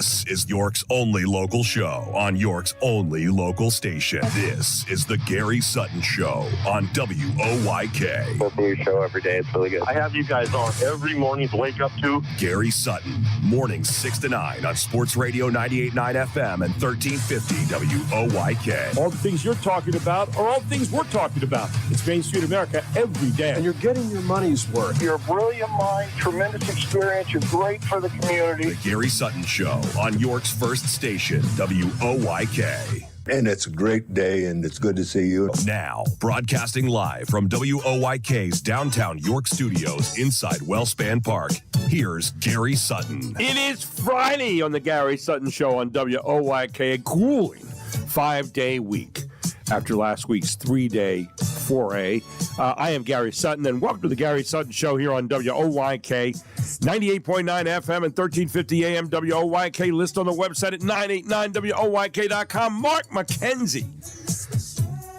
This is York's only local show on York's only local station. This is the Gary Sutton Show on WOYK. Listen to your show every day. It's really good. I have you guys on every morning to wake up to. Gary Sutton, mornings 6 to 9 on Sports Radio 98.9 FM and 1350 WOYK. All the things you're talking about are all the things we're talking about. It's Main Street America every day. And you're getting your money's worth. You're a brilliant mind, tremendous experience. You're great for the community. The Gary Sutton Show on York's first station, WOYK. And it's a great day, and it's good to see you. Now, broadcasting live from WOYK's downtown York studios inside Wellspan Park, here's Gary Sutton. It is Friday on the Gary Sutton Show on WOYK, a grueling 5-day week after last week's 3-day foray. I am Gary Sutton, and welcome to the Gary Sutton Show here on WOYK, 98.9 FM and 1350 AM WOYK. List on the website at 989WOYK.com. Mark McKenzie.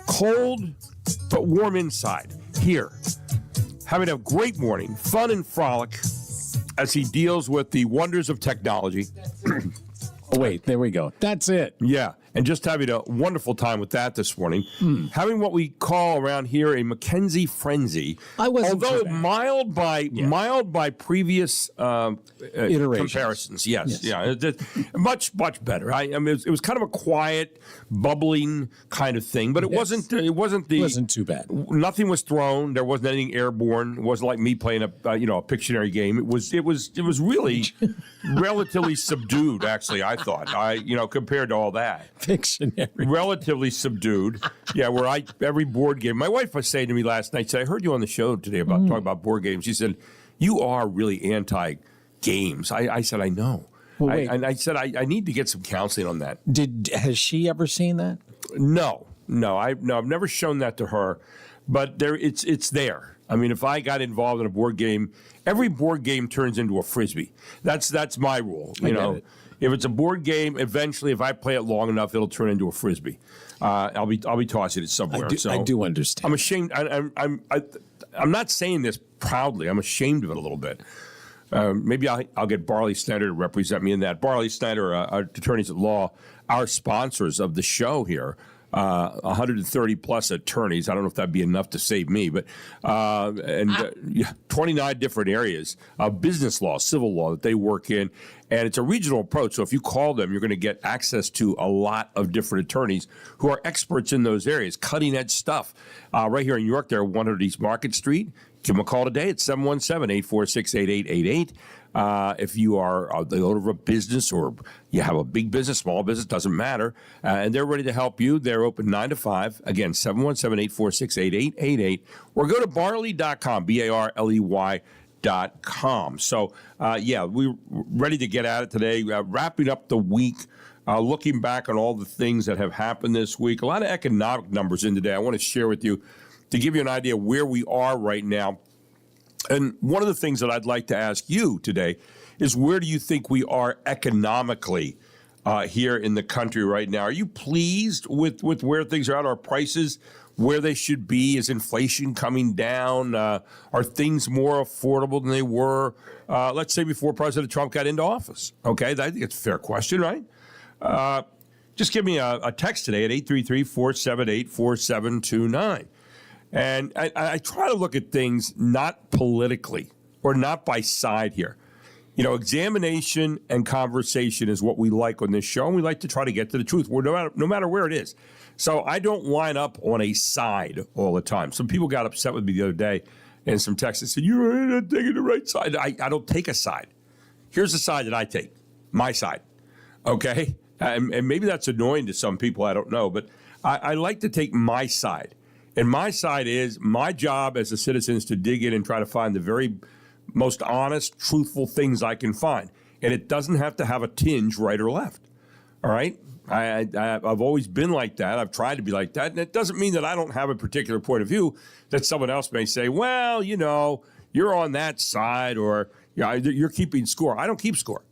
Cold but warm inside here. Having a great morning, fun and frolic as he deals with the wonders of technology. Oh, wait, there we go. That's it. Yeah, and just having a wonderful time with that this morning. Having what we call around here a McKenzie frenzy. I wasn't although so bad. mild by previous Iterations. comparisons. Yes. Yes. Yeah, much better. I mean, it was kind of a quiet, bubbling kind of thing, but it wasn't. It wasn't too bad. Nothing was thrown. There wasn't anything airborne. It wasn't like me playing a Pictionary game. It was really relatively subdued. Actually, I thought compared to all that. Pictionary. Relatively subdued. Yeah, every board game. My wife was saying to me last night, I heard you on the show today about talking about board games. She said, you are really anti-games. I said, I know. Well, wait. I said, I need to get some counseling on that. Has she ever seen that? No, I've never shown that to her, but it's there. I mean, if I got involved in a board game, every board game turns into a Frisbee. That's my rule. You know, if it's a board game, eventually, if I play it long enough, it'll turn into a Frisbee. I'll be tossing it somewhere. I do understand. I'm ashamed. I'm not saying this proudly. I'm ashamed of it a little bit. Maybe I'll get Barley Snyder to represent me in that. Barley Snyder, our attorneys at law, our sponsors of the show here. 130 plus attorneys. I don't know if that'd be enough to save me, but 29 different areas of business law, civil law that they work in, and it's a regional approach. So if you call them, you're going to get access to a lot of different attorneys who are experts in those areas, cutting edge stuff. Right here in York, they're 100 East Market Street. Give them a call today at 717-846-8888. If you are the owner of a business or you have a big business, small business, doesn't matter, and they're ready to help you. They're open 9 to 5. Again, 717-846-8888. Or go to barley.com, BARLEY.com. So, we're ready to get at it today. Wrapping up the week, looking back on all the things that have happened this week. A lot of economic numbers in today I want to share with you to give you an idea where we are right now. And one of the things that I'd like to ask you today is, where do you think we are economically here in the country right now? Are you pleased with where things are at? Are prices where they should be? Is inflation coming down? Are things more affordable than they were, let's say, before President Trump got into office? Okay, I think it's a fair question, right? Just give me a text today at 833-478-4729. And I try to look at things not politically or not by side here. You know, examination and conversation is what we like on this show, and we like to try to get to the truth, no matter where it is. So I don't line up on a side all the time. Some people got upset with me the other day and some texts said, you're not taking the right side. I don't take a side. Here's the side that I take, my side, okay? And maybe that's annoying to some people, I don't know, but I like to take my side. And my side is, my job as a citizen is to dig in and try to find the very most honest, truthful things I can find. And it doesn't have to have a tinge right or left. All right? I've always been like that. I've tried to be like that. And it doesn't mean that I don't have a particular point of view that someone else may say, well, you're on that side, or you're keeping score. I don't keep score.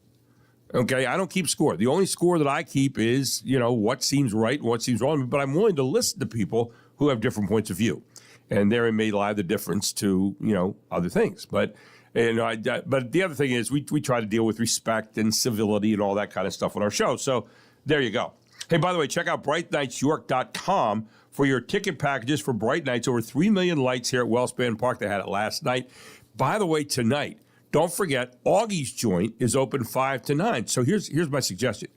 Okay? I don't keep score. The only score that I keep is, what seems right and what seems wrong. But I'm willing to listen to people who have different points of view. And therein may lie the difference to, other things. But But the other thing is we try to deal with respect and civility and all that kind of stuff on our show. So there you go. Hey, by the way, check out brightnightsyork.com for your ticket packages for Bright Nights. Over 3 million lights here at Wellspan Park. They had it last night. By the way, tonight, don't forget, Augie's Joint is open 5 to 9. So here's my suggestion.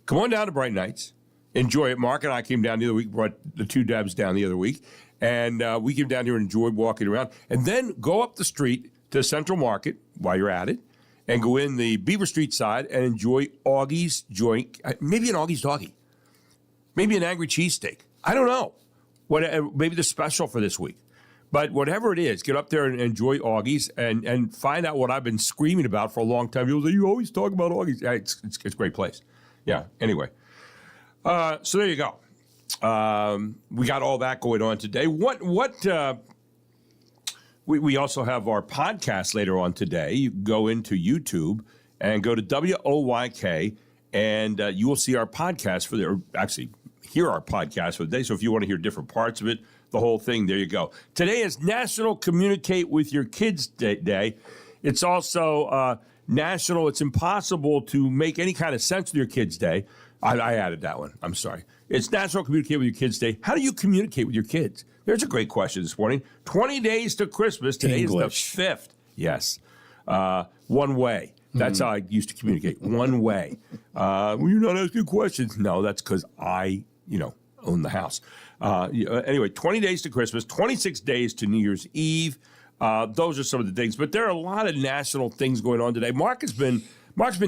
Come on down to Bright Nights. Enjoy it. Mark and I came down the other week, brought the two Debs down the other week. And we came down here and enjoyed walking around. And then go up the street to Central Market while you're at it and go in the Beaver Street side and enjoy Augie's Joint. Maybe an Augie's Doggy. Maybe an Angry Cheesesteak. I don't know. Maybe the special for this week. But whatever it is, get up there and enjoy Augie's and find out what I've been screaming about for a long time. People say, you always talk about Augie's. Yeah, it's a great place. Yeah, anyway. So there you go. We got all that going on today. We also have our podcast later on today. You can go into YouTube and go to WOYK, and you will see our podcast hear our podcast for the day. So if you want to hear different parts of it, the whole thing, there you go. Today is National Communicate with Your Kids Day. It's also National It's Impossible to Make Any Kind of Sense with Your Kids Day. I added that one. I'm sorry. It's National Communicate with Your Kids Day. How do you communicate with your kids? There's a great question this morning. 20 days to Christmas. Today is the 5th. Yes. One way. That's how I used to communicate. One way. Well, you're not asking questions. No, that's because I, own the house. Anyway, 20 days to Christmas, 26 days to New Year's Eve. Those are some of the things. But there are a lot of national things going on today. Mark's been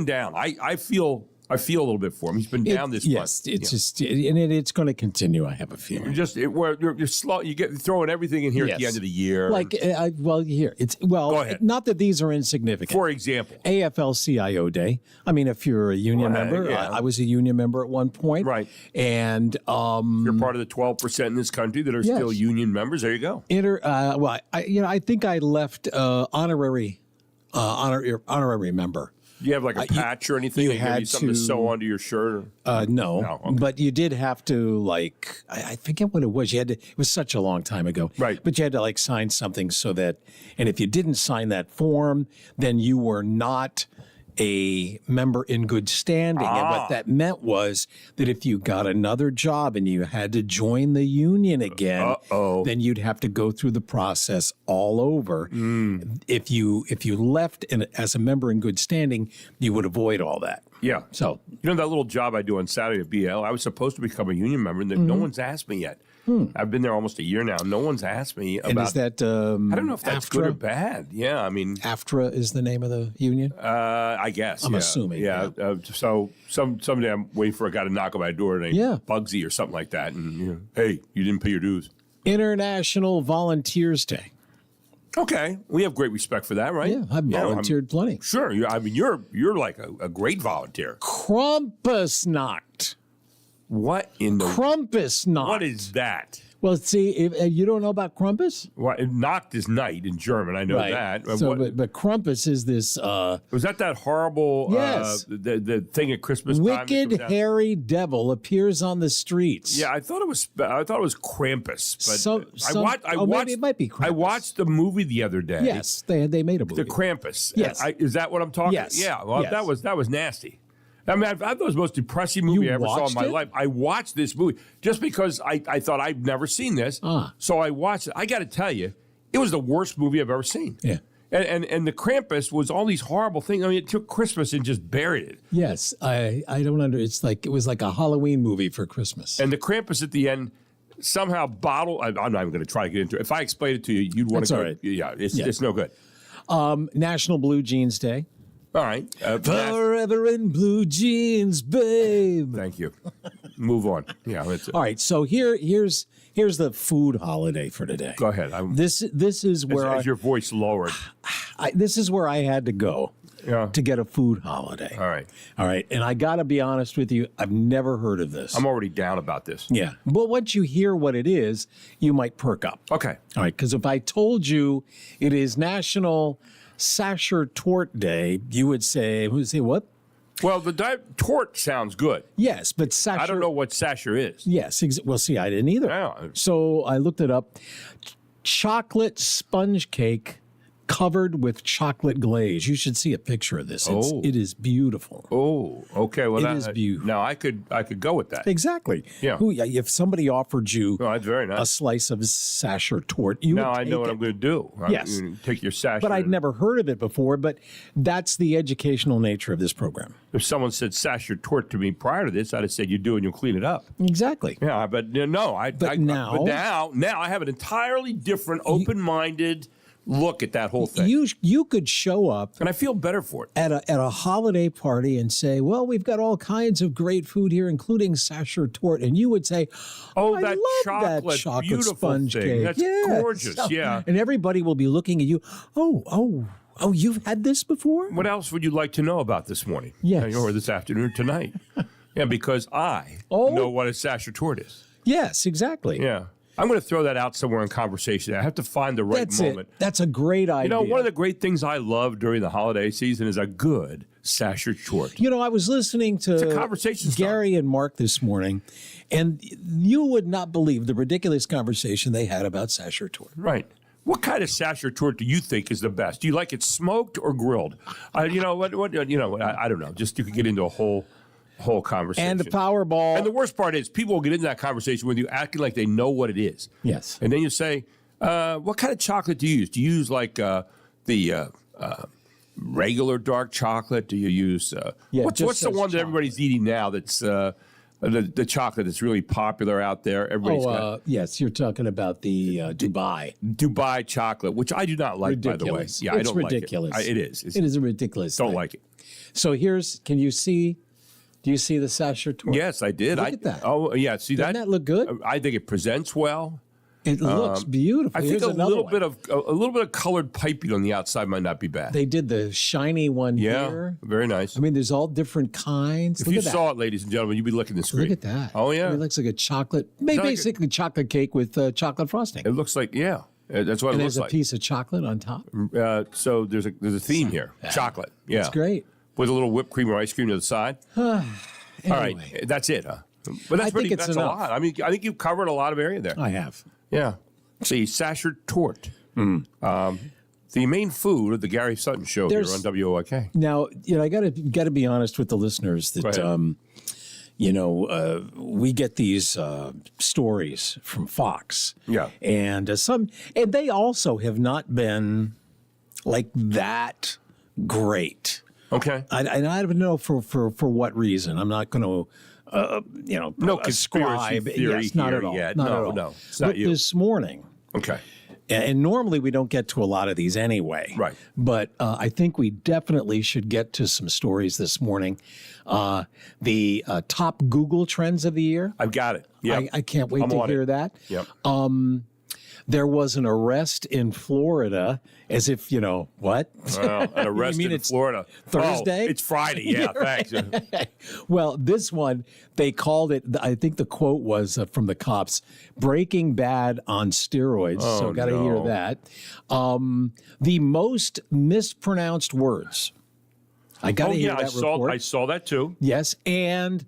down. I feel a little bit for him. He's been down this month. Yes, it's going to continue. I have a feeling. You're slow. You get throwing everything in here at the end of the year. Go ahead. Not that these are insignificant. For example, AFL-CIO Day. I mean, if you're a union member, I was a union member at one point, right? And you're part of the 12% in this country that are still union members. There you go. I think I left honorary member. Do you have like a patch or anything? You had something to sew onto your shirt? No. Okay. But you did have to I forget what it was. You had to. It was such a long time ago. Right. But you had to sign something so that, and if you didn't sign that form, then you were not a member in good standing. And what that meant was that if you got another job and you had to join the union again, then you'd have to go through the process all over. If you left as a member in good standing, you would avoid all that. Yeah. So that little job I do on Saturday at BL, I was supposed to become a union member, and no one's asked me yet. I've been there almost a year now. No one's asked me about. And is that I don't know if that's AFTRA? good or bad. Yeah, I mean, AFTRA is the name of the union. I guess I'm assuming. Yeah. So someday I'm waiting for a guy to knock on my door named Bugsy or something like that, and hey, you didn't pay your dues. International Volunteers Day. Okay, we have great respect for that, right? Yeah, I've volunteered plenty. Sure, you're like a great volunteer. Krampusnacht. What in the Krampusnacht? What is that? Well, see, if you don't know about Krampus? Well, Nacht is night in German. I know that. So, but Krampus is this. Was that horrible? Yes. The thing at Christmas time. Wicked, hairy devil appears on the streets. Yeah, I thought it was Krampus, but I watched. Maybe it might be Krampus. I watched the movie the other day. Yes, they made a movie. The Krampus. Yes. Is that what I'm talking? Yes. Yeah. Well, yes. that was nasty. I mean, I thought it was the most depressing movie I ever saw in my life. I watched this movie just because I thought I'd never seen this. So I watched it. I got to tell you, it was the worst movie I've ever seen. Yeah. And the Krampus was all these horrible things. I mean, it took Christmas and just buried it. Yes. I don't it was like a Halloween movie for Christmas. And the Krampus at the end somehow bottled. I'm not even going to try to get into it. If I explained it to you, you'd want to go. All right. Yeah, it's no good. National Blue Jeans Day. All right. Forever in blue jeans, babe. Thank you. Move on. Yeah. All right. So here's the food holiday for today. Go ahead. This is where as your voice lowered. This is where I had to go to get a food holiday. All right. And I got to be honest with you, I've never heard of this. I'm already down about this. Yeah. But once you hear what it is, you might perk up. Okay. All right. Because if I told you it is National Sasher Tort Day, you would say what? Well, the tort sounds good. Yes, but Sasher... I don't know what Sasher is. Yes. Well, see, I didn't either. Yeah. So I looked it up. Chocolate sponge cake covered with chocolate glaze. You should see a picture of this. It is beautiful. Oh, okay. Well, It is beautiful. Now I could go with that. Exactly. Yeah. If somebody offered you Oh, that's very a nice. slice of Sasher tort, you Now would I take know what it. I'm going to do. Yes. I'm gonna take your sash. But I'd never heard of it before. But that's the educational nature of this program. If someone said sash your tort to me prior to this, I'd have said you do and you'll clean it up. Exactly. Yeah, but no, now I have an entirely different, open-minded look at that whole thing, You could show up and I feel better for it. at a holiday party and say, "Well, we've got all kinds of great food here, including Sasher tort," and you would say, Oh, I that love that chocolate beautiful sponge thing. cake. That's Yes. gorgeous. Yeah. And everybody will be looking at you. Oh, you've had this before? What else would you like to know about this morning? Yes. Or this afternoon or tonight? Yeah, because I know what a sash or tort is. Yes, exactly. Yeah. I'm going to throw that out somewhere in conversation. I have to find the right That's moment. it. That's a great idea. You know, one of the great things I love during the holiday season is a good sash or tort. I was listening a to conversation Gary and Mark this morning, and you would not believe the ridiculous conversation they had about Sasher tort. Right. What kind of sash or tort do you think is the best? Do you like it smoked or grilled? I don't know. Just you could get into a whole conversation. And the Powerball. And the worst part is people will get into that conversation with you acting like they know what it is. Yes. And then you say, what kind of chocolate do you use? Do you use like the regular dark chocolate? Do you use what's the says one that everybody's eating now that's the chocolate that's really popular out there? Everybody's got Yes, you're talking about the Dubai chocolate, which I do not like, ridiculous. by the way. Yeah, It's I don't ridiculous. like it. It is. It is a ridiculous Don't thing. like it. So can you see? Do you see the Sasher tort? Yes, I did. Look at that. Oh, yeah. See Doesn't that look good? I think it presents well. It looks beautiful. I think Here's a another little one. bit of colored piping on the outside might not be bad. They did the shiny one here. Very nice. I mean, there's all different kinds. If Look you at that. saw it, ladies and gentlemen, you'd be looking at the screen. Look at that. Oh yeah, I mean, it looks like a chocolate, like basically chocolate cake with chocolate frosting. it looks like that's what And it looks there's a like. piece of chocolate on top. So there's a theme here. Chocolate. Yeah, It's great. with a little whipped cream or ice cream to the side. Anyway, All right, that's it. Huh? But that's I think it's that's enough. a lot. I mean, I think you've covered a lot of area there. I have. Yeah. See, Sasher tort. The main food of the Gary Sutton Show There's- here on WOIK. Now, I got to be honest with the listeners Go that ahead. we get these stories from Fox. Yeah. And and they also have not been like that great. Okay. I don't know for what reason. I'm not going to No conspiracy ascribe. theory Yes, not here at all. yet. Not No, at all. no, it's not But you. this morning, Okay. and normally we don't get to a lot of these anyway. Right. But I think we definitely should get to some stories this morning. The top Google trends of the year. I've got it. Yeah. I can't wait I'm to on hear it. that. Yep. There was an arrest in Florida, as if, what? Well, an arrest You mean in it's Florida. Thursday? Oh, it's Friday. Yeah, thanks. Well, this one, they called it, I think the quote was from the cops, Breaking Bad on steroids. So got to hear no. that. The most mispronounced words. I got to hear that report. I saw that too. Yes, and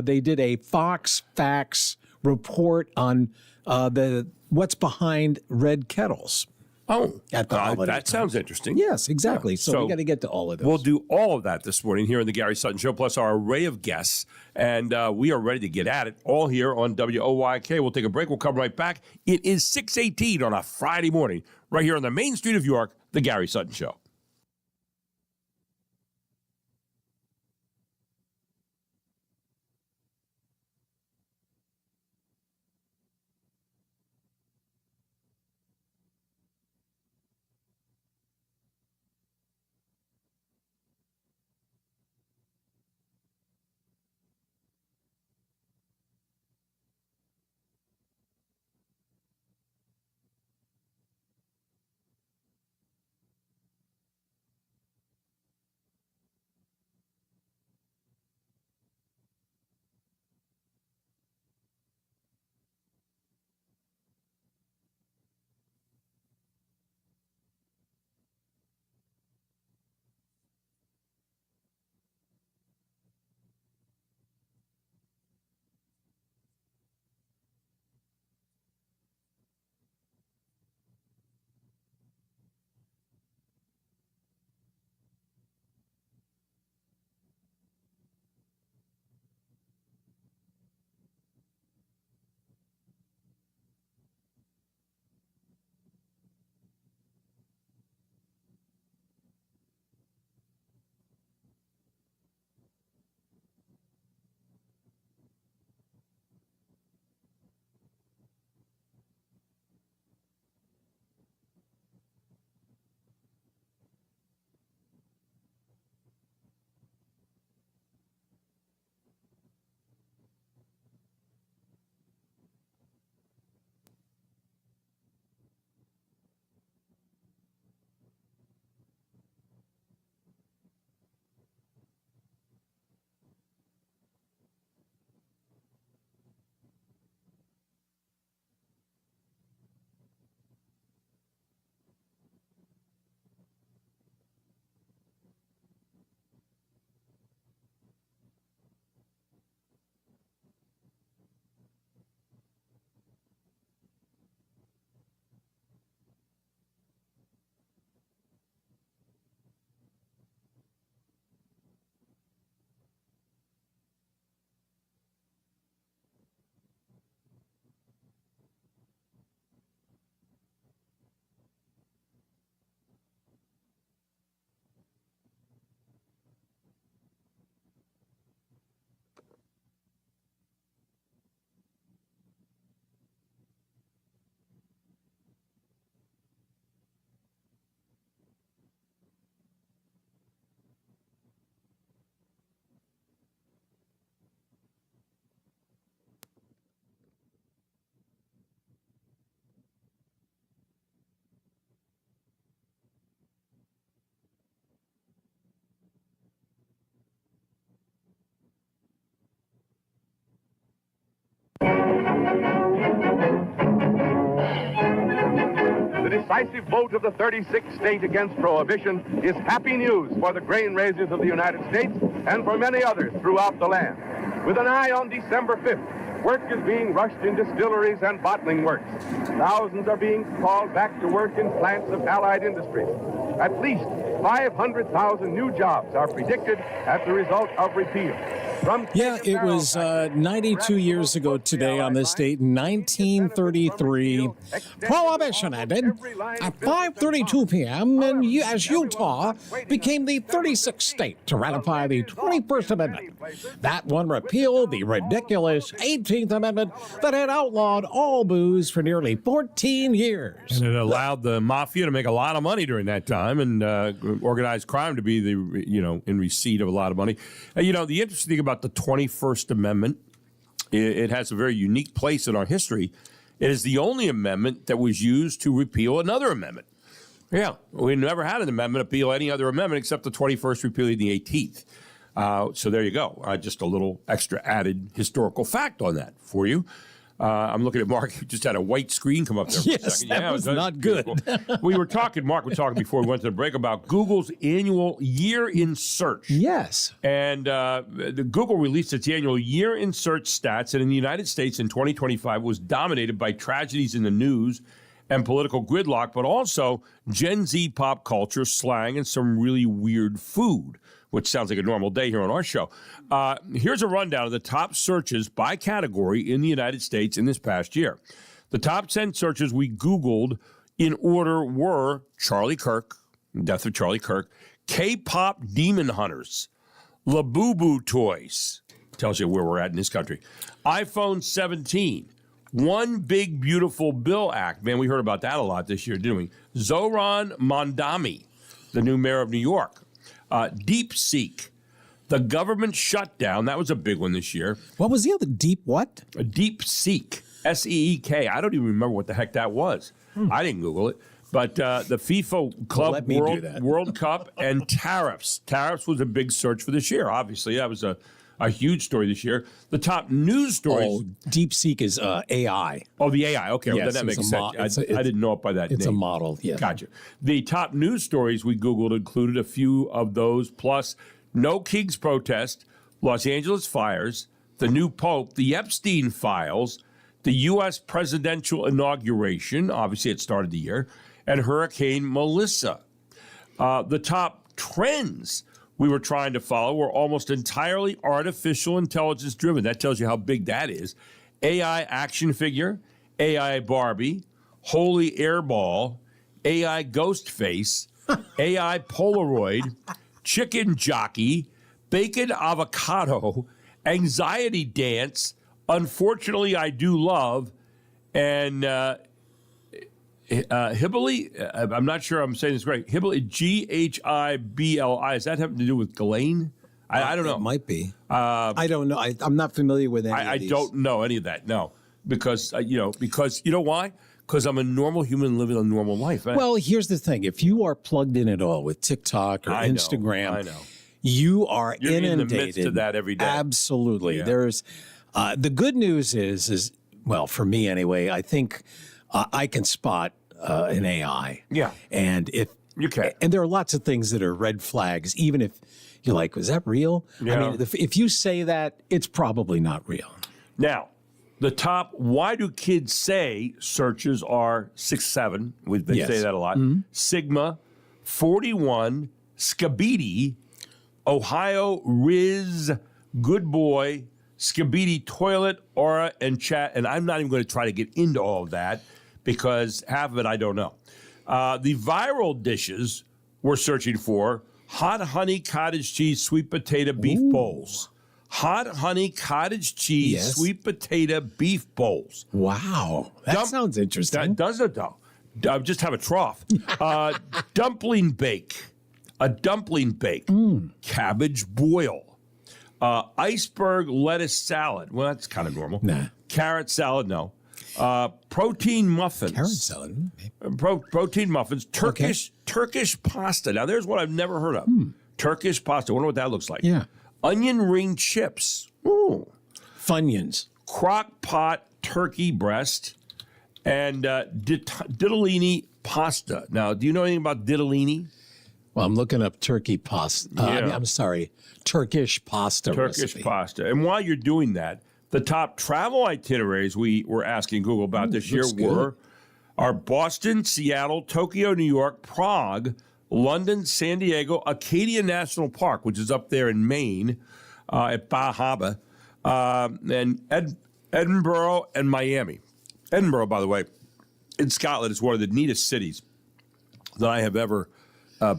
they did a Fox Facts report on what's behind red kettles. Oh, At the holiday that time. sounds interesting. Yes, exactly. Yeah. So we got to get to all of those. We'll do all of that this morning here on the Gary Sutton Show, plus our array of guests. And we are ready to get at it all here on WOYK. We'll take a break. We'll come right back. It is 6:18 on a Friday morning, right here on the main street of York, the Gary Sutton Show. The decisive vote of the 36th state against prohibition is happy news for the grain raisers of the United States and for many others throughout the land. With an eye on December 5th, work is being rushed in distilleries and bottling works. Thousands are being called back to work in plants of allied industries. At least 500,000 new jobs are predicted as the result of repeal. Yeah, it was 92 years ago today on this date, 1933. Prohibition ended at 5:32 p.m. and as Utah became the 36th state to ratify the 21st Amendment. That one repealed the ridiculous 18th Amendment that had outlawed all booze for nearly 14 years. And it allowed the mafia to make a lot of money during that time and organized crime to be in receipt of a lot of money. The interesting thing about the 21st Amendment, it has a very unique place in our history. It is the only amendment that was used to repeal another amendment. Yeah, we never had an amendment appeal any other amendment except the 21st repealing the 18th. So there you go. Just a little extra added historical fact on that for you. I'm looking at Mark, who just had a white screen come up there for a second. That was not good. We were talking, Mark was talking before we went to the break about Google's annual year in search. Yes. And Google released its annual year in search stats, and in the United States in 2025 was dominated by tragedies in the news and political gridlock, but also Gen Z pop culture, slang, and some really weird food, which sounds like a normal day here on our show. Here's a rundown of the top searches by category in the United States in this past year. The top 10 searches we Googled in order were Charlie Kirk, death of Charlie Kirk, K-pop demon hunters, Labubu toys, tells you where we're at in this country, iPhone 17, One Big Beautiful Bill Act. Man, we heard about that a lot this year, didn't we? Zohran Mamdani, the new mayor of New York. DeepSeek, the government shutdown. That was a big one this year. What was the other? Deep what? DeepSeek, S-E-E-K. I don't even remember what the heck that was. I didn't Google it. But the FIFA Club World Cup and tariffs. Tariffs was a big search for this year, obviously. That was a huge story this year. The top news stories. Oh, DeepSeek is AI. Oh, the AI. Okay, yes, well, then that makes sense. I didn't know it by that name. It's a model, yeah. Gotcha. The top news stories we Googled included a few of those, plus no King's protest, Los Angeles fires, the new pope, the Epstein files, the U.S. presidential inauguration, obviously it started the year, and Hurricane Melissa. The top trends we were trying to follow were almost entirely artificial intelligence driven. That tells you how big that is. AI action figure, AI Barbie, Holy Airball, AI Ghost Face, AI Polaroid, Chicken Jockey, Bacon Avocado, Anxiety Dance, Unfortunately I Do Love, and Hibili, I'm not sure I'm saying this right. Hibili, G-H-I-B-L-I. Does that have to do with Ghislaine? I don't know. It might be. I don't know. I'm not familiar with any of these. I don't know any of that, no. Because you know why? Because I'm a normal human living a normal life. Well, here's the thing. If you are plugged in at all with TikTok or Instagram, I know. You are You're inundated. in the midst of that every day. Absolutely. Yeah. There's the good news is well, for me anyway, I think I can spot an AI. Yeah. And if you can. And there are lots of things that are red flags, even if you're like, was that real? Yeah. I mean, if you say that, it's probably not real. Now, the top, why do kids say searches are 6-7? They say that a lot. Mm-hmm. Sigma, 41, Skibidi, Ohio Riz, Good Boy, Skibidi Toilet, Aura, and Chat. And I'm not even going to try to get into all of that because half of it I don't know. The viral dishes we're searching for, hot honey cottage cheese sweet potato beef bowls. Hot honey cottage cheese sweet potato beef bowls. Wow. That sounds interesting. That does it, though. Just have a trough. Dumpling bake. A dumpling bake. Cabbage boil. Iceberg lettuce salad. Well, that's kind of normal. Nah. Carrot salad, no. Protein muffins. Carrot salad. Protein muffins. Turkish pasta. Now, there's one I've never heard of. Turkish pasta. I wonder what that looks like. Yeah. Onion ring chips. Ooh. Funyuns. Crock pot turkey breast. And ditalini pasta. Now, do you know anything about ditalini? Well, I'm looking up turkey pasta. I'm sorry, Turkish pasta Turkish recipe. pasta. And while you're doing that, the top travel itineraries we were asking Google about this year are Boston, Seattle, Tokyo, New York, Prague, London, San Diego, Acadia National Park, which is up there in Maine at Bar Harbor, and Edinburgh and Miami. Edinburgh, by the way, in Scotland is one of the neatest cities that I have ever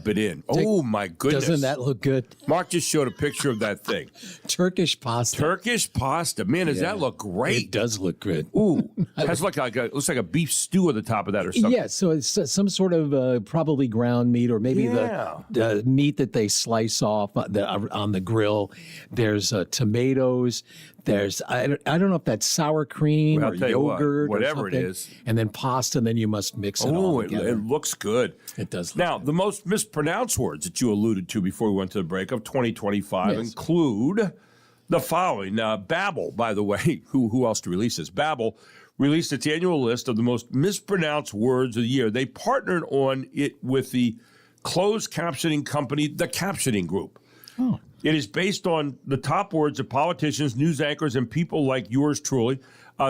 been in. Oh, my goodness. Doesn't that look good? Mark just showed a picture of that thing. Turkish pasta. Turkish pasta. Man, does that look great? It does look good. Ooh. Has looks like a beef stew at the top of that or something. Yeah, so it's some sort of probably ground meat or maybe the meat that they slice off on the grill. There's tomatoes. There's I don't know if that's sour cream or yogurt whatever or it is. And then pasta, and then you must mix it all together. It looks good. It does look Now, good. the most mispronounced words that you alluded to before we went to the break of 2025 include the following. Babbel, by the way, who else to release this? Babbel released its annual list of the most mispronounced words of the year. They partnered on it with the closed captioning company, The Captioning Group. Oh. It is based on the top words that politicians, news anchors, and people like yours truly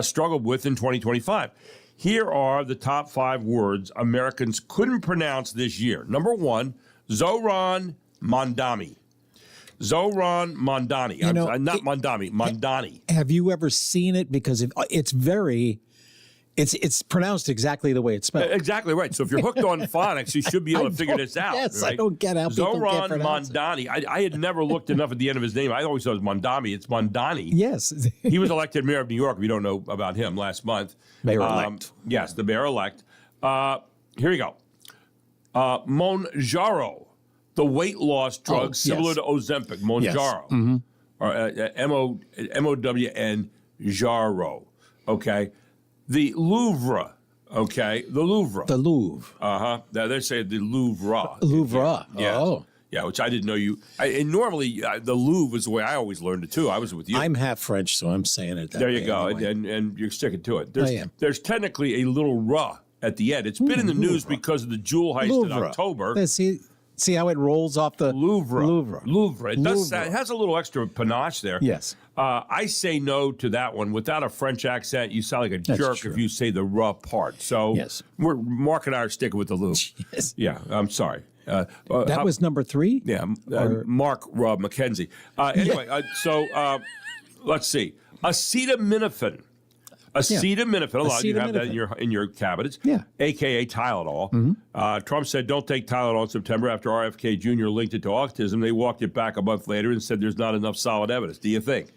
struggled with in 2025. Here are the top 5 words Americans couldn't pronounce this year. Number 1, Zohran Mamdani. Zohran Mamdani. Not Mamdani, Mamdani. Have you ever seen it? Because it's very... It's pronounced exactly the way it's spelled. Exactly right. So if you're hooked on phonics, you should be able to figure this out. Yes, right? I don't get how people Zohran can't pronounce Mamdani. I had never looked enough at the end of his name. I always thought it was Mamdani. It's Mamdani. Yes. He was elected mayor of New York, if you don't know about him, last month. Mayor-elect. Yes, the mayor-elect. Here you go. Monjaro, the weight loss drug similar to Ozempic. Monjaro. Yes. Mm-hmm. Or M-O-W-N, Jaro. Okay. The Louvre, okay? The Louvre. The Louvre. Uh-huh. Now, they say the Louvre. Louvre. Yeah. Oh. Yeah, which I didn't know you... and normally, the Louvre is the way I always learned it, too. I was with you. I'm half French, so I'm saying it that There way you go, anyway. and you're sticking to it. I am. There's technically a little "ra" at the end. It's been in the news because of the jewel heist in October. See how it rolls off the Louvre. Louvre. It does. It has a little extra panache there. Yes. I say no to that one. Without a French accent, you sound like a jerk true. if you say the "ra" part. So Yes. Mark and I are sticking with the Louvre. Yes. Yeah, I'm sorry. That was number 3? Yeah, Mark Rob McKenzie. Anyway, so let's see. Acetaminophen. Acetaminophen. A lot of you have that in your cabinets. Yeah. AKA Tylenol. Trump said, "Don't take Tylenol in September." After RFK Jr. linked it to autism, they walked it back a month later and said there's not enough solid evidence. Do you think?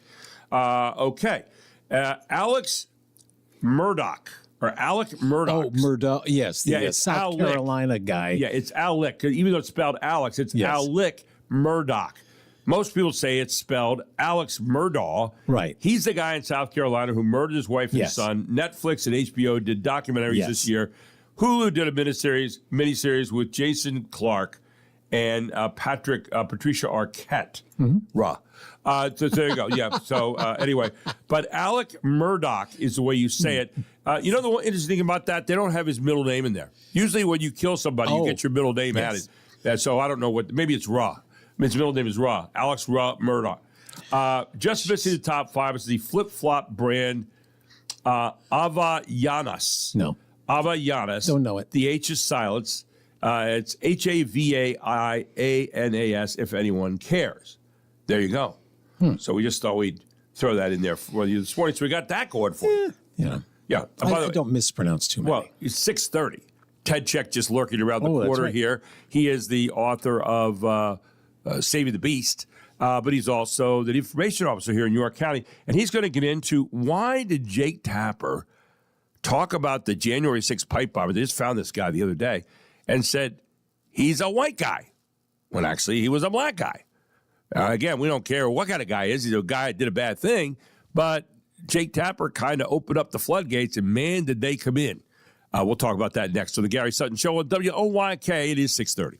Okay. Alex Murdoch. Or Alec Murdoch. Oh, Murdoch. Yes. The South Carolina guy. Yeah, it's Alec. Even though it's spelled Alex, it's Alec Murdoch. Most people say it's spelled Alex Murdaugh. Right. He's the guy in South Carolina who murdered his wife and son. Netflix and HBO did documentaries this year. Hulu did a miniseries with Jason Clarke and Patricia Arquette. So there you go. Yeah. So anyway, but Alec Murdoch is the way you say it. You know the one interesting thing about that? They don't have his middle name in there. Usually when you kill somebody, you get your middle name added. So I don't know what. Maybe it's Ra. His middle name is Ra. Alex Ra Murdoch. Just missing the top 5 is the flip-flop brand Havaianas. No. Havaianas. Don't know it. The H is silence. It's Havaianas, if anyone cares. There you go. So we just thought we'd throw that in there for you this morning. So we got that going for you. Yeah. Yeah. I don't mispronounce too many. Well, it's 6:30. Ted Check just lurking around the that's corner right. here. He is the author of Saving the Beast, but he's also the information officer here in York County. And he's going to get into why did Jake Tapper talk about the January 6th pipe bomber? They just found this guy the other day and said he's a white guy when actually he was a black guy. Again, we don't care what kind of guy he is. He's a guy that did a bad thing, but Jake Tapper kind of opened up the floodgates, and man, did they come in. We'll talk about that next. So the Gary Sutton Show on WOYK, it is 6:30.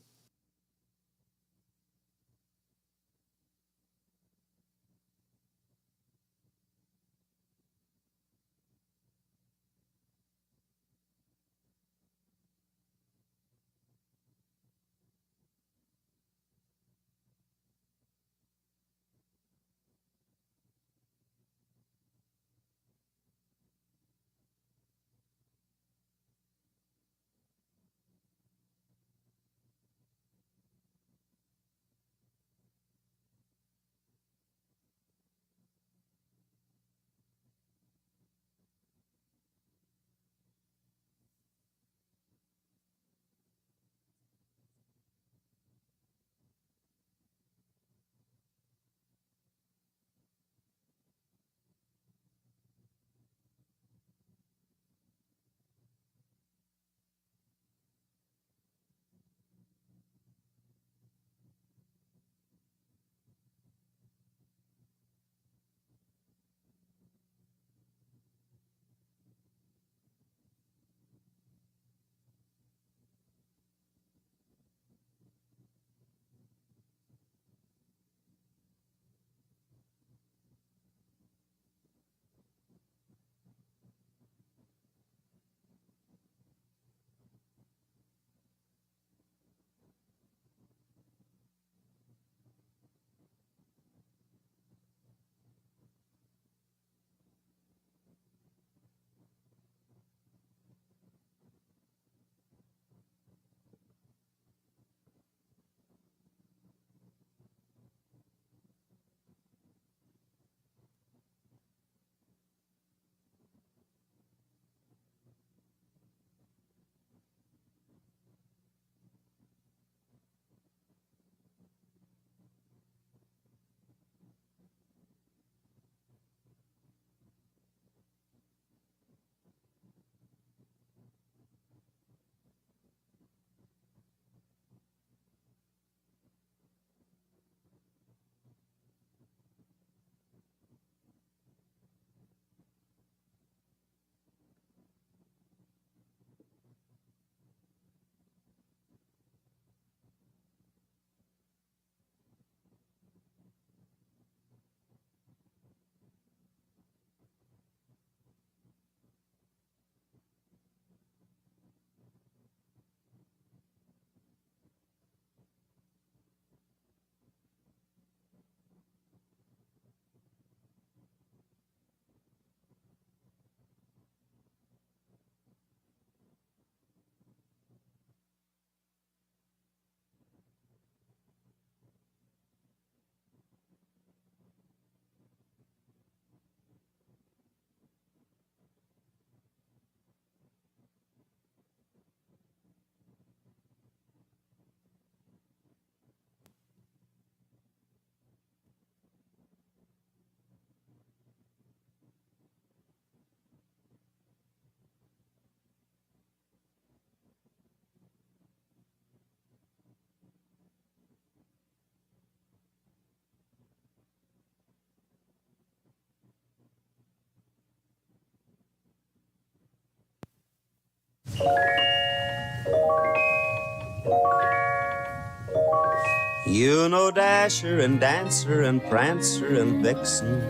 You know Dasher and Dancer and Prancer and Vixen,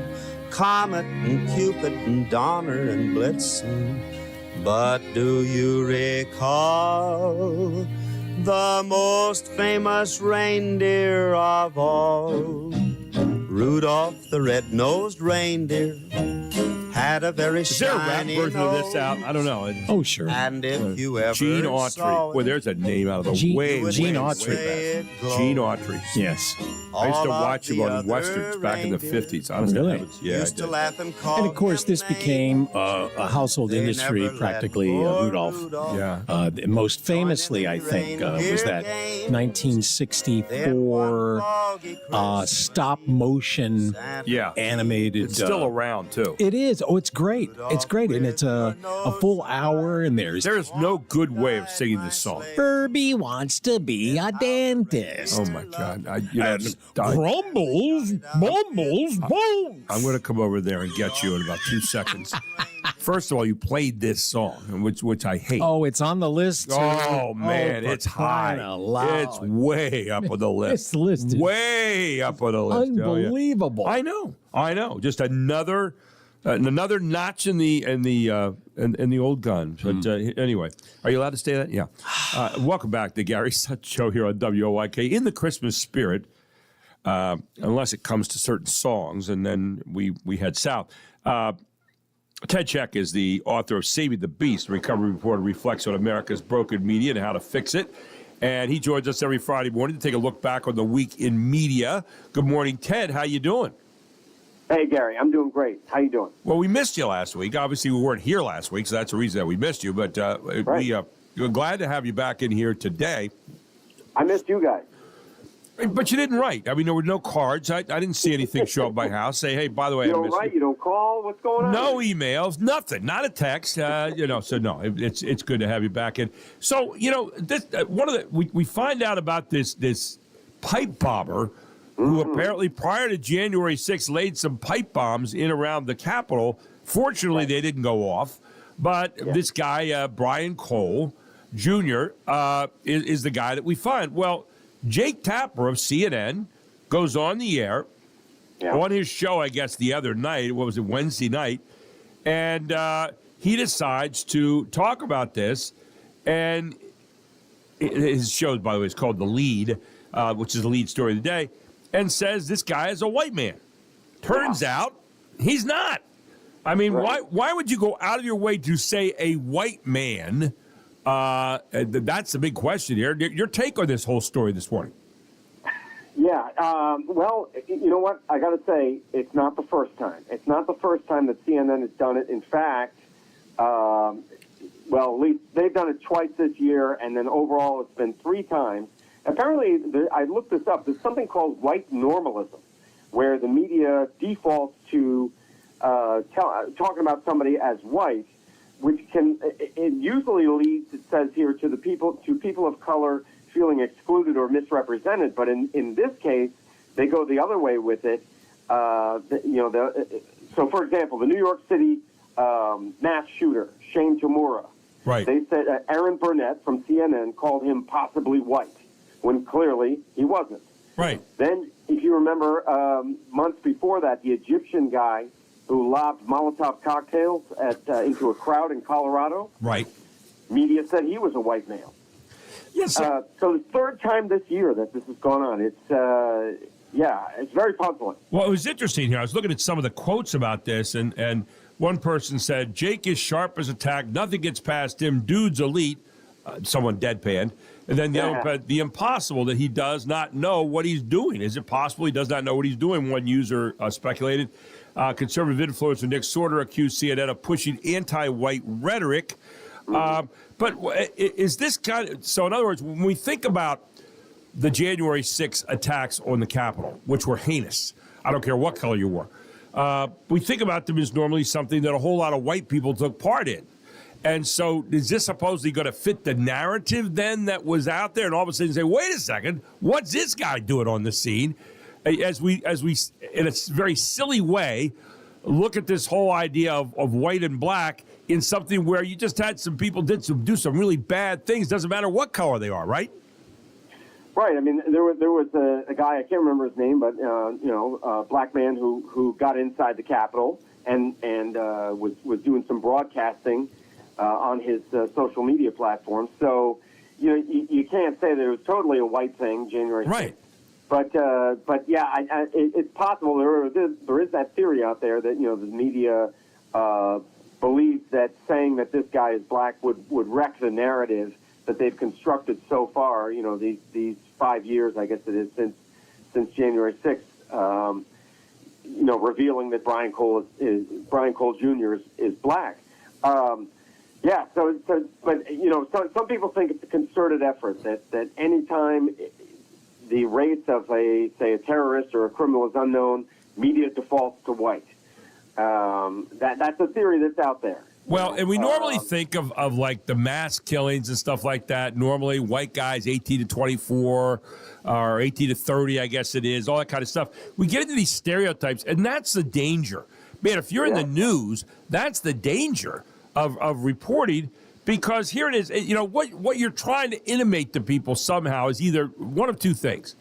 Comet and Cupid and Donner and Blitzen. But do you recall the most famous reindeer of all? Rudolph the red-nosed reindeer had a very Is there a rap shiny version of this nose. out? I don't know. Oh, sure. And if you ever Gene saw Autry. Boy, there's a name out of the Gene- way, Gene way, Autry. way back. Gene Autry. Yes. I used to all of watch him the on other westerns back in the reindeer 50s. Honestly, Really? Yeah, I used to did. laugh and call And of course, him this names. became a household They industry, never let practically, poor Rudolph. Yeah. Most famously, I think, was that 1964 stop motion Yeah. animated. It's still around, too. It is. Oh, it's great. It's great. And it's a full hour, and there's There's no good way of singing this song. Herbie wants to be a dentist. Oh, my God. Grumbles, mumbles, bones. I'm going to come over there and get you in about 2 seconds. First of all, you played this song, which I hate. Oh, it's on the list. Too. Oh, man, for it's crying high. out loud. It's way up on the list. This list is way up on the list. Oh, yeah. unbelievable. I know. Just another notch in the old gun. But anyway, are you allowed to say that? Yeah. Welcome back to Gary Sutton Show here on WOYK in the Christmas spirit. Unless it comes to certain songs, and then we head south. Ted Check is the author of Saving the Beast, a recovery report that reflects on America's broken media and how to fix it. And he joins us every Friday morning to take a look back on the week in media. Good morning, Ted. How you doing? Hey, Gary. I'm doing great. How you doing? Well, we missed you last week. Obviously, we weren't here last week, so that's the reason that we missed you. But Right. we're glad to have you back in here today. I missed you guys. But you didn't write. I mean, there were no cards. I didn't see anything show up by house. Say, hey, by the way, You I don't missed write. You don't call. What's going on? No emails, nothing, not a text. So no, it's good to have you back in. So this one of the we find out about this pipe bomber who apparently prior to January 6th laid some pipe bombs in around the Capitol. Fortunately, they didn't go off. But this guy Brian Cole Jr. Is the guy that we find. Well, Jake Tapper of CNN goes on the air on his show, I guess, the other night. What was it, Wednesday night? And he decides to talk about this. And his show, by the way, is called The Lead, which is the lead story of the day, and says this guy is a white man. Turns out he's not. I mean, why would you go out of your way to say a white man? That's the big question here. Your take on this whole story this morning? Yeah. Well, you know what? I got to say, it's not the first time. It's not the first time that CNN has done it. In fact, at least they've done it twice this year, and then overall it's been 3 times. Apparently, I looked this up. There's something called white normalism, where the media defaults to talking about somebody as white, which it usually leads, it says here, to people of color feeling excluded or misrepresented. But in this case, they go the other way with it. So, for example, the New York City mass shooter, Shane Tamura. Right. They said Aaron Burnett from CNN called him possibly white, when clearly he wasn't. Right. Then, if you remember, months before that, the Egyptian guy who lobbed Molotov cocktails into a crowd in Colorado. Right. Media said he was a white male. Yes. So the 3rd time this year that this has gone on. It's very puzzling. Well, it was interesting here. I was looking at some of the quotes about this, and one person said, Jake is sharp as a tack. Nothing gets past him. Dude's elite. Someone deadpanned. And then the impossible that he does not know what he's doing. Is it possible he does not know what he's doing? One user speculated. Conservative influencer Nick Sorter accused CNN of pushing anti-white rhetoric. But is this so in other words, when we think about the January 6th attacks on the Capitol, which were heinous, I don't care what color you wore, we think about them as normally something that a whole lot of white people took part in. And so is this supposedly going to fit the narrative then that was out there? And all of a sudden say, wait a second, what's this guy doing on the scene? As we in a very silly way, look at this whole idea of white and black in something where you just had some people do some really bad things. Doesn't matter what color they are, right? Right. I mean, there was a guy, I can't remember his name, but a black man who got inside the Capitol and was doing some broadcasting on his social media platform. So you can't say that it was totally a white thing, January 6th. Right. But yeah, it's possible there is that theory out there that the media believes that saying that this guy is black would wreck the narrative that they've constructed so far. These 5 years, I guess it is, since January 6th. Revealing that Brian Cole Jr. is black. Yeah. So but some people think it's a concerted effort that any time the race of a terrorist or a criminal is unknown, media defaults to white. That's a theory that's out there. Well, and we normally think of like the mass killings and stuff like that. Normally, white guys, 18 to 24 or 18 to 30, I guess it is, all that kind of stuff. We get into these stereotypes, and that's the danger. Man, if you're in the news, that's the danger of reporting, because here it is. What you're trying to intimate to people somehow is either one of two things.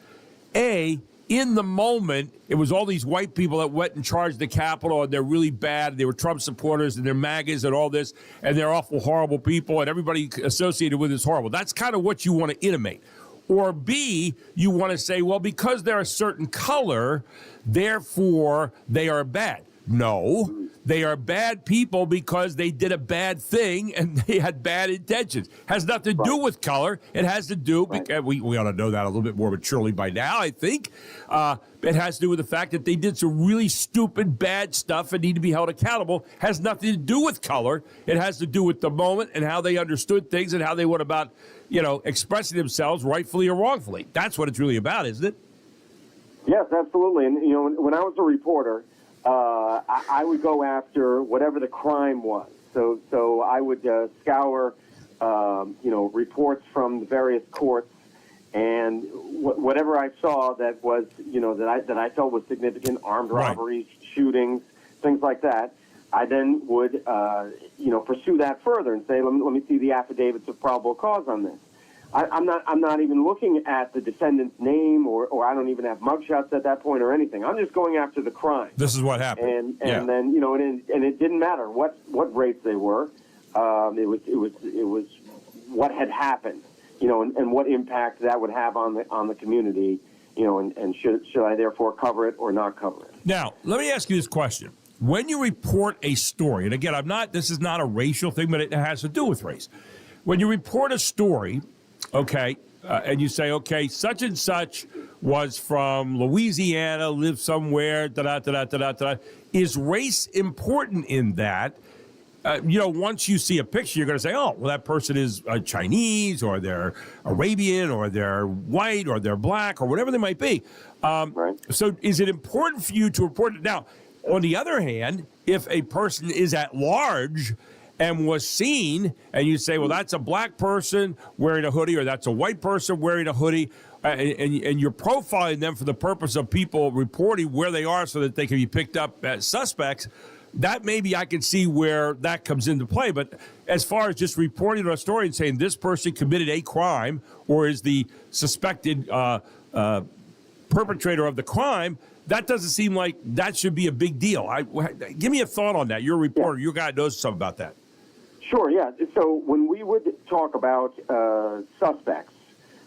A, in the moment, it was all these white people that went and charged the Capitol, and they're really bad. They were Trump supporters, and they're MAGAs and all this, and they're awful, horrible people, and everybody associated with it is horrible. That's kind of what you want to intimate. Or B, you want to say, well, because they're a certain color, therefore they are bad. No, they are bad people because they did a bad thing and they had bad intentions. Has nothing to do with color. It has to do, because we ought to know that a little bit more maturely by now, I think. It has to do with the fact that they did some really stupid, bad stuff and need to be held accountable. Has nothing to do with color. It has to do with the moment and how they understood things and how they went about, expressing themselves rightfully or wrongfully. That's what it's really about, isn't it? Yes, absolutely. And, when I was a reporter, I would go after whatever the crime was. So I would scour, reports from the various courts, and whatever I saw that was, that I felt was significant, armed robberies, shootings, things like that, I then would, pursue that further and say, let me see the affidavits of probable cause on this. I'm not even looking at the defendant's name, or I don't even have mugshots at that point or anything. I'm just going after the crime. This is what happened. And then and it didn't matter what race they were. It was what had happened, and what impact that would have on the community, and should I therefore cover it or not cover it? Now, let me ask you this question. When you report a story, and again, this is not a racial thing, but it has to do with race. When you report a story, okay, and you say, okay, such and such was from Louisiana, lived somewhere, da-da-da-da-da-da. Is race important in that? Once you see a picture, you're going to say, oh, well, that person is Chinese, or they're Arabian, or they're white, or they're black, or whatever they might be. Right. So is it important for you to report it? Now, on the other hand, if a person is at large and was seen, and you say, well, that's a black person wearing a hoodie, or that's a white person wearing a hoodie, and you're profiling them for the purpose of people reporting where they are so that they can be picked up as suspects, that maybe I can see where that comes into play. But as far as just reporting a story and saying this person committed a crime or is the suspected perpetrator of the crime, that doesn't seem like that should be a big deal. Give me a thought on that. You're a reporter. Your guy knows something about that. Sure, yeah. So when we would talk about suspects,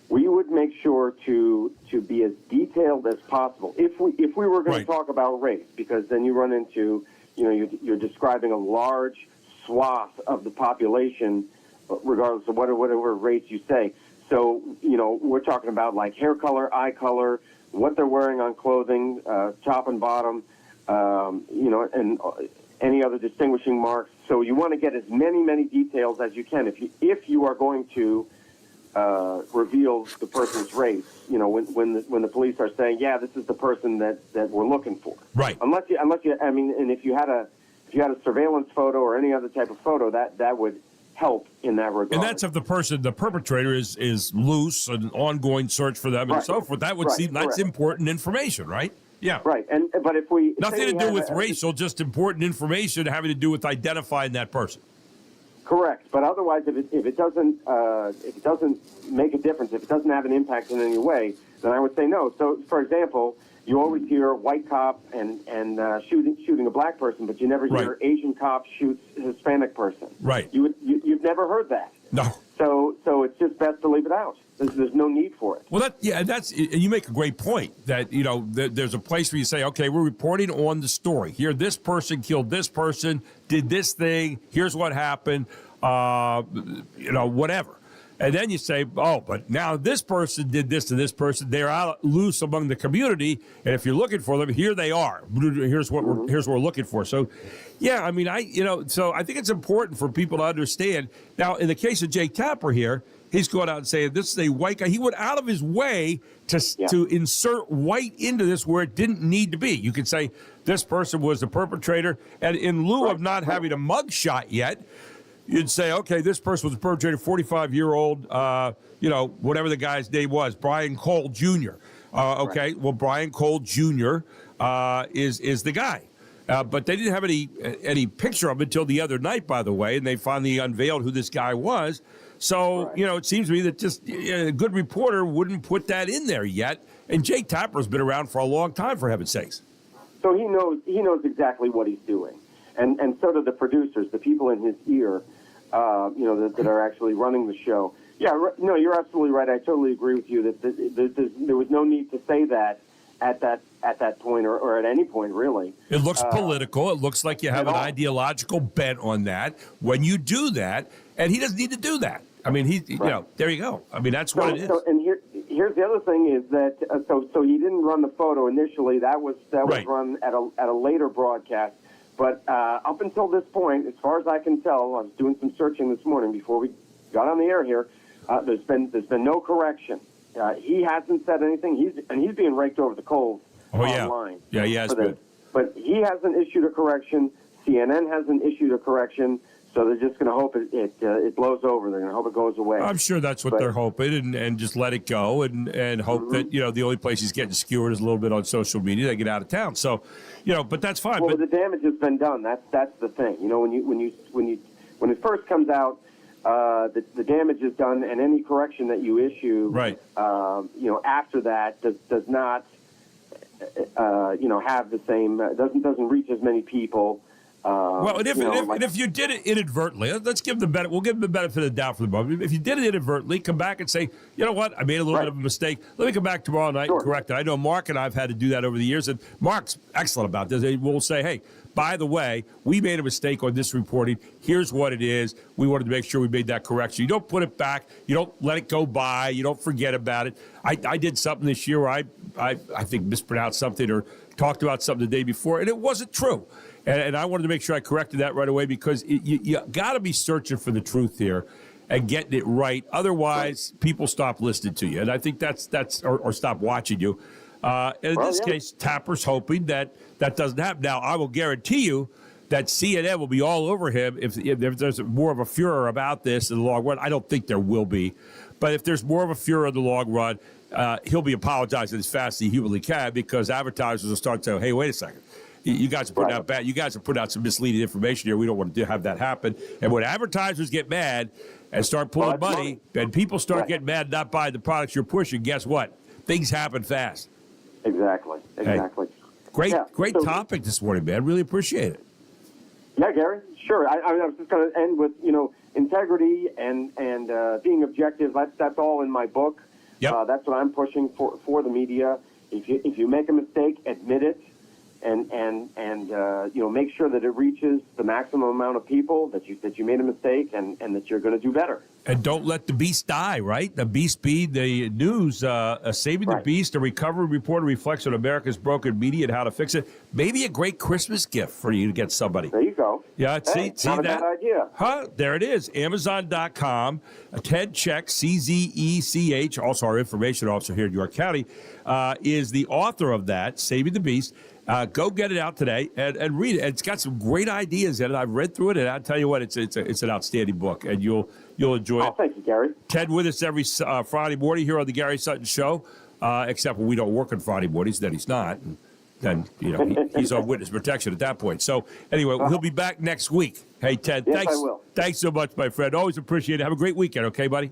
we would make sure to be as detailed as possible. If we were going to talk about race, because then you run into, you're describing a large swath of the population, regardless of whatever race you say. So, we're talking about like hair color, eye color, what they're wearing on clothing, top and bottom, and any other distinguishing marks. So you want to get as many details as you can if you are going to reveal the person's race. When the police are saying, yeah, this is the person that we're looking for. Right. Unless you, and if you had a surveillance photo or any other type of photo, that would help in that regard. And that's if the perpetrator is loose, an ongoing search for them and so forth. That would seem that's important information, right? Yeah. Right. But if we nothing to do with racial, just important information having to do with identifying that person. Correct, but otherwise, if it doesn't make a difference, if it doesn't have an impact in any way, then I would say no. So, for example, you always hear white cop and shooting a black person, but you never hear Right. Asian cop shoots a Hispanic person. Right. You've never heard that. No. So it's just best to leave it out. There's no need for it. Well, you make a great point that, there's a place where you say, okay, we're reporting on the story. Here, this person killed this person, did this thing, here's what happened, whatever. And then you say, oh, but now this person did this to this person. They're out loose among the community, and if you're looking for them, here they are. Here's what we're looking for. So, yeah, I mean, so I think it's important for people to understand. Now, in the case of Jake Tapper here, he's going out and saying this is a white guy. He went out of his way to insert white into this where it didn't need to be. You could say this person was the perpetrator, and in lieu of not having a mug shot yet, you'd say, okay, this person was a perpetrator, 45-year-old, whatever the guy's name was, Brian Cole Jr. Okay, well, Brian Cole Jr. Is the guy. But they didn't have any picture of him until the other night, by the way, and they finally unveiled who this guy was. So, it seems to me that just a good reporter wouldn't put that in there yet. And Jake Tapper's been around for a long time, for heaven's sakes. So he knows exactly what he's doing. And so do the producers, the people in his ear, that are actually running the show. Yeah, no, you're absolutely right. I totally agree with you that there was no need to say that at that point or at any point, really. It looks political. It looks like you have an ideological bent on that. When you do that, and he doesn't need to do that. I mean, there you go. I mean, that's what it is. And here's the other thing is that so he didn't run the photo initially. That was run at a later broadcast. But up until this point, as far as I can tell, I was doing some searching this morning before we got on the air here. There's been no correction. He hasn't said anything. He's being raked over the coals online. Yeah, he has been. But he hasn't issued a correction. CNN hasn't issued a correction. So they're just going to hope it blows over. They're going to hope it goes away. I'm sure that's what they're hoping, and just let it go, and hope that the only place he's getting skewered is a little bit on social media. They get out of town. So, but that's fine. Well, the damage has been done. That's the thing. When it first comes out, the damage is done, and any correction that you issue, after that does not, have the same doesn't reach as many people. Well, and if you did it inadvertently, let's give the benefit. We'll give them the benefit of the doubt for the moment. If you did it inadvertently, come back and say, you know what, I made a little bit of a mistake. Let me come back tomorrow night and correct it. I know Mark and I've had to do that over the years, and Mark's excellent about this. We'll say, hey, by the way, we made a mistake on this reporting. Here's what it is. We wanted to make sure we made that correction. You don't put it back. You don't let it go by. You don't forget about it. I did something this year where I think mispronounced something or talked about something the day before, and it wasn't true. And I wanted to make sure I corrected that right away because you got to be searching for the truth here and getting it right. Otherwise, people stop listening to you. And I think that's or stop watching you. And in this case, Tapper's hoping that doesn't happen. Now, I will guarantee you that CNN will be all over him if there's more of a furor about this in the long run. I don't think there will be. But if there's more of a furor in the long run, he'll be apologizing as fast as he humanly can because advertisers will start saying, hey, wait a second. You guys are putting out bad. You guys are putting out some misleading information here. We don't want to have that happen. And when advertisers get mad and start pulling money, and people start getting mad, not buying the products you're pushing, guess what? Things happen fast. Exactly. Hey, great topic this morning, man. Really appreciate it. Yeah, Gary. Sure. I was just going to end with integrity and being objective. That's all in my book. Yep. That's what I'm pushing for the media. If you make a mistake, admit it. And make sure that it reaches the maximum amount of people that you made a mistake and that you're going to do better. And don't let the beast die, right? The beast be the news. Saving the Beast, a recovery report, reflects on America's broken media and how to fix it. Maybe a great Christmas gift for you to get somebody. There you go. Yeah, see not a bad idea. Huh? There it is. Amazon.com. Ted Check, CZECH, also our information officer here in York County, is the author of that, Saving the Beast. Go get it out today and read it. It's got some great ideas in it. I've read through it, and I'll tell you what, it's an outstanding book, and you'll enjoy it. Thank you, Gary. Ted with us every Friday morning here on the Gary Sutton Show, except when we don't work on Friday mornings, then he's not. then he's on witness protection at that point. So anyway, he'll be back next week. Hey, Ted, Yes, thanks. I will. Thanks so much, my friend. Always appreciate it. Have a great weekend, okay, buddy?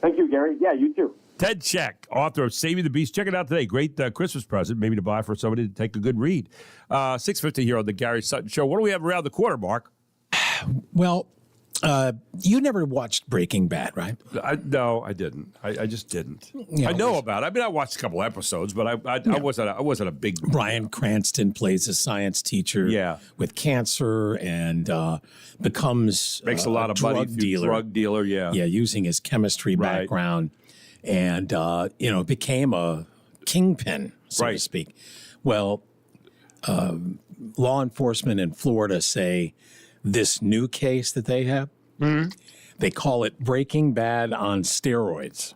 Thank you, Gary. Yeah, you too. Ted Check, author of Saving the Beast. Check it out today. Great Christmas present, maybe to buy for somebody to take a good read. 6:50 here on the Gary Sutton Show. What do we have around the corner, Mark? Well, you never watched Breaking Bad, right? No, I didn't. I just didn't. Yeah, I know about it. I mean, I watched a couple episodes, but I wasn't a big. Bryan Cranston plays a science teacher with cancer and makes a lot of money through drug dealer, yeah, using his chemistry background, and became a kingpin, so to speak. Well, law enforcement in Florida say this new case that they have, they call it Breaking Bad on steroids.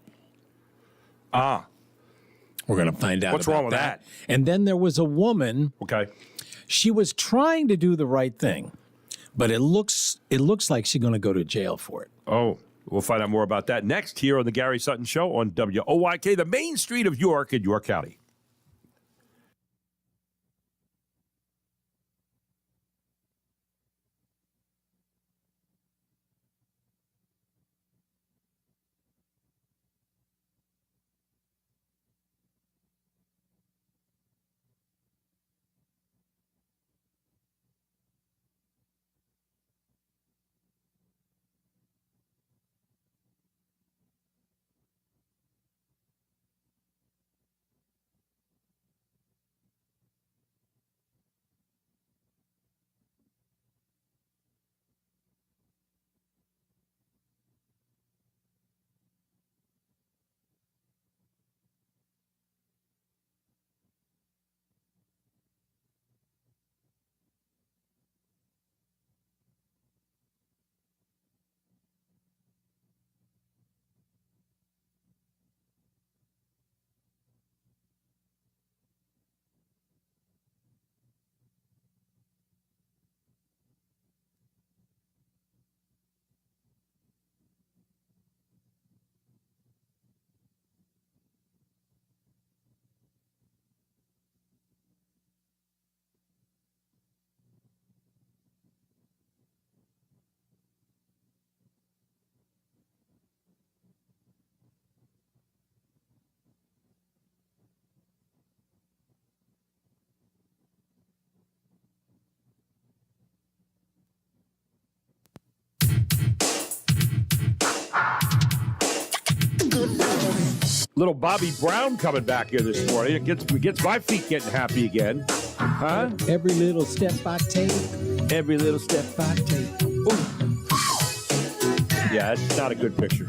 Ah. We're going to find out What's wrong with that? And then there was a woman. Okay. She was trying to do the right thing, but it looks like she's going to go to jail for it. Oh, we'll find out more about that next here on the Gary Sutton Show on WOYK, the main street of York in York County. Little Bobby Brown coming back here this morning. It gets my feet getting happy again. Huh? Every little step I take. Every little step I take. Ooh. Yeah, it's not a good picture.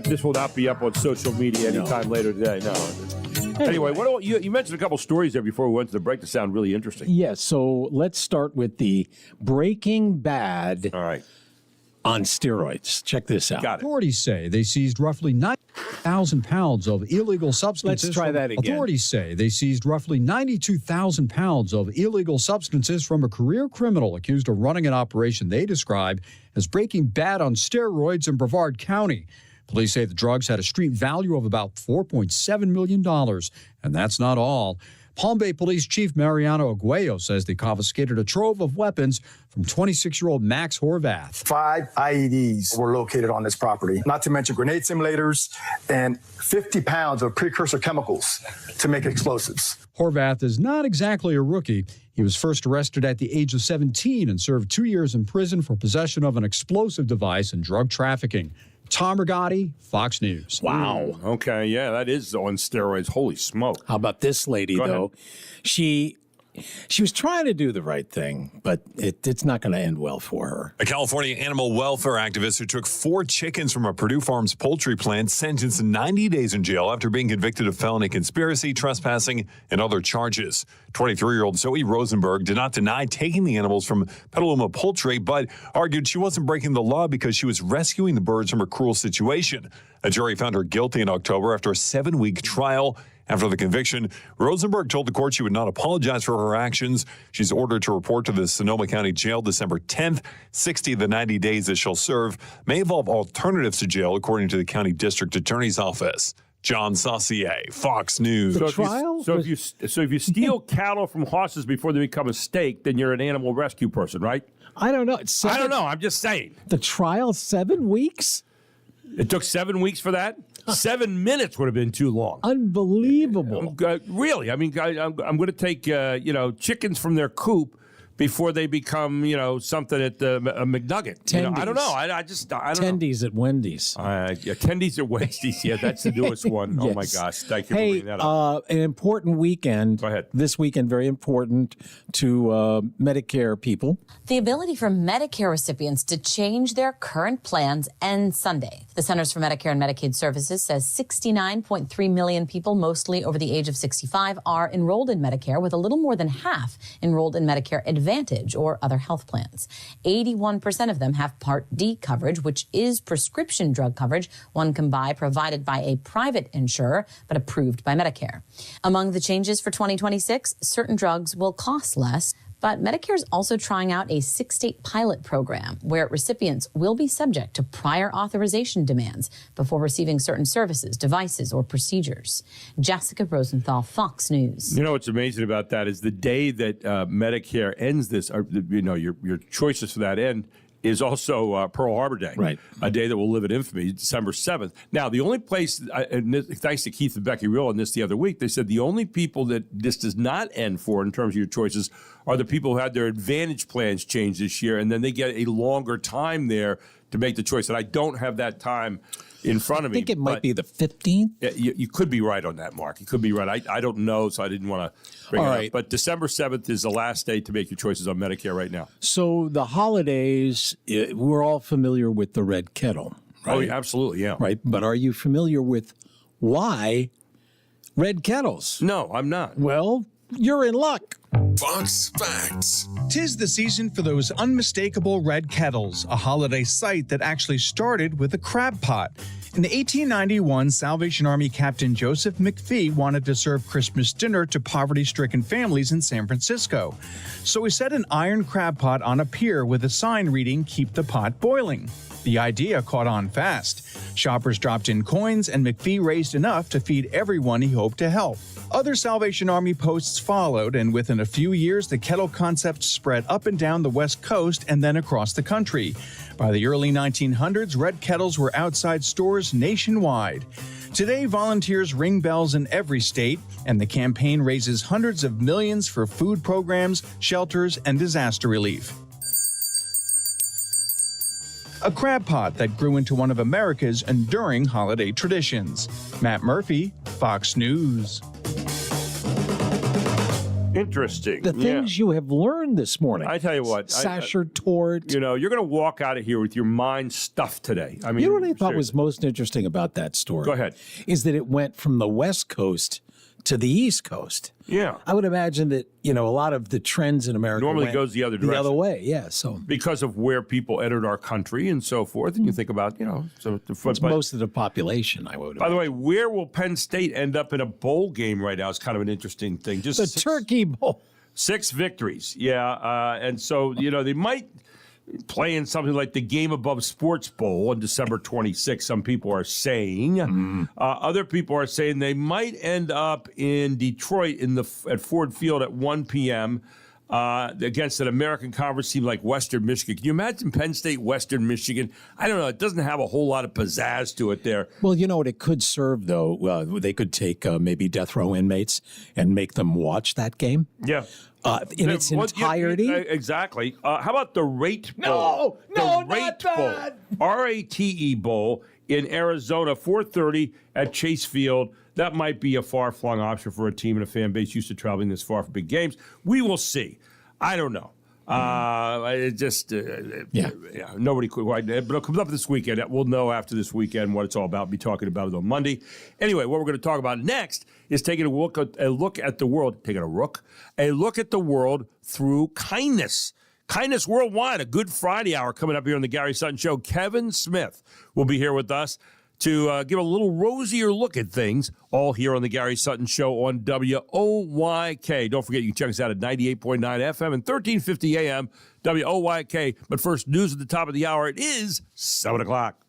This will not be up on social media anytime later today. No. Anyway, you mentioned a couple stories there before we went to the break that sound really interesting. Yes, so let's start with the Breaking Bad. All right. On steroids. Check this out. Got it. Authorities say they seized roughly 9,000 pounds of illegal substances. Let's try that again. Authorities say they seized roughly 92,000 pounds of illegal substances from a career criminal accused of running an operation they describe as Breaking Bad on steroids in Brevard County. Police say the drugs had a street value of about $4.7 million, and that's not all. Palm Bay Police Chief Mariano Aguayo says they confiscated a trove of weapons from 26-year-old Max Horvath. 5 IEDs were located on this property, not to mention grenade simulators and 50 pounds of precursor chemicals to make explosives. Horvath is not exactly a rookie. He was first arrested at the age of 17 and served 2 years in prison for possession of an explosive device and drug trafficking. Tom Rigotti, Fox News. Wow. Okay, yeah, that is on steroids. Holy smoke. How about this lady, though? She was trying to do the right thing, but it's not going to end well for her. A California animal welfare activist who took 4 chickens from a Purdue Farms poultry plant sentenced to 90 days in jail after being convicted of felony conspiracy, trespassing, and other charges. 23-year-old Zoe Rosenberg did not deny taking the animals from Petaluma Poultry, but argued she wasn't breaking the law because she was rescuing the birds from a cruel situation. A jury found her guilty in October after a 7-week trial. After the conviction, Rosenberg told the court she would not apologize for her actions. She's ordered to report to the Sonoma County Jail December 10th. 60 of the 90 days that she'll serve may involve alternatives to jail, according to the county district attorney's office. John Saucier, Fox News. So if you steal cattle from horses before they become a steak, then you're an animal rescue person, right? I don't know. I don't know. I'm just saying. The trial, 7 weeks? It took 7 weeks for that? 7 minutes would have been too long. Unbelievable. Really? I mean, I'm going to take chickens from their coop before they become, something at the McNugget. I don't know. I don't Tendies know. at Wendy's. Tendies at Wendy's. Yeah, that's the newest one. Yes. Oh, my gosh. Thank you for bringing that up. An important weekend. Go ahead. This weekend, very important to Medicare people. The ability for Medicare recipients to change their current plans ends Sunday. The Centers for Medicare and Medicaid Services says 69.3 million people, mostly over the age of 65, are enrolled in Medicare, with a little more than half enrolled in Medicare Advantage or other health plans. 81% of them have Part D coverage, which is prescription drug coverage one can buy provided by a private insurer but approved by Medicare. Among the changes for 2026, certain drugs will cost less. But Medicare is also trying out a 6-state pilot program where recipients will be subject to prior authorization demands before receiving certain services, devices, or procedures. Jessica Rosenthal, Fox News. You know what's amazing about that is the day that Medicare ends this, your choices for that end is also Pearl Harbor Day, right? A day that will live in infamy, December 7th. Now, the only place, thanks to Keith and Becky Real on this the other week, they said the only people that this does not end for in terms of your choices are the people who had their Advantage plans changed this year, and then they get a longer time there to make the choice. And I don't have that time in front of me. I think it might be the 15th. You could be right on that, Mark. You could be right. I don't know, so I didn't want to bring it up. But December 7th is the last day to make your choices on Medicare right now. So the holidays, we're all familiar with the red kettle, right? Oh, yeah, absolutely, yeah. Right, but are you familiar with why red kettles? No, I'm not. Well, you're in luck. Fox Facts. 'Tis the season for those unmistakable red kettles, a holiday sight that actually started with a crab pot. In 1891, Salvation Army Captain Joseph McPhee wanted to serve Christmas dinner to poverty-stricken families in San Francisco. So he set an iron crab pot on a pier with a sign reading, "Keep the pot boiling." The idea caught on fast. Shoppers dropped in coins, and McPhee raised enough to feed everyone he hoped to help. Other Salvation Army posts followed, and within a few years, the kettle concept spread up and down the West Coast and then across the country. By the early 1900s, red kettles were outside stores nationwide. Today, volunteers ring bells in every state, and the campaign raises hundreds of millions for food programs, shelters, and disaster relief. A crab pot that grew into one of America's enduring holiday traditions. Matt Murphy, Fox News. Interesting. The things you have learned this morning. I tell you what. Sasher Tort. You're going to walk out of here with your mind stuffed today. I mean, you know what I thought was most interesting about that story? Go ahead. Is that it went from the West Coast to the East Coast. Yeah. I would imagine that, a lot of the trends in America normally goes the other direction. The other way, yeah. So because of where people entered our country and so forth, and you think about, most of the population, I would imagine. By the way, where will Penn State end up in a bowl game right now is kind of an interesting thing. Just the Turkey Bowl. 6 victories, yeah. And so, they might play in something like the Game Above Sports Bowl on December 26th, some people are saying. Other people are saying they might end up in Detroit at Ford Field at 1 p.m. Against an American Conference team like Western Michigan. Can you imagine Penn State, Western Michigan? I don't know. It doesn't have a whole lot of pizzazz to it there. Well, you know what it could serve, though? They could take maybe death row inmates and make them watch that game. Yeah. In its entirety? Exactly. How about the Rate Bowl? No, not that. RATE Bowl in Arizona, 4:30 at Chase Field. That might be a far-flung option for a team and a fan base used to traveling this far for big games. We will see. I don't know. Nobody could. But it comes up this weekend. We'll know after this weekend what it's all about. Be talking about it on Monday. Anyway, what we're going to talk about next is taking a look at the world. A look at the world through kindness. Kindness Worldwide, a Good Friday hour coming up here on the Gary Sutton Show. Kevin Smith will be here with us to give a little rosier look at things, all here on the Gary Sutton Show on WOYK. Don't forget, you can check us out at 98.9 FM and 1350 AM, WOYK. But first, news at the top of the hour. It is 7 o'clock.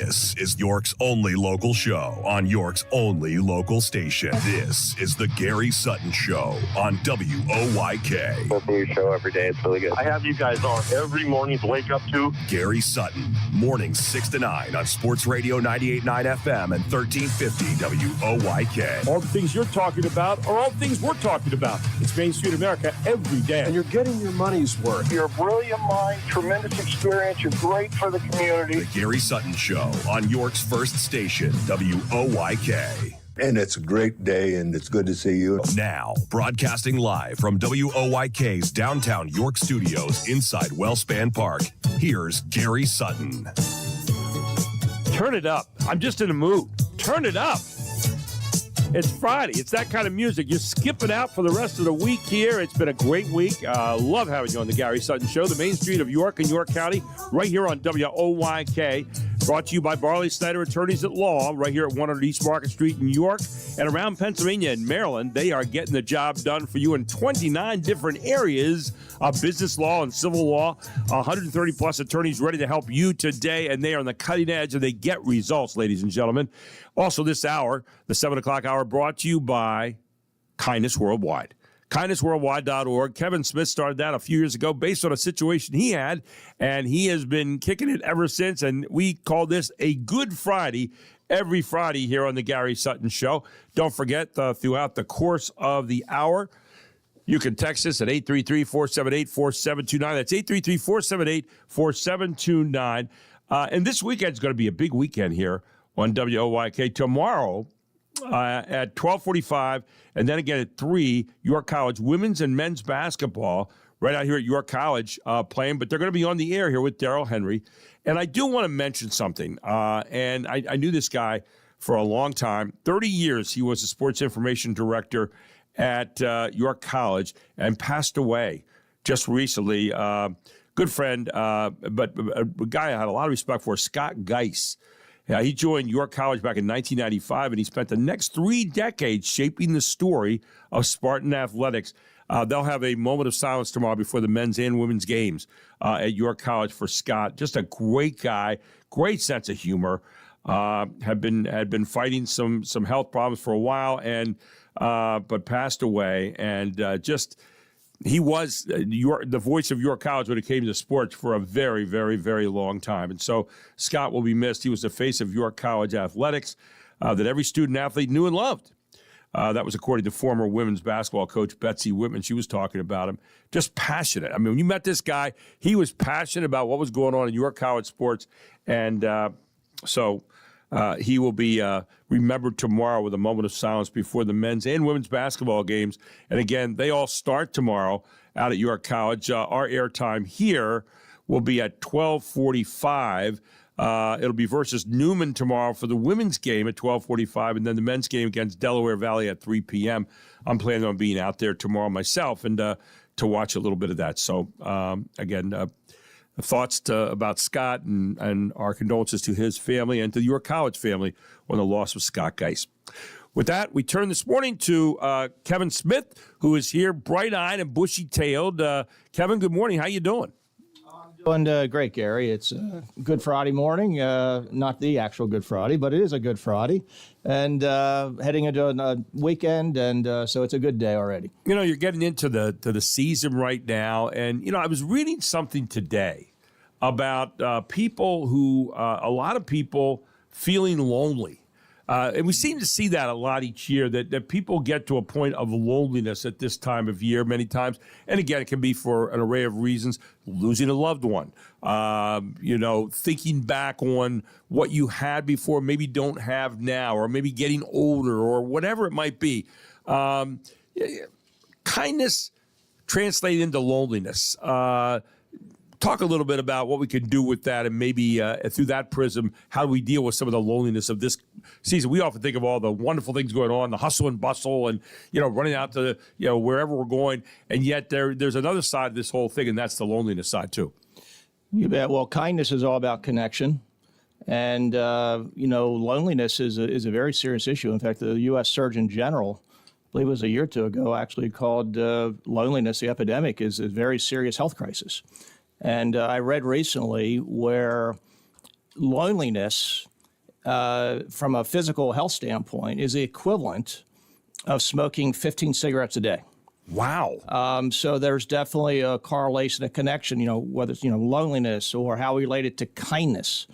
This is York's only local show on York's only local station. This is the Gary Sutton Show on WOYK. Listen to your show every day. It's really good. I have you guys on every morning to wake up to. Gary Sutton, mornings 6 to 9 on Sports Radio 98.9 FM and 1350 WOYK. All the things you're talking about are all things we're talking about. It's Main Street America every day. And you're getting your money's worth. You're a brilliant mind, tremendous experience. You're great for the community. The Gary Sutton Show on York's first station, WOYK. And it's a great day, and it's good to see you. Now, broadcasting live from WOYK's downtown York studios inside Wellspan Park, here's Gary Sutton. Turn it up. I'm just in the mood. Turn it up. It's Friday. It's that kind of music. You're skipping out for the rest of the week here. It's been a great week. Love having you on the Gary Sutton Show, the main street of York and York County, right here on WOYK. Brought to you by Barley Snyder Attorneys at Law, right here at 100 East Market Street in York. And around Pennsylvania and Maryland, they are getting the job done for you in 29 different areas of business law and civil law. 130 plus attorneys ready to help you today, and they are on the cutting edge, and they get results, ladies and gentlemen. Also this hour, the 7 o'clock hour, brought to you by Kindness Worldwide. KindnessWorldwide.org. Kevin Smith started that a few years ago based on a situation he had, and he has been kicking it ever since, and we call this a Good Friday every Friday here on the Gary Sutton Show. Don't forget, throughout the course of the hour, you can text us at 833-478-4729. That's 833-478-4729. And this weekend's going to be a big weekend here on WOYK. Tomorrow, at 12:45, and then again at 3, York College women's and men's basketball right out here at York College playing, but they're going to be on the air here with Daryl Henry. And I do want to mention something, and I knew this guy for a long time. 30 years he was a sports information director at York College and passed away just recently. Good friend, but a guy I had a lot of respect for, Scott Geis. Yeah, he joined York College back in 1995, and he spent the next 3 decades shaping the story of Spartan athletics. They'll have a moment of silence tomorrow before the men's and women's games at York College for Scott. Just a great guy, great sense of humor. Had been fighting some health problems for a while, and but passed away. And he was the voice of York College when it came to sports for a very, very, very long time. And so Scott will be missed. He was the face of York College athletics that every student athlete knew and loved. That was according to former women's basketball coach Betsy Whitman. She was talking about him. Just passionate. I mean, when you met this guy, he was passionate about what was going on in York College sports. And so he will be remembered tomorrow with a moment of silence before the men's and women's basketball games. And again, they all start tomorrow out at York College. Our airtime here will be at 12:45. It'll be versus Newman tomorrow for the women's game at 12:45, and then the men's game against Delaware Valley at 3 p.m. I'm planning on being out there tomorrow myself and to watch a little bit of that. So, again, thoughts about Scott and our condolences to his family and to the York College family on the loss of Scott Geis. With that, we turn this morning to Kevin Smith, who is here, bright-eyed and bushy-tailed. Kevin, good morning. How you doing? Doing great, Gary. It's Good Friday morning. Not the actual Good Friday, but it is a Good Friday. And heading into a weekend, and so it's a good day already. You know, you're getting into the season right now. And, you know, I was reading something today about people who, a lot of people feeling lonely. And we seem to see that a lot each year, that people get to a point of loneliness at this time of year many times. And again, it can be for an array of reasons, losing a loved one, thinking back on what you had before, maybe don't have now, or maybe getting older, or whatever it might be. Kindness translated into loneliness. Talk a little bit about what we can do with that, and maybe through that prism, how do we deal with some of the loneliness of this season? We often think of all the wonderful things going on, the hustle and bustle, and running out to wherever we're going, and yet there's another side of this whole thing, and that's the loneliness side too. You bet. Well, kindness is all about connection, and loneliness is a very serious issue. In fact, the U.S. Surgeon General, I believe it was a year or two ago, actually called loneliness, the epidemic, is a very serious health crisis. And I read recently where loneliness from a physical health standpoint, is the equivalent of smoking 15 cigarettes a day. Wow. So there's definitely a correlation, a connection, whether it's, loneliness or how we relate it to kindness.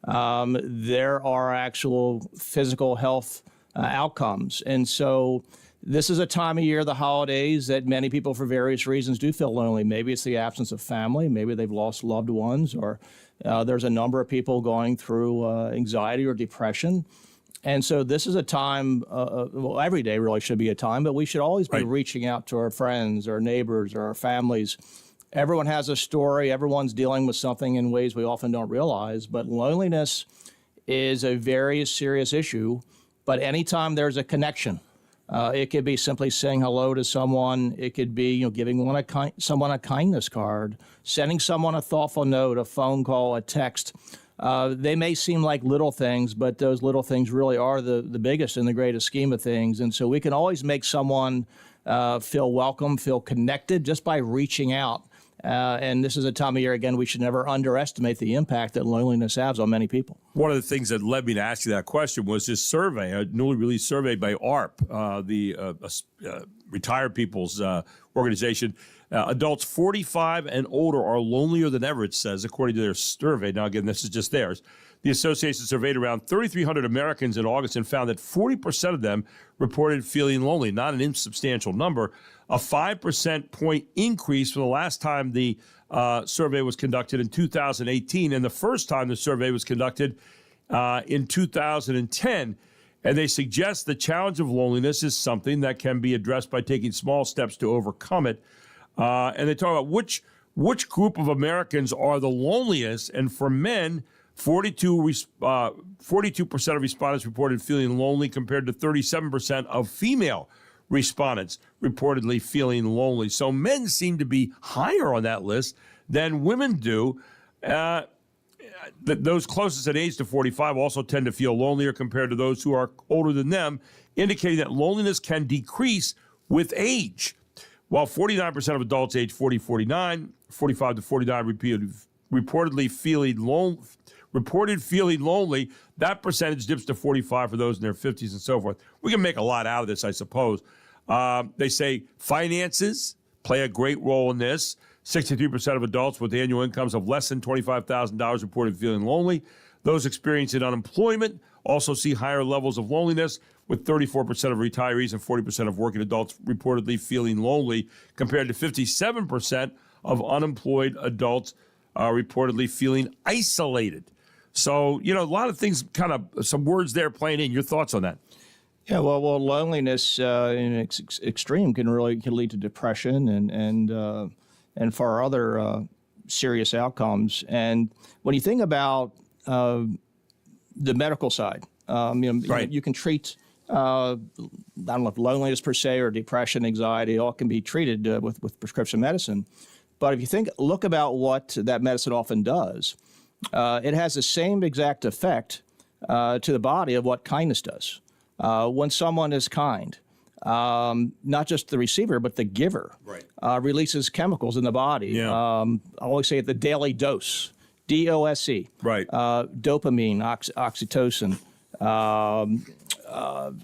There are actual physical health outcomes. And so this is a time of year, the holidays, that many people for various reasons do feel lonely. Maybe it's the absence of family. Maybe they've lost loved ones, or there's a number of people going through anxiety or depression. And so this is a time, well, every day really should be a time, but we should always be reaching out to our friends, our neighbors, or our families. Everyone has a story. Everyone's dealing with something in ways we often don't realize. But loneliness is a very serious issue. But anytime there's a connection, it could be simply saying hello to someone. It could be giving someone a kindness card, sending someone a thoughtful note, a phone call, a text. They may seem like little things, but those little things really are the biggest in the greatest scheme of things. And so we can always make someone feel welcome, feel connected just by reaching out. And this is a time of year, again, we should never underestimate the impact that loneliness has on many people. One of the things that led me to ask you that question was this survey, a newly released survey by ARP, the Retired People's Organization. Adults 45 and older are lonelier than ever, it says, according to their survey. Now, again, this is just theirs. The association surveyed around 3,300 Americans in August and found that 40% of them reported feeling lonely, not an insubstantial number, a 5% point increase from the last time the survey was conducted in 2018, and the first time the survey was conducted in 2010. And they suggest the challenge of loneliness is something that can be addressed by taking small steps to overcome it. And they talk about which group of Americans are the loneliest. And for men, 42% of respondents reported feeling lonely compared to 37% of female respondents reportedly feeling lonely. So men seem to be higher on that list than women do. Those closest in age to 45 also tend to feel lonelier compared to those who are older than them, indicating that loneliness can decrease with age. While 49% of adults aged 45 to 49 reported feeling lonely, that percentage dips to 45 for those in their 50s and so forth. We can make a lot out of this, I suppose. They say finances play a great role in this. 63% of adults with annual incomes of less than $25,000 reported feeling lonely. Those experiencing unemployment also see higher levels of loneliness, with 34% of retirees and 40% of working adults reportedly feeling lonely, compared to 57% of unemployed adults reportedly feeling isolated. So, a lot of things, kind of some words there playing in. Your thoughts on that? Yeah, well, loneliness in extreme can lead to depression and far other serious outcomes. And when you think about the medical side, you can treat, I don't know if loneliness per se or depression, anxiety, all can be treated with prescription medicine. But if you look about what that medicine often does, it has the same exact effect to the body of what kindness does. When someone is kind, not just the receiver, but the giver, releases chemicals in the body. Yeah. I always say the daily dose, DOSE. Right. Dopamine, oxytocin.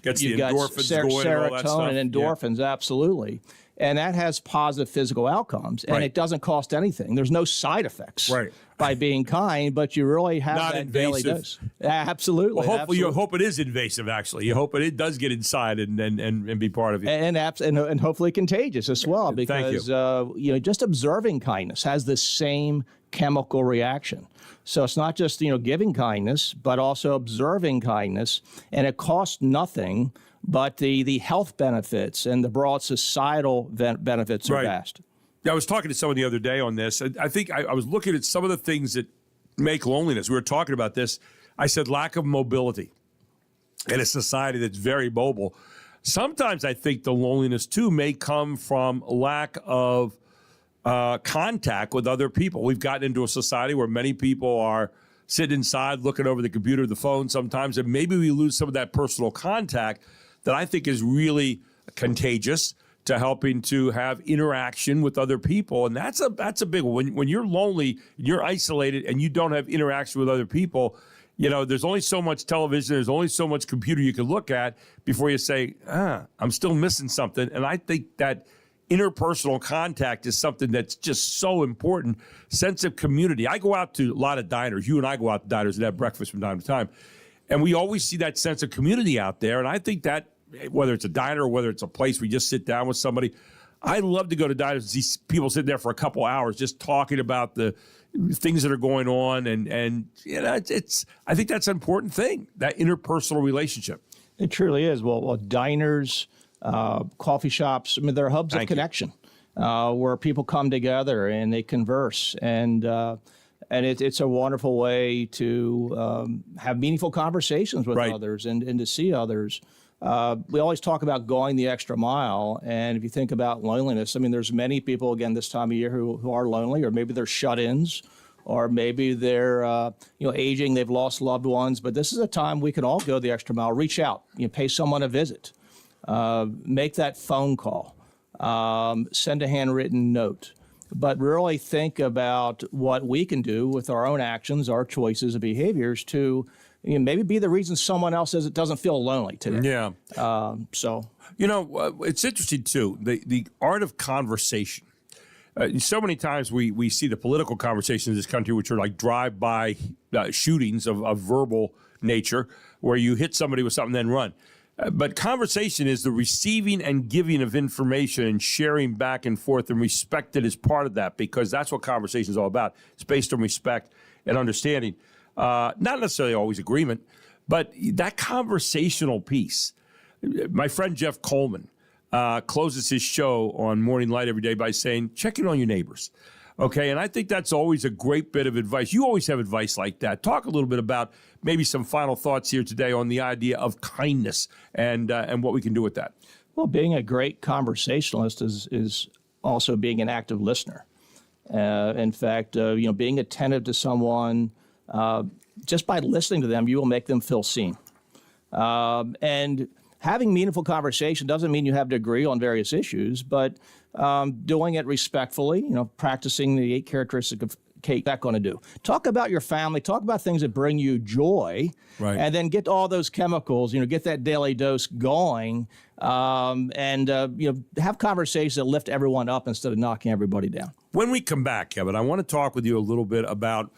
Gets the endorphins going and all that stuff. Serotonin and endorphins, absolutely. And that has positive physical outcomes, and it doesn't cost anything. There's no side effects by being kind, but you really have not that invasive. daily dose. Absolutely. Well, hopefully, absolutely. you hope it is invasive, actually. You hope it does get inside and be part of you. And hopefully contagious as well, because just observing kindness has the same chemical reaction. So it's not just giving kindness, but also observing kindness, and it costs nothing. But the health benefits and the broad societal benefits are vast. Yeah, I was talking to someone the other day on this. I think I was looking at some of the things that make loneliness. We were talking about this. I said lack of mobility in a society that's very mobile. Sometimes I think the loneliness, too, may come from lack of contact with other people. We've gotten into a society where many people are sitting inside looking over the computer, the phone sometimes, and maybe we lose some of that personal contact that I think is really contagious to helping to have interaction with other people. And that's a big one. When you're lonely, you're isolated, and you don't have interaction with other people, there's only so much television, there's only so much computer you can look at before you say, I'm still missing something. And I think that interpersonal contact is something that's just so important. Sense of community. I go out to a lot of diners. You and I go out to diners and have breakfast from time to time. And we always see that sense of community out there. And I think that whether it's a diner or whether it's a place where you just sit down with somebody, I love to go to diners and see people sitting there for a couple hours just talking about the things that are going on. And I think that's an important thing, that interpersonal relationship. It truly is. Well, diners, coffee shops, I mean, they're hubs of connection where people come together and they converse. And it's a wonderful way to have meaningful conversations with others and to see others. We always talk about going the extra mile. And if you think about loneliness, I mean, there's many people, again, this time of year who are lonely, or maybe they're shut-ins, or maybe they're aging, they've lost loved ones. But this is a time we can all go the extra mile, reach out, pay someone a visit, make that phone call, send a handwritten note. But really think about what we can do with our own actions, our choices and behaviors to maybe be the reason someone else doesn't feel lonely today. Yeah. It's interesting, too, the art of conversation. So many times we see the political conversations in this country, which are like drive-by shootings of verbal nature, where you hit somebody with something and then run. But conversation is the receiving and giving of information and sharing back and forth, and respect is part of that, because that's what conversation is all about. It's based on respect and understanding. Not necessarily always agreement, but that conversational piece. My friend Jeff Coleman closes his show on Morning Light every day by saying, check in on your neighbors. Okay, and I think that's always a great bit of advice. You always have advice like that. Talk a little bit about maybe some final thoughts here today on the idea of kindness and what we can do with that. Well, being a great conversationalist is also being an active listener. In fact, being attentive to someone, just by listening to them, you will make them feel seen. And having meaningful conversation doesn't mean you have to agree on various issues, but doing it respectfully, practicing the 8 characteristics of Kate, that's going to do. Talk about your family, talk about things that bring you joy, and then get all those chemicals, get that daily dose going, and have conversations that lift everyone up instead of knocking everybody down. When we come back, Kevin, I want to talk with you a little bit about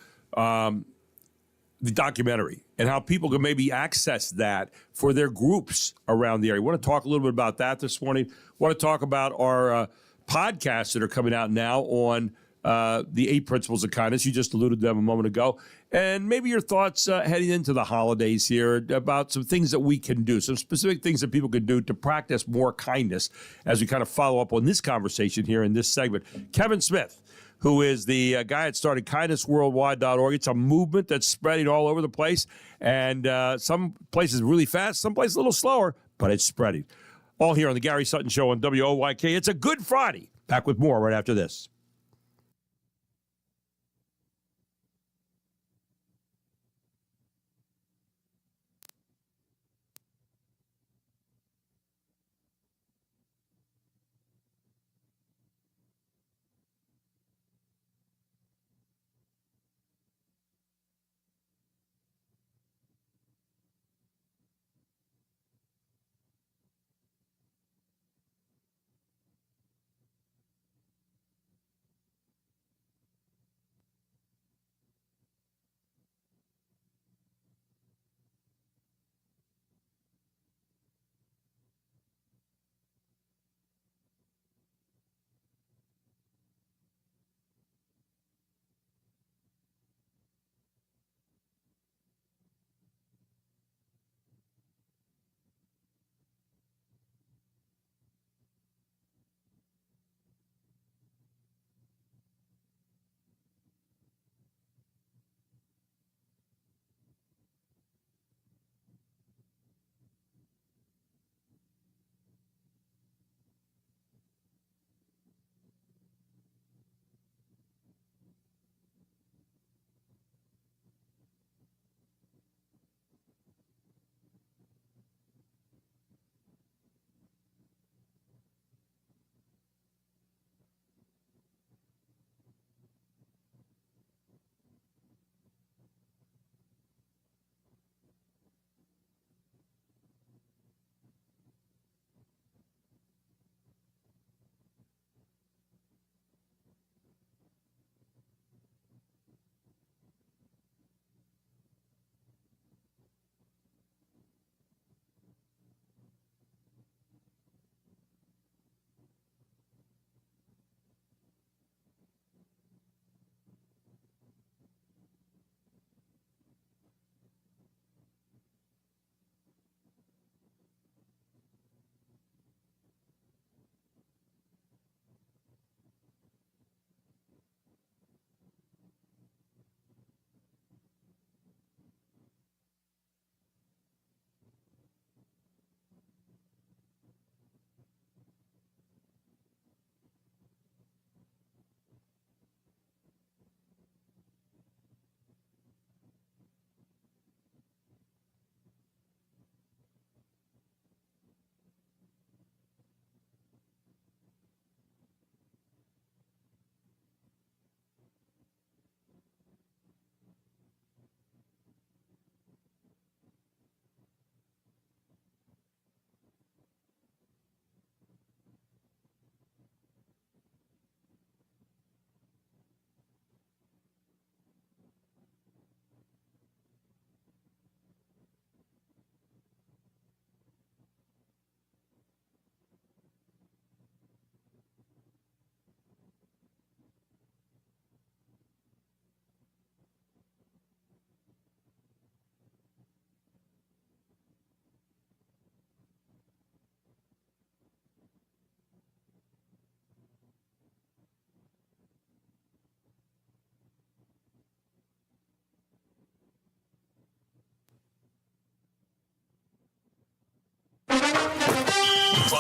the documentary and how people can maybe access that for their groups around the area. I want to talk a little bit about that this morning. I want to talk about our podcasts that are coming out now on the 8 Principles of Kindness. You just alluded to them a moment ago. And maybe your thoughts heading into the holidays here about some things that we can do, some specific things that people can do to practice more kindness as we kind of follow up on this conversation here in this segment. Kevin Smith, who is the guy that started kindnessworldwide.org. It's a movement that's spreading all over the place, and some places really fast, some places a little slower, but it's spreading. All here on the Gary Sutton Show on WOYK. It's a Good Friday. Back with more right after this.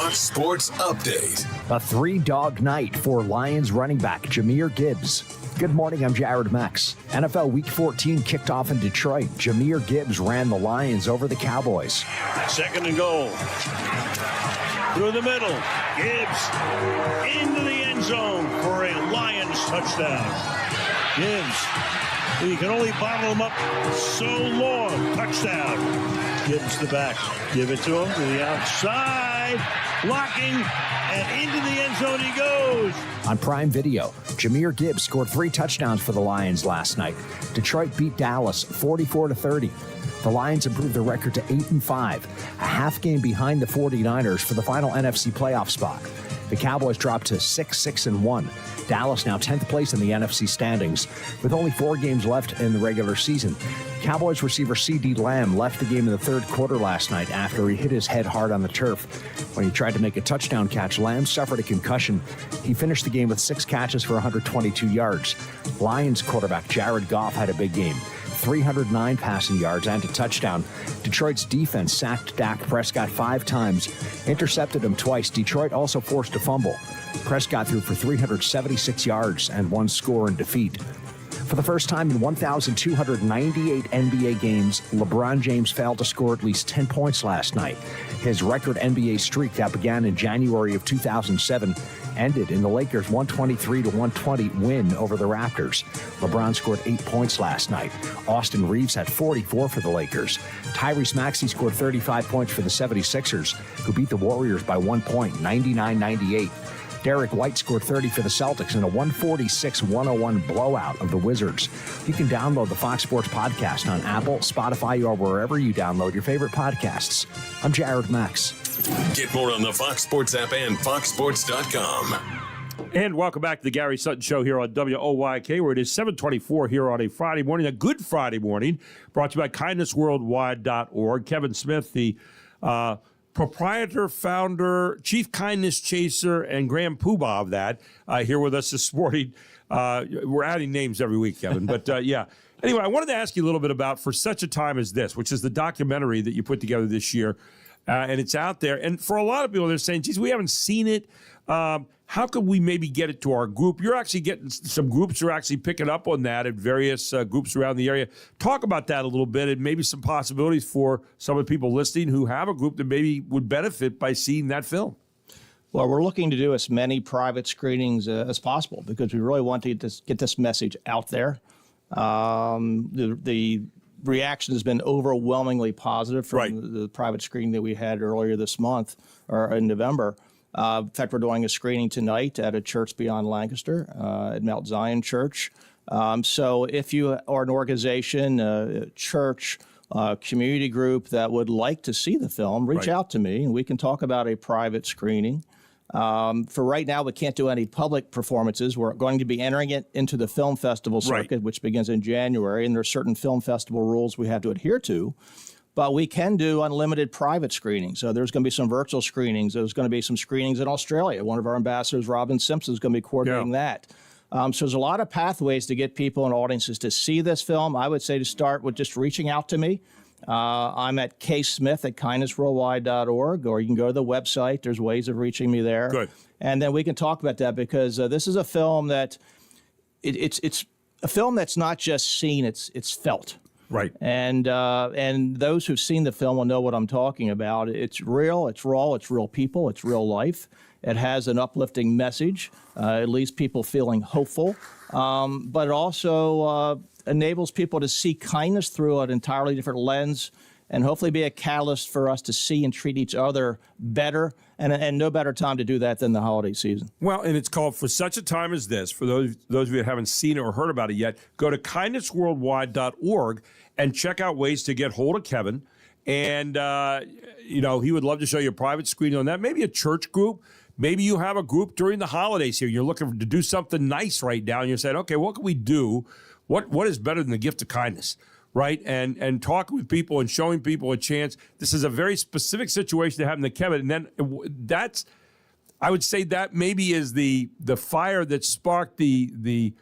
Fox Sports Update. A 3-dog night for Lions running back Jahmyr Gibbs. Good morning, I'm Jared Max. NFL Week 14 kicked off in Detroit. Jahmyr Gibbs ran the Lions over the Cowboys. 2nd and goal. Through the middle. Gibbs into the end zone for a Lions touchdown. Gibbs, you can only bottle him up so long. Touchdown. Gibbs the back. Give it to him to the outside. Blocking, and into the end zone he goes. On Prime Video, Jahmyr Gibbs scored 3 touchdowns for the Lions last night. Detroit beat Dallas 44-30. The Lions improved their record to 8-5, a half game behind the 49ers for the final NFC playoff spot. The Cowboys dropped to 6-1. Dallas now 10th place in the NFC standings. With only 4 games left in the regular season, Cowboys receiver C.D. Lamb left the game in the third quarter last night after he hit his head hard on the turf. When he tried to make a touchdown catch, Lamb suffered a concussion. He finished the game with 6 catches for 122 yards. Lions quarterback Jared Goff had a big game. 309 passing yards and a touchdown. Detroit's defense sacked Dak Prescott 5 times, intercepted him twice. Detroit also forced a fumble. Prescott threw for 376 yards and 1 score in defeat. For the first time in 1,298 NBA games, LeBron James failed to score at least 10 points last night. His record NBA streak that began in January of 2007 ended in the Lakers' 123-120 win over the Raptors. LeBron scored 8 points last night. Austin Reeves had 44 for the Lakers. Tyrese Maxey scored 35 points for the 76ers, who beat the Warriors by 1 point, 99-98. Derek White scored 30 for the Celtics in a 146-101 blowout of the Wizards. You can download the Fox Sports Podcast on Apple, Spotify, or wherever you download your favorite podcasts. I'm Jared Max. Get more on the Fox Sports app and foxsports.com. And welcome back to the Gary Sutton Show here on WOYK, where it is 7:24 here on a Friday morning, a good Friday morning, brought to you by kindnessworldwide.org. Kevin Smith, the proprietor, founder, chief kindness chaser, and grand poobah of that, here with us this morning. We're adding names every week, Kevin, but yeah. Anyway, I wanted to ask you a little bit about For Such a Time as This, which is the documentary that you put together this year, and it's out there. And for a lot of people, they're saying, geez, we haven't seen it. How could we maybe get it to our group? You're actually getting some groups are actually picking up on that at various groups around the area. Talk about that a little bit and maybe some possibilities for some of the people listening who have a group that maybe would benefit by seeing that film. Well, we're looking to do as many private screenings as possible because we really want to get this message out there. The reaction has been overwhelmingly positive from the private screening that we had earlier this month or in November. In fact, we're doing a screening tonight at a church beyond Lancaster, at Mount Zion Church. So if you are an organization, a church, community group that would like to see the film, reach out to me and we can talk about a private screening. For right now, we can't do any public performances. We're going to be entering it into the film festival circuit, which begins in January, and there are certain film festival rules we have to adhere to. But we can do unlimited private screenings. So there's going to be some virtual screenings. There's going to be some screenings in Australia. One of our ambassadors, Robin Simpson, is going to be coordinating that. So there's a lot of pathways to get people and audiences to see this film. I would say to start with just reaching out to me. I'm at ksmith@kindnessworldwide.org, or you can go to the website. There's ways of reaching me there. Good. And then we can talk about that because this is a film that it's a film that's not just seen, it's felt. Right. And those who've seen the film will know what I'm talking about. It's real, it's raw, it's real people, it's real life. It has an uplifting message. It leaves people feeling hopeful, but it also enables people to see kindness through an entirely different lens and hopefully be a catalyst for us to see and treat each other better. And no better time to do that than the holiday season. Well, and it's called For Such a Time as This. For those of you that haven't seen it or heard about it yet, go to kindnessworldwide.org and check out ways to get hold of Kevin. And, he would love to show you a private screening on that. Maybe a church group. Maybe you have a group during the holidays here. You're looking to do something nice right now. And you're saying, okay, what can we do? What is better than the gift of kindness? Right, and talking with people and showing people a chance. This is a very specific situation that happened to Kevin, and then I would say that maybe is the fire that sparked the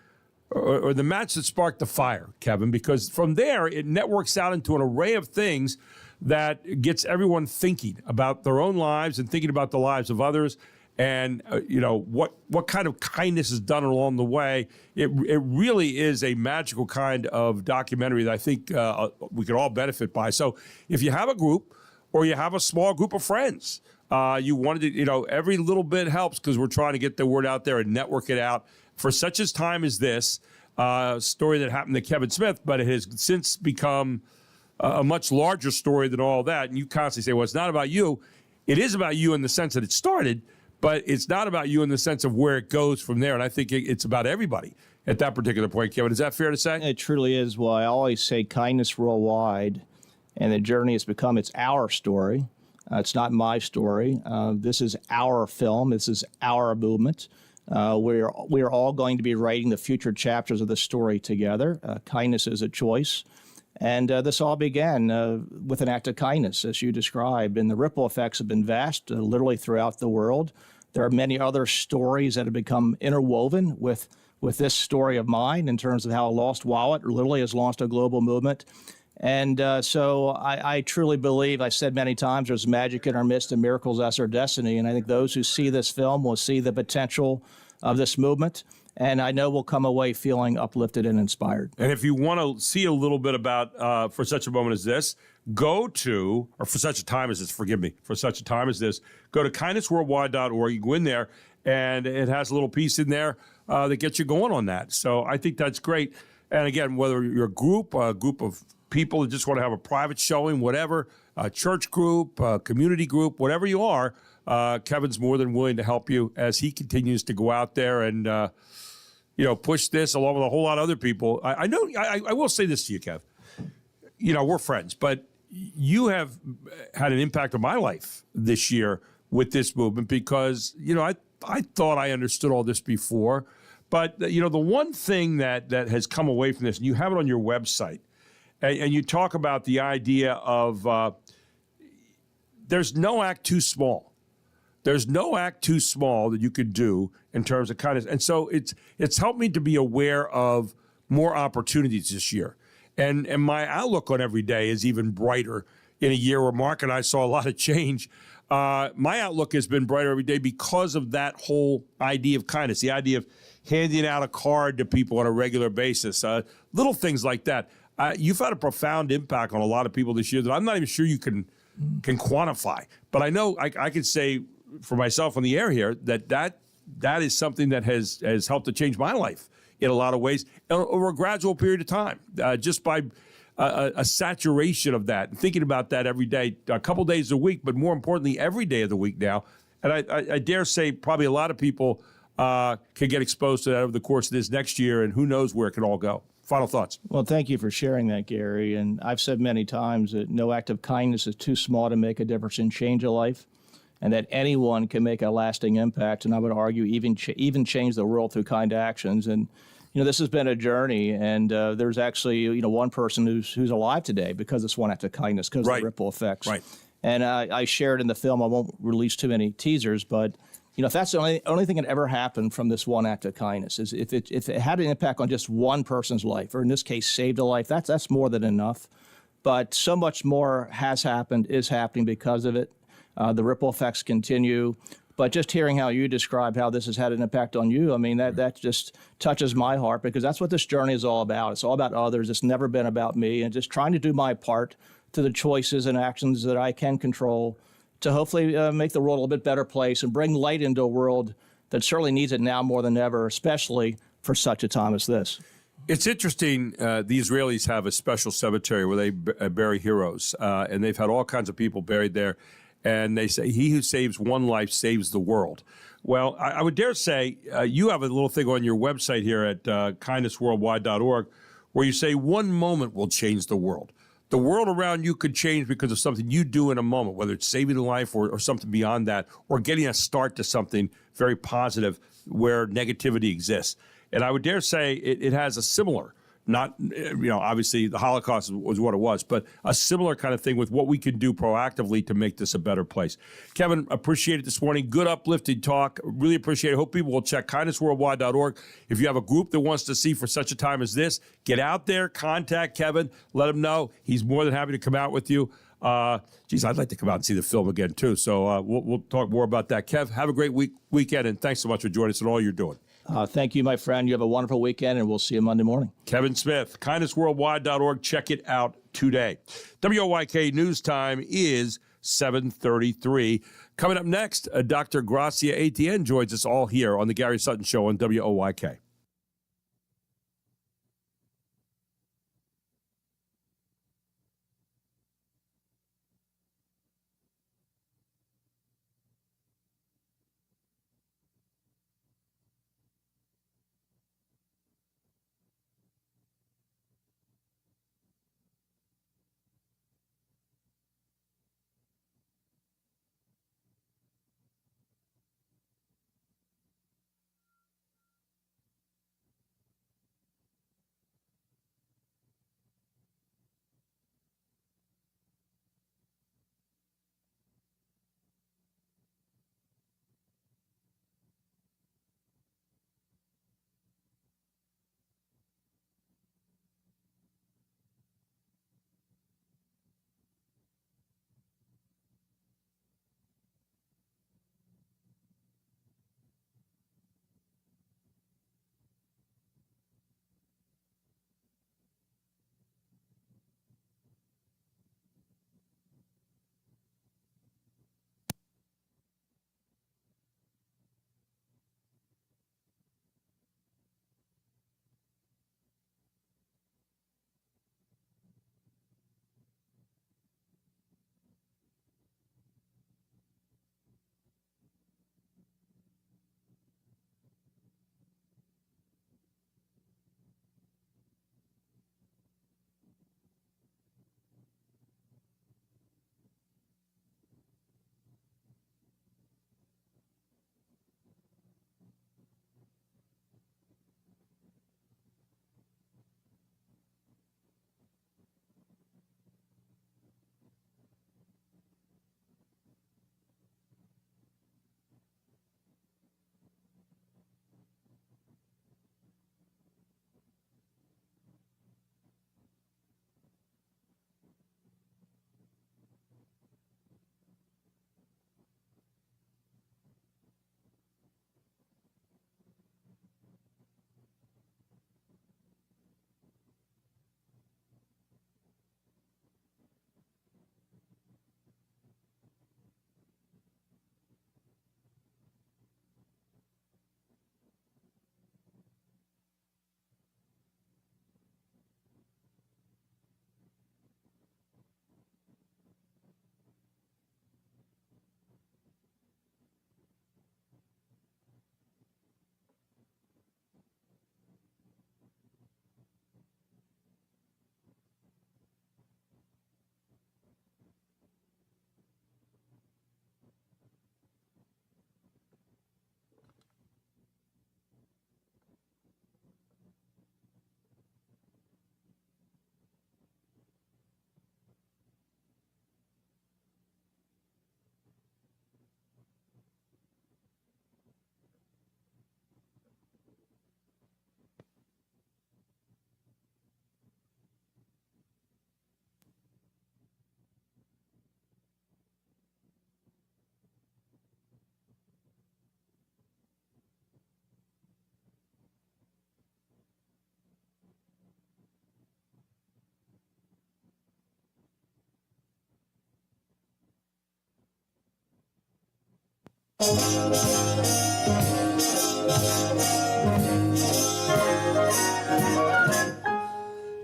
match that sparked the fire, Kevin, because from there it networks out into an array of things that gets everyone thinking about their own lives and thinking about the lives of others. And, what kind of kindness is done along the way. It really is a magical kind of documentary that I think we could all benefit by. So if you have a group or you have a small group of friends, you wanted to, every little bit helps because we're trying to get the word out there and network it out. For such a time as this, story that happened to Kevin Smith, but it has since become a much larger story than all that. And you constantly say, well, it's not about you. It is about you in the sense that it started, but it's not about you in the sense of where it goes from there. And I think it's about everybody at that particular point, Kevin. Is that fair to say? It truly is. Well, I always say kindness worldwide, and the journey has become, it's our story. It's not my story. This is our film. This is our movement. We are all going to be writing the future chapters of the story together. Kindness is a choice. And this all began with an act of kindness, as you described. And the ripple effects have been vast, literally throughout the world. There are many other stories that have become interwoven with this story of mine in terms of how a lost wallet literally has launched a global movement. And so I truly believe, I said many times, there's magic in our midst and miracles as our destiny. And I think those who see this film will see the potential of this movement. And I know we'll come away feeling uplifted and inspired. And if you want to see a little bit about For Such a Moment as This, go to, or For Such a Time as This, forgive me, For Such a Time as This, go to kindnessworldwide.org. You go in there, and it has a little piece in there that gets you going on that. So I think that's great. And again, whether you're a group of people that just want to have a private showing, whatever, a church group, a community group, whatever you are, Kevin's more than willing to help you as he continues to go out there and push this along with a whole lot of other people. I know. I will say this to you, Kev. We're friends, but you have had an impact on my life this year with this movement because I thought I understood all this before, but the one thing that has come away from this, and you have it on your website, and you talk about the idea of there's no act too small. There's no act too small that you could do in terms of kindness. And so it's helped me to be aware of more opportunities this year. And my outlook on every day is even brighter in a year where Mark and I saw a lot of change. My outlook has been brighter every day because of that whole idea of kindness, the idea of handing out a card to people on a regular basis, little things like that. You've had a profound impact on a lot of people this year that I'm not even sure you can quantify. But I know I could say for myself on the air here that is something that has helped to change my life in a lot of ways over a gradual period of time, just by a saturation of that and thinking about that every day, a couple days a week, but more importantly, every day of the week now. And I dare say probably a lot of people can get exposed to that over the course of this next year, and who knows where it can all go. Final thoughts. Well, thank you for sharing that, Gary. And I've said many times that no act of kindness is too small to make a difference and change a life, and that anyone can make a lasting impact, and I would argue even change the world through kind actions. And this has been a journey, and there's actually one person who's alive today because of this one act of kindness, because of the ripple effects. Right. And I shared in the film. I won't release too many teasers, but if that's the only thing that ever happened from this one act of kindness is if it had an impact on just one person's life, or in this case saved a life, that's more than enough. But so much more has happened, is happening because of it. The ripple effects continue. But just hearing how you describe how this has had an impact on you, I mean, that just touches my heart, because that's what this journey is all about. It's all about others. It's never been about me, and just trying to do my part to the choices and actions that I can control to hopefully make the world a little bit better place and bring light into a world that certainly needs it now more than ever, especially for such a time as this. It's interesting. The Israelis have a special cemetery where they bury heroes, and they've had all kinds of people buried there. And they say, he who saves one life saves the world. Well, I would dare say you have a little thing on your website here at kindnessworldwide.org where you say one moment will change the world. The world around you could change because of something you do in a moment, whether it's saving a life or something beyond that, or getting a start to something very positive where negativity exists. And I would dare say it has a similar, not, obviously the Holocaust was what it was, but a similar kind of thing with what we can do proactively to make this a better place. Kevin, appreciate it this morning. Good uplifting talk. Really appreciate it. Hope people will check kindnessworldwide.org. If you have a group that wants to see For Such a Time as This, get out there, contact Kevin, let him know. He's more than happy to come out with you. Geez, I'd like to come out and see the film again, too. So we'll talk more about that. Kev, have a great weekend, and thanks so much for joining us and all you're doing. Thank you, my friend. You have a wonderful weekend, and we'll see you Monday morning. Kevin Smith, kindnessworldwide.org. Check it out today. WOYK News Time is 7:33. Coming up next, Dr. Gracia Etienne joins us all here on the Gary Sutton Show on WOYK.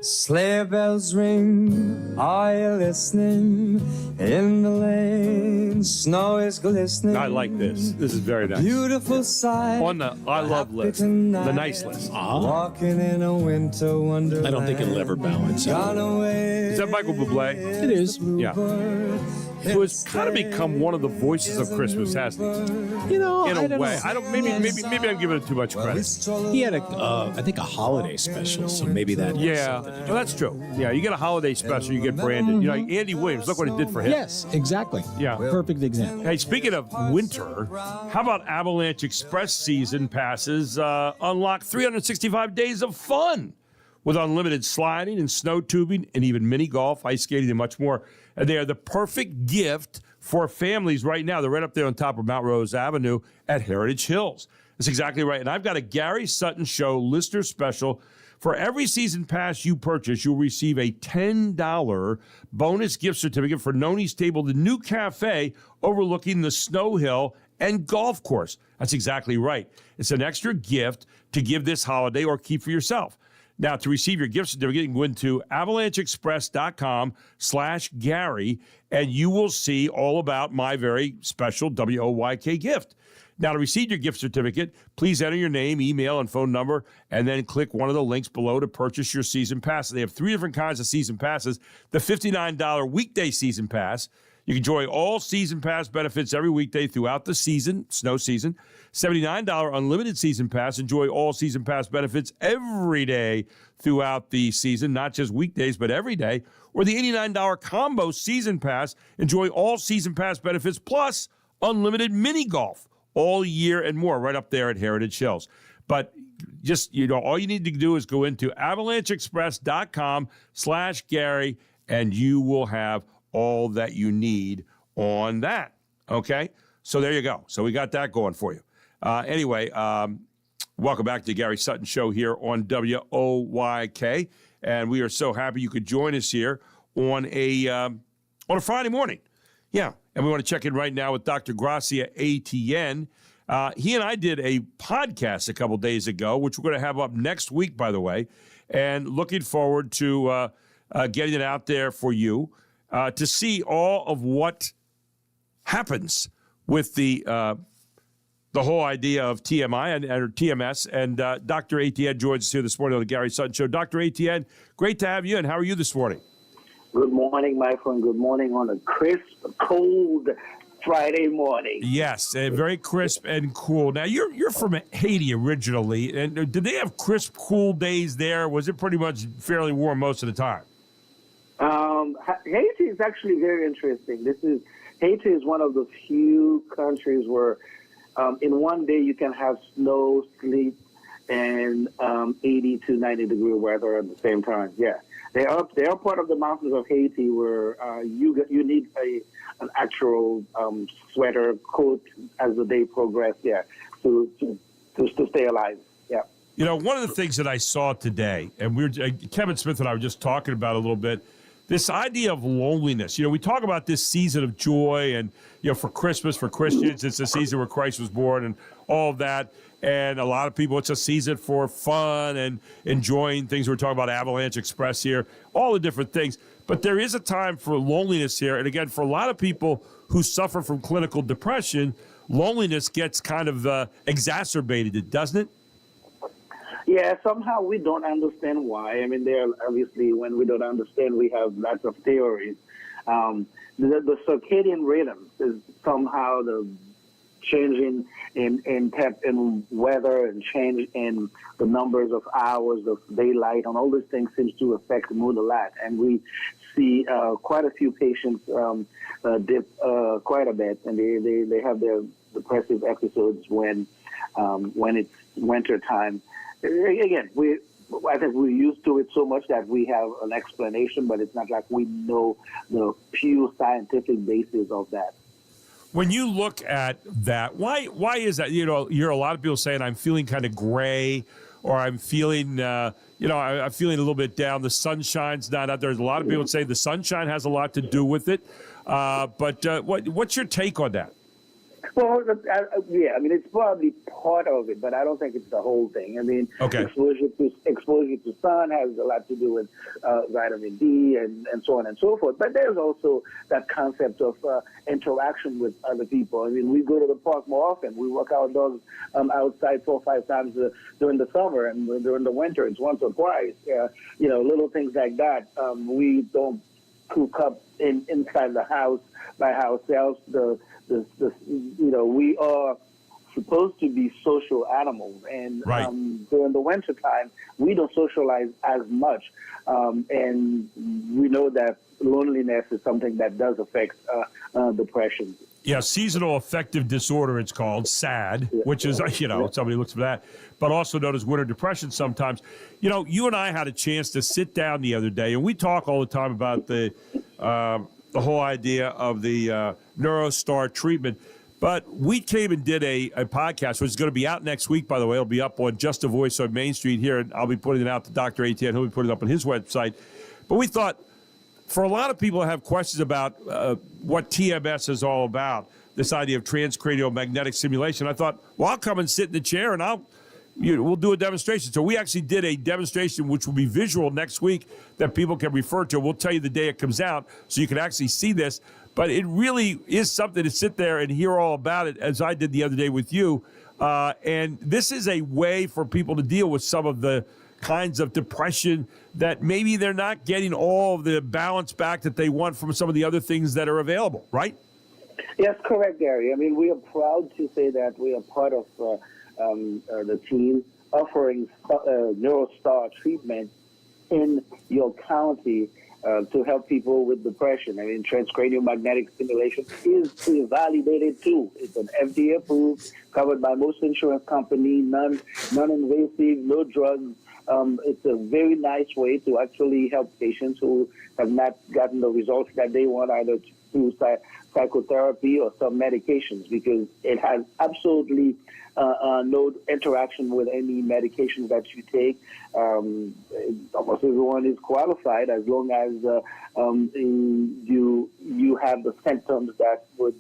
Sleigh bells ring, are you listening? In the lane, snow is glistening. I like this. This is very nice. Beautiful sight. On the I love list, the nice list. Walking in a winter wonderland. I don't think it'll ever balance out. Is that Michael Bublé? It is. Yeah. Who has kind of become one of the voices of Christmas, hasn't he? You know, in a I don't way. know. I don't. Maybe I'm giving it too much credit. He had I think a holiday special, so maybe that. Yeah, well, that's true. Yeah, you get a holiday special, you get branded. You know, like Andy Williams. Look what it did for him. Yes, exactly. Yeah, perfect example. Hey, speaking of winter, how about Avalanche Express season passes? Unlock 365 days of fun with unlimited sliding and snow tubing and even mini golf, ice skating, and much more And they are the perfect gift for families right now. They're right up there on top of Mount Rose Avenue at Heritage Hills. That's exactly right. And I've got a Gary Sutton Show listener special. For every season pass you purchase, you'll receive a $10 bonus gift certificate for Noni's Table, the new cafe overlooking the Snow Hill and golf course. That's exactly right. It's an extra gift to give this holiday or keep for yourself. Now, to receive your gift certificate, you can go into avalancheexpress.com/Gary, and you will see all about my very special WOYK gift. Now, to receive your gift certificate, please enter your name, email, and phone number, and then click one of the links below to purchase your season pass. They have 3 different kinds of season passes. The $59 weekday season pass. You can enjoy all season pass benefits every weekday throughout the season, snow season. $79 unlimited season pass. Enjoy all season pass benefits every day throughout the season, not just weekdays, but every day. Or the $89 combo season pass. Enjoy all season pass benefits plus unlimited mini golf all year and more right up there at Heritage Hills. But just, all you need to do is go into avalancheexpress.com/Gary, and you will have all that you need on that. Okay? So there you go. So we got that going for you. Anyway, welcome back to the Gary Sutton Show here on WOYK. And we are so happy you could join us here on a Friday morning. Yeah, and we want to check in right now with Dr. Gracia Etienne. He and I did a podcast a couple days ago, which we're going to have up next week, by the way, and looking forward to getting it out there for you to see all of what happens with the whole idea of TMI or TMS. And Dr. Etienne joins us here this morning on the Gary Sutton Show. Dr. Etienne, great to have you, and how are you this morning? Good morning, my friend. Good morning on a crisp, cold Friday morning. Yes, very crisp and cool. Now, you're from Haiti originally, and did they have crisp, cool days there? Was it pretty much fairly warm most of the time? Haiti is actually very interesting. Haiti is one of the few countries where in one day you can have snow, sleet, and 80 to 90 degree weather at the same time. Yeah. They are part of the mountains of Haiti where you need an actual sweater coat as the day progresses. Yeah, to stay alive. Yeah. One of the things that I saw today, and Kevin Smith and I were just talking about a little bit, this idea of loneliness. We talk about this season of joy, and for Christmas, for Christians, it's a season where Christ was born, and all of that. And a lot of people, it's a season for fun and enjoying things. We're talking about Avalanche Express here, all the different things. But there is a time for loneliness here. And again, for a lot of people who suffer from clinical depression, loneliness gets kind of exacerbated, doesn't it? Yeah, somehow we don't understand why. I mean, obviously, when we don't understand, we have lots of theories. The circadian rhythm is somehow the changing in weather and change in the numbers of hours of daylight and all these things seems to affect mood a lot. And we see quite a few patients dip quite a bit, and they have their depressive episodes when it's winter time. Again, I think we're used to it so much that we have an explanation, but it's not like we know the pure scientific basis of that. When you look at that, why is that? You're a lot of people saying I'm feeling kind of gray, or I'm feeling, I'm feeling a little bit down. The sunshine's not out there. There's a lot of people say the sunshine has a lot to do with it. But what's your take on that? Well, yeah, I mean, it's probably part of it, but I don't think it's the whole thing. I mean, exposure to sun has a lot to do with vitamin D and so on and so forth. But there's also that concept of interaction with other people. I mean, we go to the park more often. We walk our dogs outside 4 or 5 times during the summer, and during the winter, it's once or twice. Little things like that. We don't cook up inside the house by ourselves. We are supposed to be social animals, and during the winter time, we don't socialize as much, and we know that loneliness is something that does affect depression. Yeah, seasonal affective disorder, it's called, SAD, which is, somebody looks for that, but also known as winter depression sometimes. You and I had a chance to sit down the other day, and we talk all the time about the the whole idea of the NeuroStar treatment. But we came and did a podcast, which is going to be out next week, by the way. It'll be up on Just a Voice on Main Street here, and I'll be putting it out to Dr. Etienne. He'll be putting it up on his website. But we thought, for a lot of people who have questions about what TMS is all about, this idea of transcranial magnetic stimulation, I thought, well, I'll come and sit in the chair, and we'll do a demonstration. So we actually did a demonstration, which will be visual next week, that people can refer to. We'll tell you the day it comes out, so you can actually see this. But it really is something to sit there and hear all about it, as I did the other day with you. And this is a way for people to deal with some of the kinds of depression that maybe they're not getting all of the balance back that they want from some of the other things that are available, right? Yes, correct, Gary. I mean, we are proud to say that we are part of the team offering NeuroStar treatment in your county to help people with depression. I mean, transcranial magnetic stimulation is a validated tool. It's an FDA approved, covered by most insurance companies, non-invasive, no drugs. It's a very nice way to actually help patients who have not gotten the results that they want, either through psychotherapy or some medications, because it has absolutely no interaction with any medications that you take. Almost everyone is qualified as long as you have the symptoms that would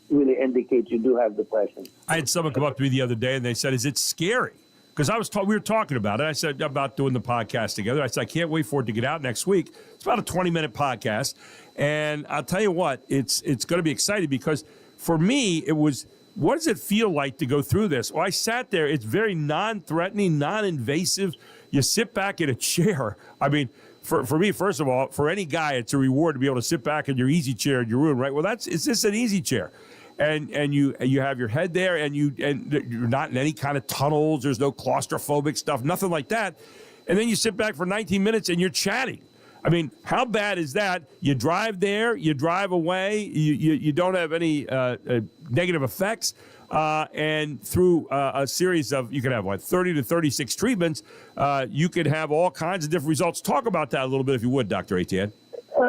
really indicate you do have depression. I had someone come up to me the other day and they said, "Is it scary?" Because we were talking about it. I said about doing the podcast together. I said, I can't wait for it to get out next week. It's about a 20-minute podcast. And I'll tell you what, it's going to be exciting because for me, it was, what does it feel like to go through this? Well, I sat there. It's very non-threatening, non-invasive. You sit back in a chair. I mean, for me, first of all, for any guy, it's a reward to be able to sit back in your easy chair in your room, right? Well, it's just an easy chair. And you have your head there, and you're not in any kind of tunnels. There's no claustrophobic stuff, nothing like that. And then you sit back for 19 minutes and you're chatting. I mean, how bad is that? You drive there, you drive away, you don't have any negative effects, and through a series of, you can have 30 to 36 treatments, you could have all kinds of different results. Talk about that a little bit, if you would, Dr. Etienne.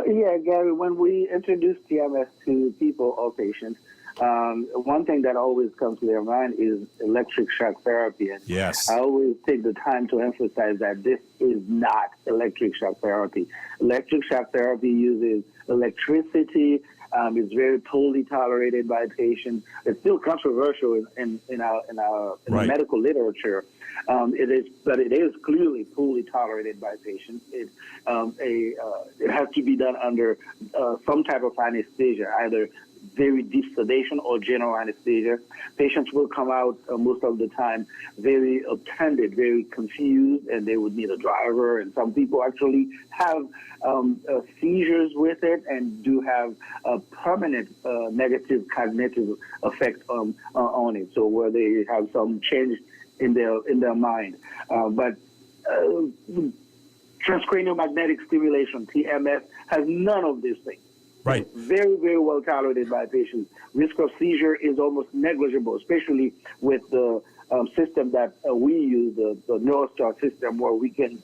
Yeah, Gary, when we introduce TMS to people or patients, one thing that always comes to their mind is electric shock therapy. And yes. I always take the time to emphasize that this is not electric shock therapy. Electric shock therapy uses electricity. It's very poorly tolerated by patients. It's still controversial in the medical literature. It is clearly poorly tolerated by patients. It has to be done under some type of anesthesia, either very deep sedation or general anesthesia. Patients will come out most of the time very offended, very confused, and they would need a driver. And some people actually have seizures with it and do have a permanent negative cognitive effect on it. So where they have some change in their mind. But transcranial magnetic stimulation, TMS, has none of these things. Right. It's very, very well tolerated by patients. Risk of seizure is almost negligible, especially with the system that we use, the NeuroStar system, where we can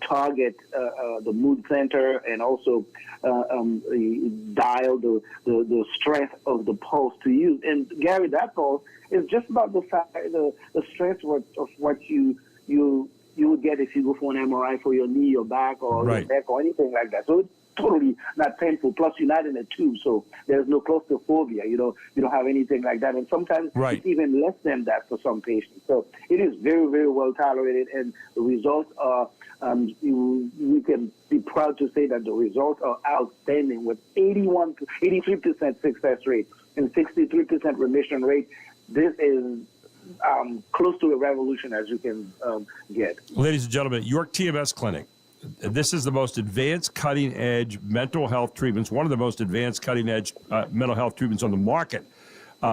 target the mood center and also dial the strength of the pulse to use. And Gary, that pulse is just about the strength of what you would get if you go for an MRI for your knee, your back, or your neck, or anything like that. So it's totally not painful. Plus, you're not in a tube, so there's no claustrophobia. You don't have anything like that. And sometimes it's even less than that for some patients. So it is very, very well tolerated, and the results are. We can be proud to say that the results are outstanding, with 83% success rate and 63% remission rate. This is close to a revolution as you can get. Ladies and gentlemen, York TMS Clinic. This is the most advanced, cutting-edge mental health treatments, one of the most advanced, cutting-edge mental health treatments on the market.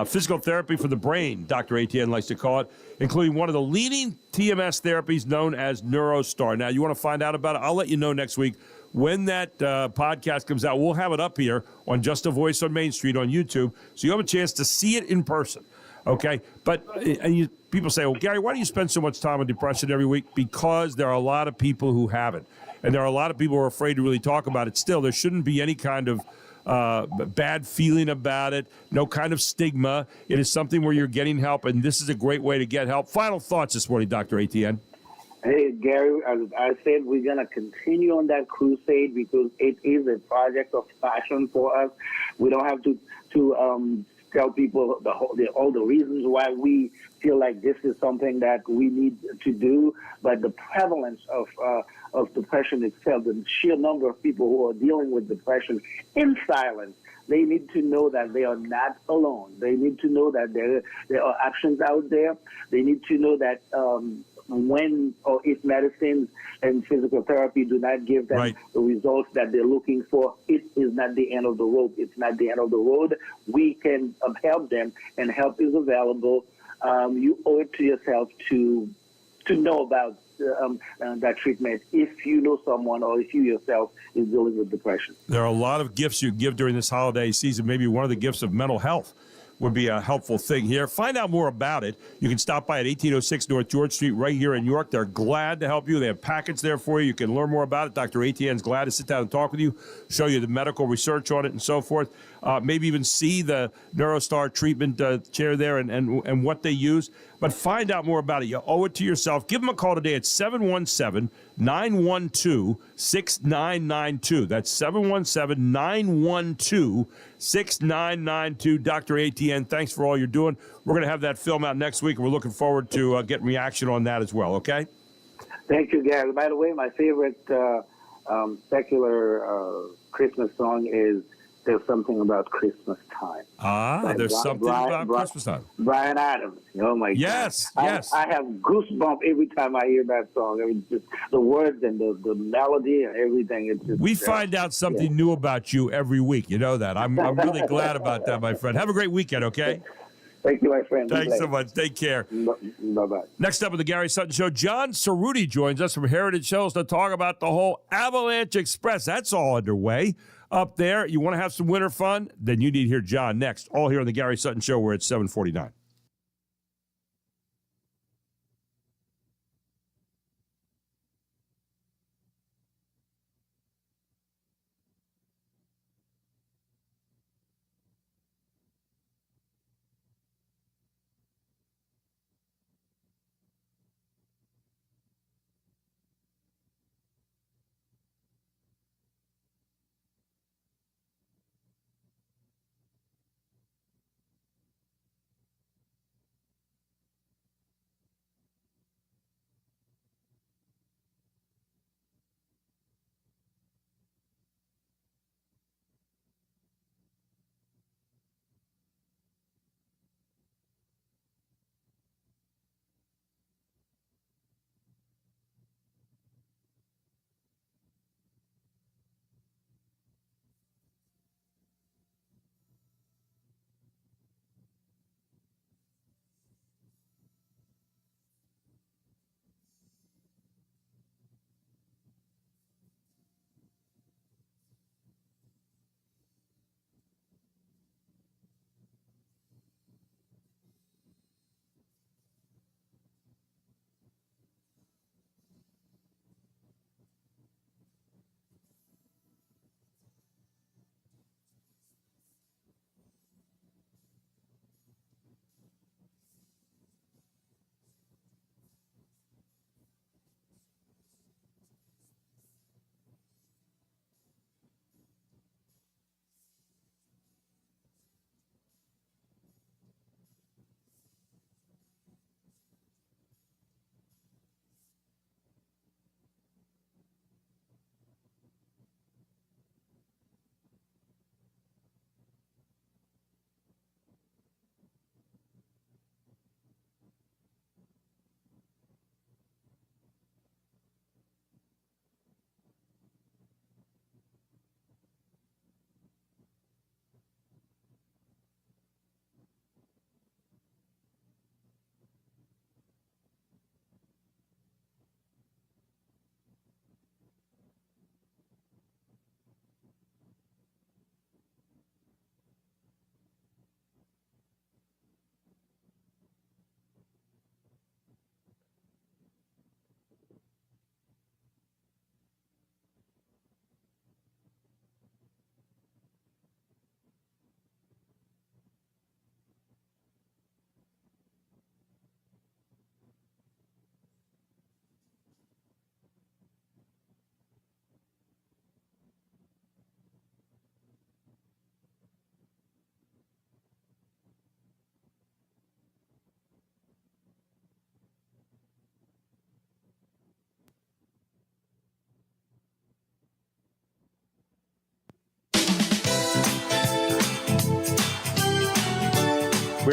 Physical therapy for the brain, Dr. Etienne likes to call it, including one of the leading TMS therapies known as NeuroStar. Now, you want to find out about it? I'll let you know next week when that podcast comes out. We'll have it up here on Just a Voice on Main Street on YouTube, so you have a chance to see it in person. Okay, but people say, well, Gary, why do you spend so much time on depression every week? Because there are a lot of people who have it, and there are a lot of people who are afraid to really talk about it still. There shouldn't be any kind of bad feeling about it, no kind of stigma. It is something where you're getting help, and this is a great way to get help. Final thoughts this morning, Dr. Etienne. Hey, Gary, as I said, we're going to continue on that crusade because it is a project of passion for us. We don't have to tell people all the reasons why we feel like this is something that we need to do, but the prevalence of depression itself, the sheer number of people who are dealing with depression in silence, they need to know that they are not alone. They need to know that there are options out there. They need to know that when or if medicines and physical therapy do not give them the results that they're looking for, it is not the end of the road. It's not the end of the road. We can help them, and help is available. You owe it to yourself to know about that treatment if you know someone or if you yourself is dealing with depression. There are a lot of gifts you give during this holiday season. Maybe one of the gifts of mental health would be a helpful thing here. Find out more about it. You can stop by at 1806 North George Street right here in York. They're glad to help you. They have packets there for you. You can learn more about it. Dr. Etienne's glad to sit down and talk with you, show you the medical research on it and so forth. Maybe even see the NeuroStar treatment chair there and what they use. But find out more about it. You owe it to yourself. Give them a call today at 717-912-6992. That's 717-912-6992. Dr. Etienne, thanks for all you're doing. We're going to have that film out next week, and we're looking forward to getting reaction on that as well, okay? Thank you, Gary. By the way, my favorite secular Christmas song is There's Something About Christmas Time. There's something about Christmas time. Bryan Adams. Oh, my God. Yes. I have goosebumps every time I hear that song. I mean, just the words and the melody and everything. It's just, we find out something new about you every week. You know that. I'm really glad about that, my friend. Have a great weekend, okay? Thank you, my friend. Thanks so much. Take care. Bye-bye. Next up on the Gary Sutton Show, John Cerruti joins us from Heritage Hills to talk about the whole Avalanche Express. That's all underway up there. You want to have some winter fun? Then you need to hear John next. All here on the Gary Sutton Show. We're at 7:49.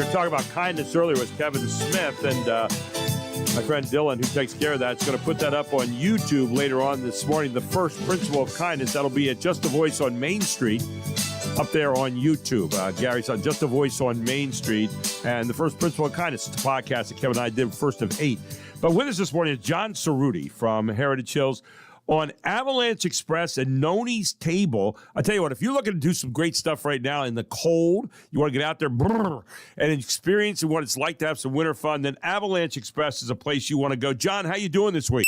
We were talking about kindness earlier with Kevin Smith, and my friend Dylan, who takes care of that, is going to put that up on YouTube later on this morning. The first principle of kindness, that'll be at Just a Voice on Main Street, up there on YouTube. Gary Sutton, Just a Voice on Main Street, and the first principle of kindness. It's a podcast that Kevin and I did, first of 8. But with us this morning is John Cerruti from Heritage Hills on Avalanche Express and Noni's Table. I tell you what, if you're looking to do some great stuff right now in the cold, you want to get out there and experience what it's like to have some winter fun, then Avalanche Express is a place you want to go. John, how you doing this week?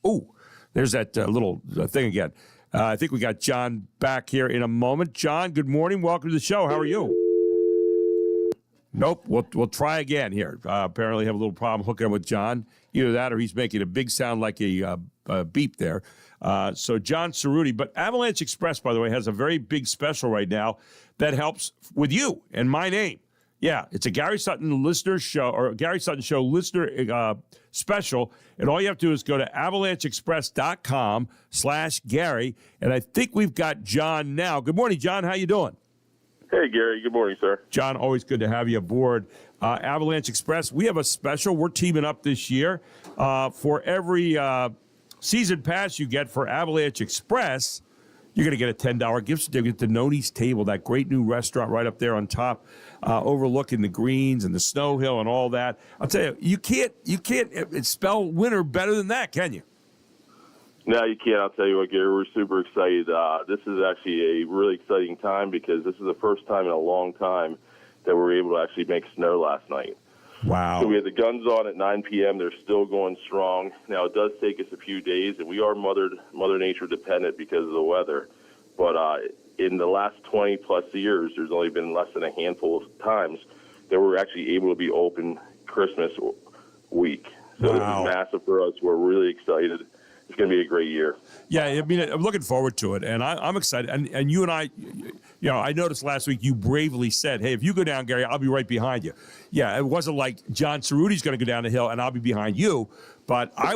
Oh, there's that little thing again. I think we got John back here in a moment. John, good morning. Welcome to the show. How are you? Nope. We'll try again here. Apparently have a little problem hooking up with John. Either that or he's making a big sound like a beep there. So John Cerruti. But Avalanche Express, by the way, has a very big special right now that helps with you and my name. Yeah, it's a Gary Sutton listener show, or Gary Sutton show listener special. And all you have to do is go to avalancheexpress.com/Gary. And I think we've got John now. Good morning, John. How you doing? Hey, Gary. Good morning, sir. John, always good to have you aboard. Avalanche Express, we have a special. We're teaming up this year. For every season pass you get for Avalanche Express, you're going to get a $10 gift certificate to Noni's Table, that great new restaurant right up there on top, overlooking the greens and the snow hill and all that. I'll tell you, you can't spell winter better than that, can you? No, you can't. I'll tell you what, Gary, we're super excited. This is actually a really exciting time because this is the first time in a long time that we were able to actually make snow last night. Wow. So we had the guns on at 9 p.m. They're still going strong. Now, it does take us a few days, and we are Mother Nature dependent because of the weather. But in the last 20-plus years, there's only been less than a handful of times that we're actually able to be open Christmas week. So Wow. This is massive for us. We're really excited. It's going to be a great year. Yeah, I mean, I'm looking forward to it, and I'm excited. And you and I, I noticed last week you bravely said, hey, if you go down, Gary, I'll be right behind you. Yeah, it wasn't like John Cerruti's going to go down the hill and I'll be behind you, but I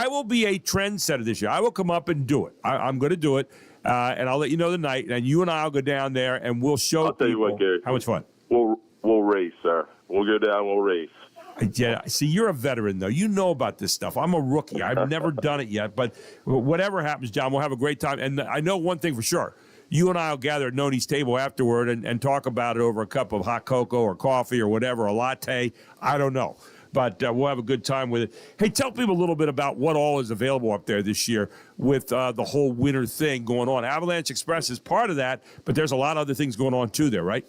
will be a trendsetter this year. I will come up and do it. I'm going to do it, and I'll let you know the night, and you and I will go down there, and we'll show I'll tell you what, Gary. how much fun. We'll race, sir. We'll go down, we'll race. Yeah, see, you're a veteran, though. You know about this stuff. I'm a rookie. I've never done it yet. But whatever happens, John, we'll have a great time. And I know one thing for sure. You and I will gather at Noni's Table afterward and talk about it over a cup of hot cocoa or coffee or whatever, a latte. I don't know. But we'll have a good time with it. Hey, tell people a little bit about what all is available up there this year with the whole winter thing going on. Avalanche Express is part of that, but there's a lot of other things going on, too, there, right?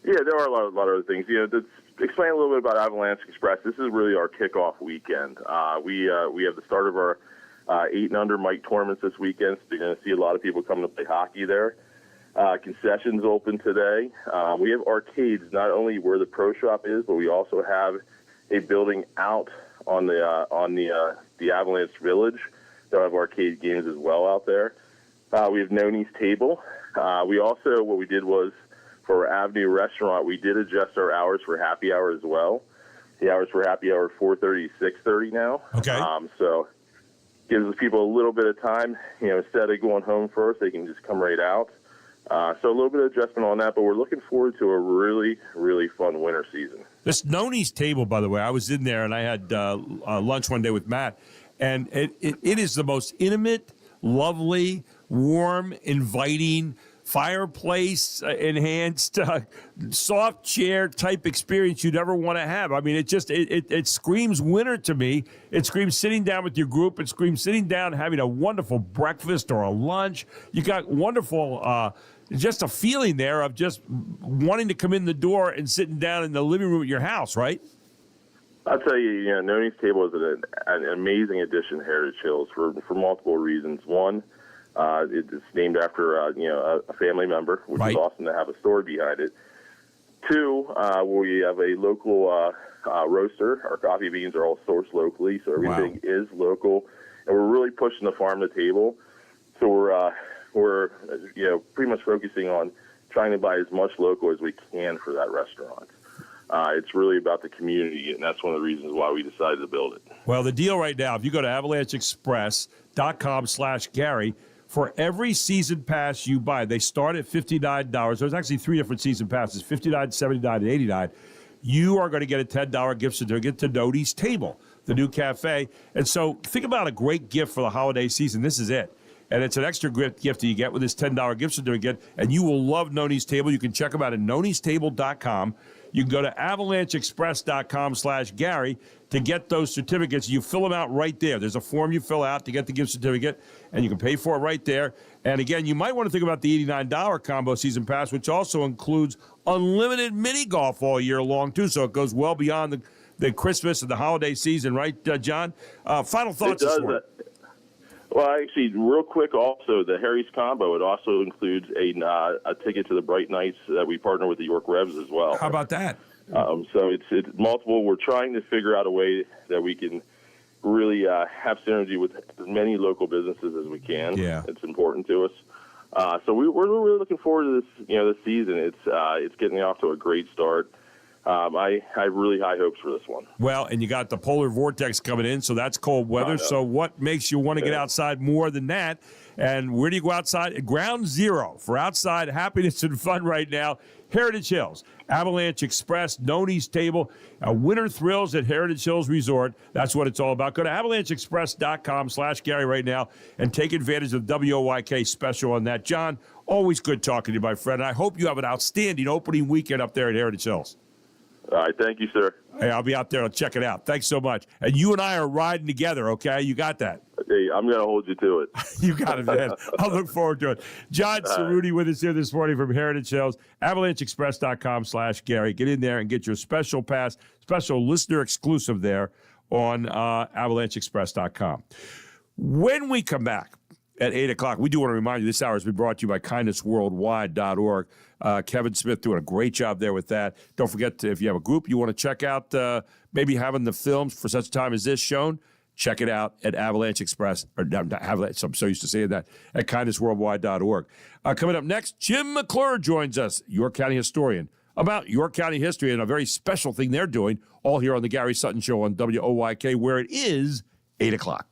Yeah, there are a lot of other things. Explain a little bit about Avalanche Express. This is really our kickoff weekend. We have the start of our 8 and under Mike tournaments this weekend. So you're going to see a lot of people coming to play hockey there. Concessions open today. We have arcades not only where the pro shop is, but we also have a building out on the Avalanche Village. They'll have arcade games as well out there. We have Noni's Table. We also, what we did was, for our Avenue restaurant, we did adjust our hours for happy hour as well. The hours for happy hour are 4:30 to 6:30 now. Okay. So gives people a little bit of time. Instead of going home first, they can just come right out. So a little bit of adjustment on that, but we're looking forward to a really, really fun winter season. This Noni's Table, by the way, I was in there and I had lunch one day with Matt, and it is the most intimate, lovely, warm, inviting, fireplace enhanced, soft chair type experience you'd ever want to have. I mean, it screams winter to me. It screams sitting down with your group. It screams sitting down, having a wonderful breakfast or a lunch. You got wonderful, just a feeling there of just wanting to come in the door and sitting down in the living room at your house, right? I'll tell you, Noni's Table is an amazing addition to Heritage Hills for multiple reasons. One, it's named after a family member, which is awesome to have a story behind it. Two, we have a local roaster. Our coffee beans are all sourced locally, so everything is local, and we're really pushing the farm to table. So we're pretty much focusing on trying to buy as much local as we can for that restaurant. It's really about the community, and that's one of the reasons why we decided to build it. Well, the deal right now, if you go to avalancheexpress.com/Gary, for every season pass you buy, they start at $59. There's actually 3 different season passes, $59, $79, and $89. You are going to get a $10 gift certificate to Nodi's Table, the new cafe. And so think about a great gift for the holiday season. This is it. And it's an extra gift that you get with this $10 gift certificate. And you will love Noni's Table. You can check them out at nonistable.com. You can go to avalancheexpress.com/Gary to get those certificates. You fill them out right there. There's a form you fill out to get the gift certificate, and you can pay for it right there. And again, you might want to think about the $89 combo season pass, which also includes unlimited mini golf all year long, too. So it goes well beyond the Christmas and the holiday season, right, John? Final thoughts this morning. Well, actually, real quick, also, the Harry's Combo, it also includes a ticket to the Bright Nights that we partner with the York Revs as well. How about that? So it's multiple. We're trying to figure out a way that we can really have synergy with as many local businesses as we can. Yeah. It's important to us. So we're really looking forward to this, this season. It's getting off to a great start. I have really high hopes for this one. Well, and you got the polar vortex coming in, so that's cold weather. So what makes you want to get outside more than that? And where do you go outside? Ground zero for outside happiness and fun right now. Heritage Hills, Avalanche Express, Noni's Table, winter thrills at Heritage Hills Resort. That's what it's all about. Go to avalancheexpress.com/Gary right now and take advantage of WOYK special on that. John, always good talking to you, my friend. I hope you have an outstanding opening weekend up there at Heritage Hills. All right. Thank you, sir. Hey, I'll be out there. I'll check it out. Thanks so much. And you and I are riding together, okay? You got that? Hey, I'm going to hold you to it. You got it, man. I'll look forward to it. John Cerruti with us here this morning from Heritage Hills. AvalancheExpress.com/Gary. Get in there and get your special pass, special listener exclusive there on AvalancheExpress.com. When we come back at 8 o'clock, we do want to remind you this hour has been brought to you by KindnessWorldwide.org. Kevin Smith doing a great job there with that. Don't forget, if you have a group you want to check out, maybe having the films for such a time as this shown, check it out at Avalanche Express, or not Avalanche, I'm so used to saying that, at KindnessWorldwide.org. Coming up next, Jim McClure joins us, York County historian, about York County history and a very special thing they're doing, all here on the Gary Sutton Show on WOYK, where it is 8 o'clock.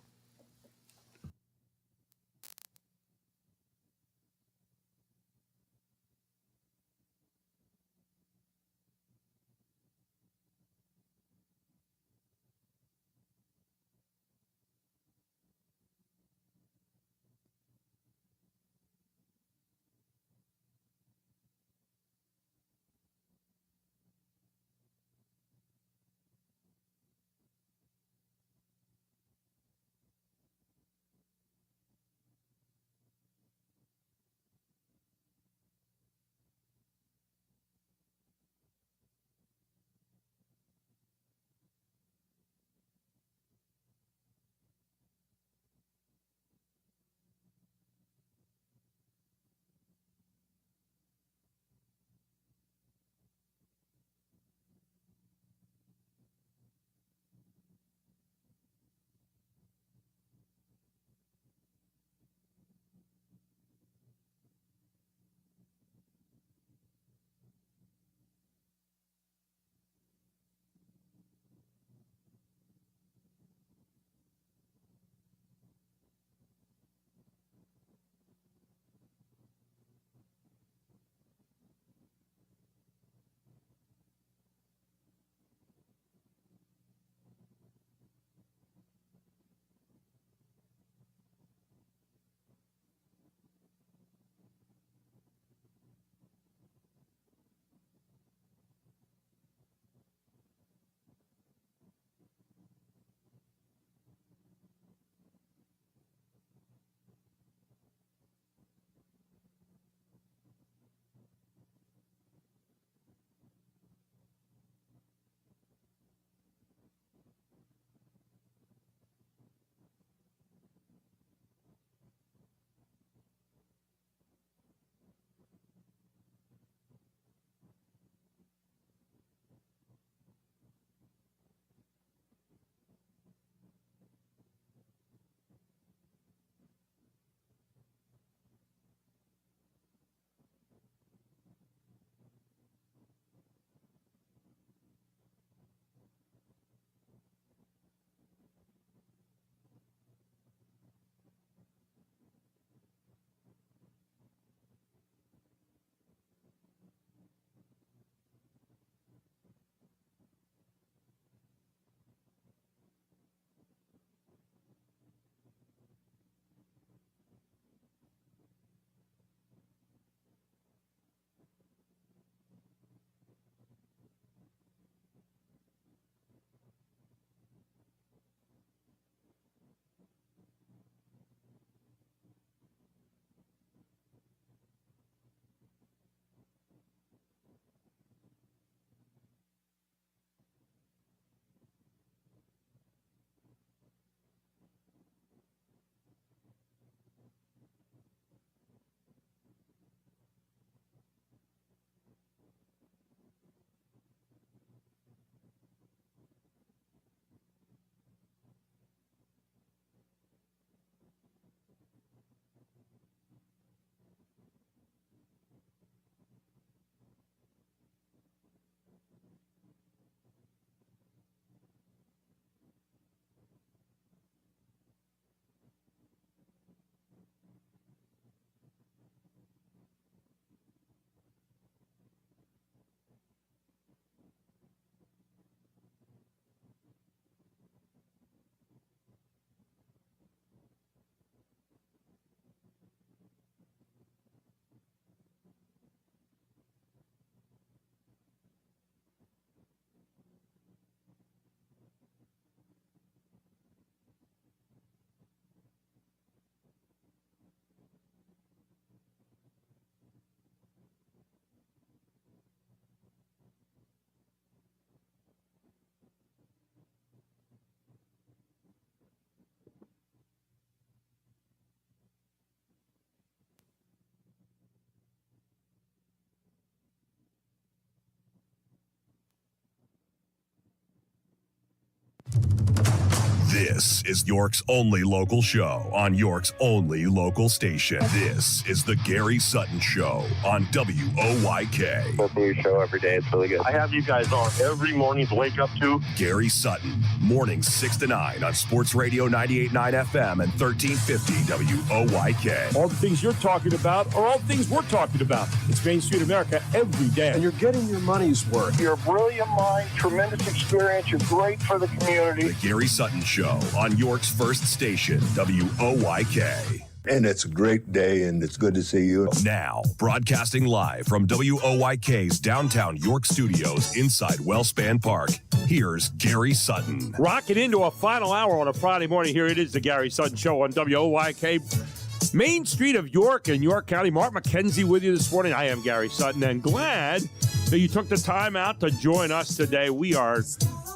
This is York's only local show on York's only local station. This is the Gary Sutton Show on WOYK. Listen to your show every day. It's really good. I have you guys on every morning to wake up to. Gary Sutton, mornings 6 to 9 on Sports Radio 98.9 FM and 1350 WOYK. All the things you're talking about are all the things we're talking about. It's Main Street America every day. And you're getting your money's worth. You're a brilliant mind, tremendous experience. You're great for the community. The Gary Sutton Show on York's first station, WOYK. And it's a great day, and it's good to see you. Now, broadcasting live from WOYK's downtown York studios inside Wellspan Park, here's Gary Sutton. Rocking into a final hour on a Friday morning. Here it is, the Gary Sutton Show on WOYK. Main Street of York in York County. Mark McKenzie with you this morning. I am Gary Sutton, and glad that you took the time out to join us today. We are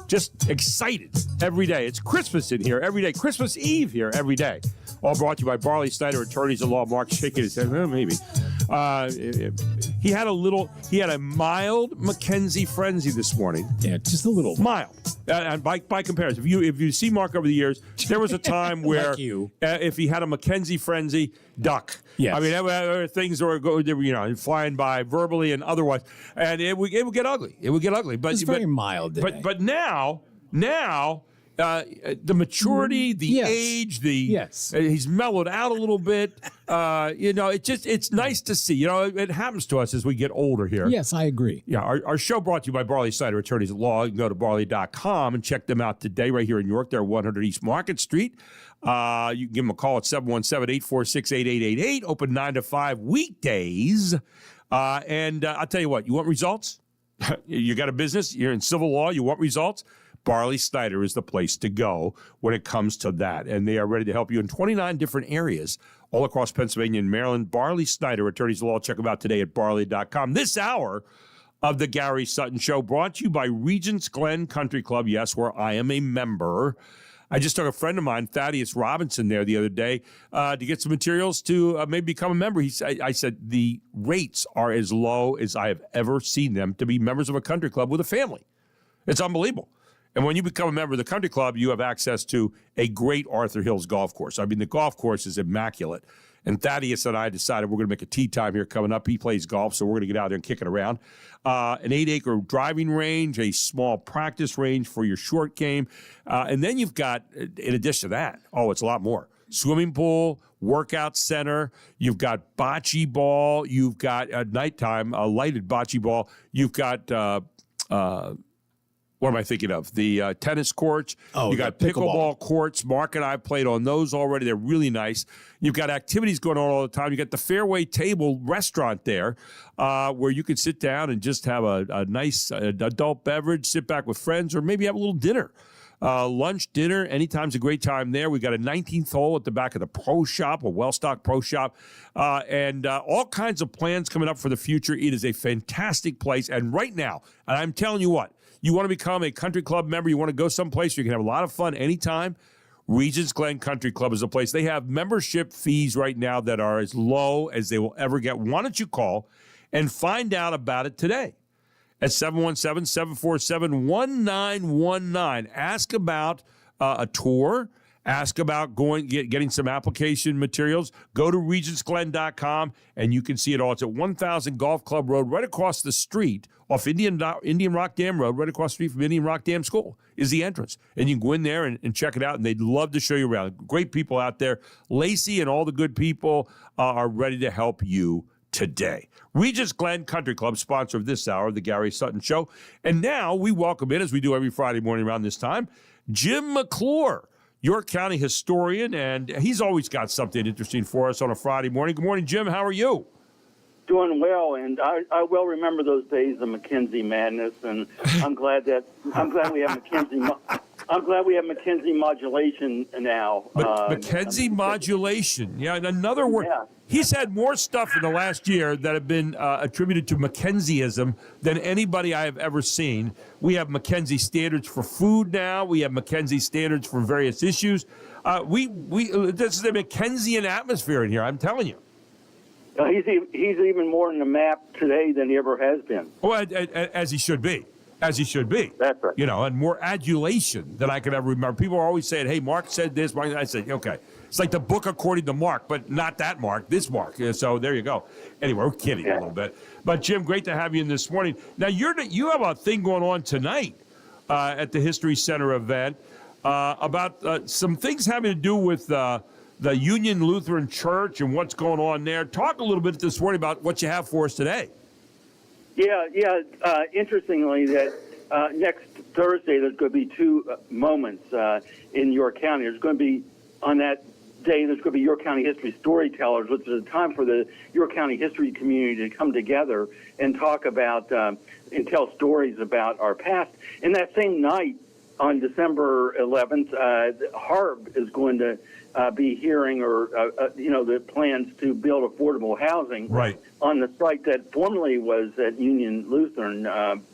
just excited every day. It's Christmas in here every day. Christmas Eve here every day. All brought to you by Barley Snyder, attorneys at law. Mark shaking his head. Well, maybe. He had a mild McKenzie frenzy this morning. Yeah, just a little. Mild. And by comparison, if you see Mark over the years, there was a time where Like if he had a McKenzie frenzy, duck. Yes. I mean, there were things that were flying by verbally and otherwise, and it would get ugly. It would get ugly. But It's very mild today. But now. The maturity, the age, he's mellowed out a little bit. It's nice to see. It happens to us as we get older here. Yes, I agree. Yeah, our show brought to you by Barley Snyder, attorneys at law. You can go to barley.com and check them out today right here in York. They're 100 East Market Street. You can give them a call at 717-846-8888. Open 9 to 5 weekdays. And I'll tell you what, you want results? You got a business, you're in civil law, you want results? Barley Snyder is the place to go when it comes to that. And they are ready to help you in 29 different areas all across Pennsylvania and Maryland. Barley Snyder, attorneys at law. Check them out today at barley.com. This hour of the Gary Sutton Show brought to you by Regents Glen Country Club, yes, where I am a member. I just took a friend of mine, Thaddeus Robinson, there the other day to get some materials to maybe become a member. I said the rates are as low as I have ever seen them to be members of a country club with a family. It's unbelievable. And when you become a member of the country club, you have access to a great Arthur Hills golf course. I mean, the golf course is immaculate. And Thaddeus and I decided we're going to make a tee time here coming up. He plays golf, so we're going to get out there and kick it around. An 8-acre driving range, a small practice range for your short game. And then you've got, in addition to that, it's a lot more. Swimming pool, workout center. You've got bocce ball. You've got at nighttime, a lighted bocce ball. You've got... what am I thinking of? The tennis courts. You got pickleball courts. Mark and I played on those already. They're really nice. You've got activities going on all the time. You got the Fairway Table restaurant there where you can sit down and just have a nice adult beverage, sit back with friends, or maybe have a little dinner. Lunch, dinner, anytime's a great time there. We got a 19th hole at the back of the pro shop, a well-stocked pro shop, and all kinds of plans coming up for the future. It is a fantastic place. And right now, and I'm telling you what, you want to become a country club member, you want to go someplace where you can have a lot of fun anytime, Regents Glen Country Club is a place. They have membership fees right now that are as low as they will ever get. Why don't you call and find out about it today at 717-747-1919. Ask about a tour. Ask about getting some application materials. Go to regentsglen.com, and you can see it all. It's at 1000 Golf Club Road, right across the street off Indian Rock Dam Road, right across the street from Indian Rock Dam School is the entrance. And you can go in there and check it out, and they'd love to show you around. Great people out there. Lacey and all the good people are ready to help you today. Regents Glen Country Club, sponsor of this hour of the Gary Sutton Show. And now we welcome in, as we do every Friday morning around this time, Jim McClure, York County historian, and he's always got something interesting for us on a Friday morning. Good morning, Jim. How are you? Doing well, and I well remember those days of McKenzie madness, and I'm glad we have McKenzie. I'm glad we have McKenzie modulation now. McKenzie modulation, yeah. And another word. Yeah. He's had more stuff in the last year that have been attributed to McKenzieism than anybody I have ever seen. We have McKenzie standards for food now. We have McKenzie standards for various issues. This is a McKenzian atmosphere in here. I'm telling you. He's even more in the map today than he ever has been. Well, as he should be. As he should be. That's right. You know, and more adulation than I could ever remember. People are always saying, hey, Mark said this. Mark, I said, okay. It's like the book according to Mark, but not that Mark, this Mark. So there you go. Anyway, we're kidding a little bit. But, Jim, great to have you in this morning. Now, you have a thing going on tonight at the History Center event about some things having to do with the Union Lutheran Church and what's going on there. Talk a little bit this morning about what you have for us today. Yeah. Interestingly, that next Thursday there's going to be two moments in York County. There's going to be on that day. There's going to be York County history storytellers, which is a time for the York County history community to come together and talk about and tell stories about our past. And that same night, on December 11th, Harb is going to be hearing the plans to build affordable housing on the site that formerly was at Union Lutheran.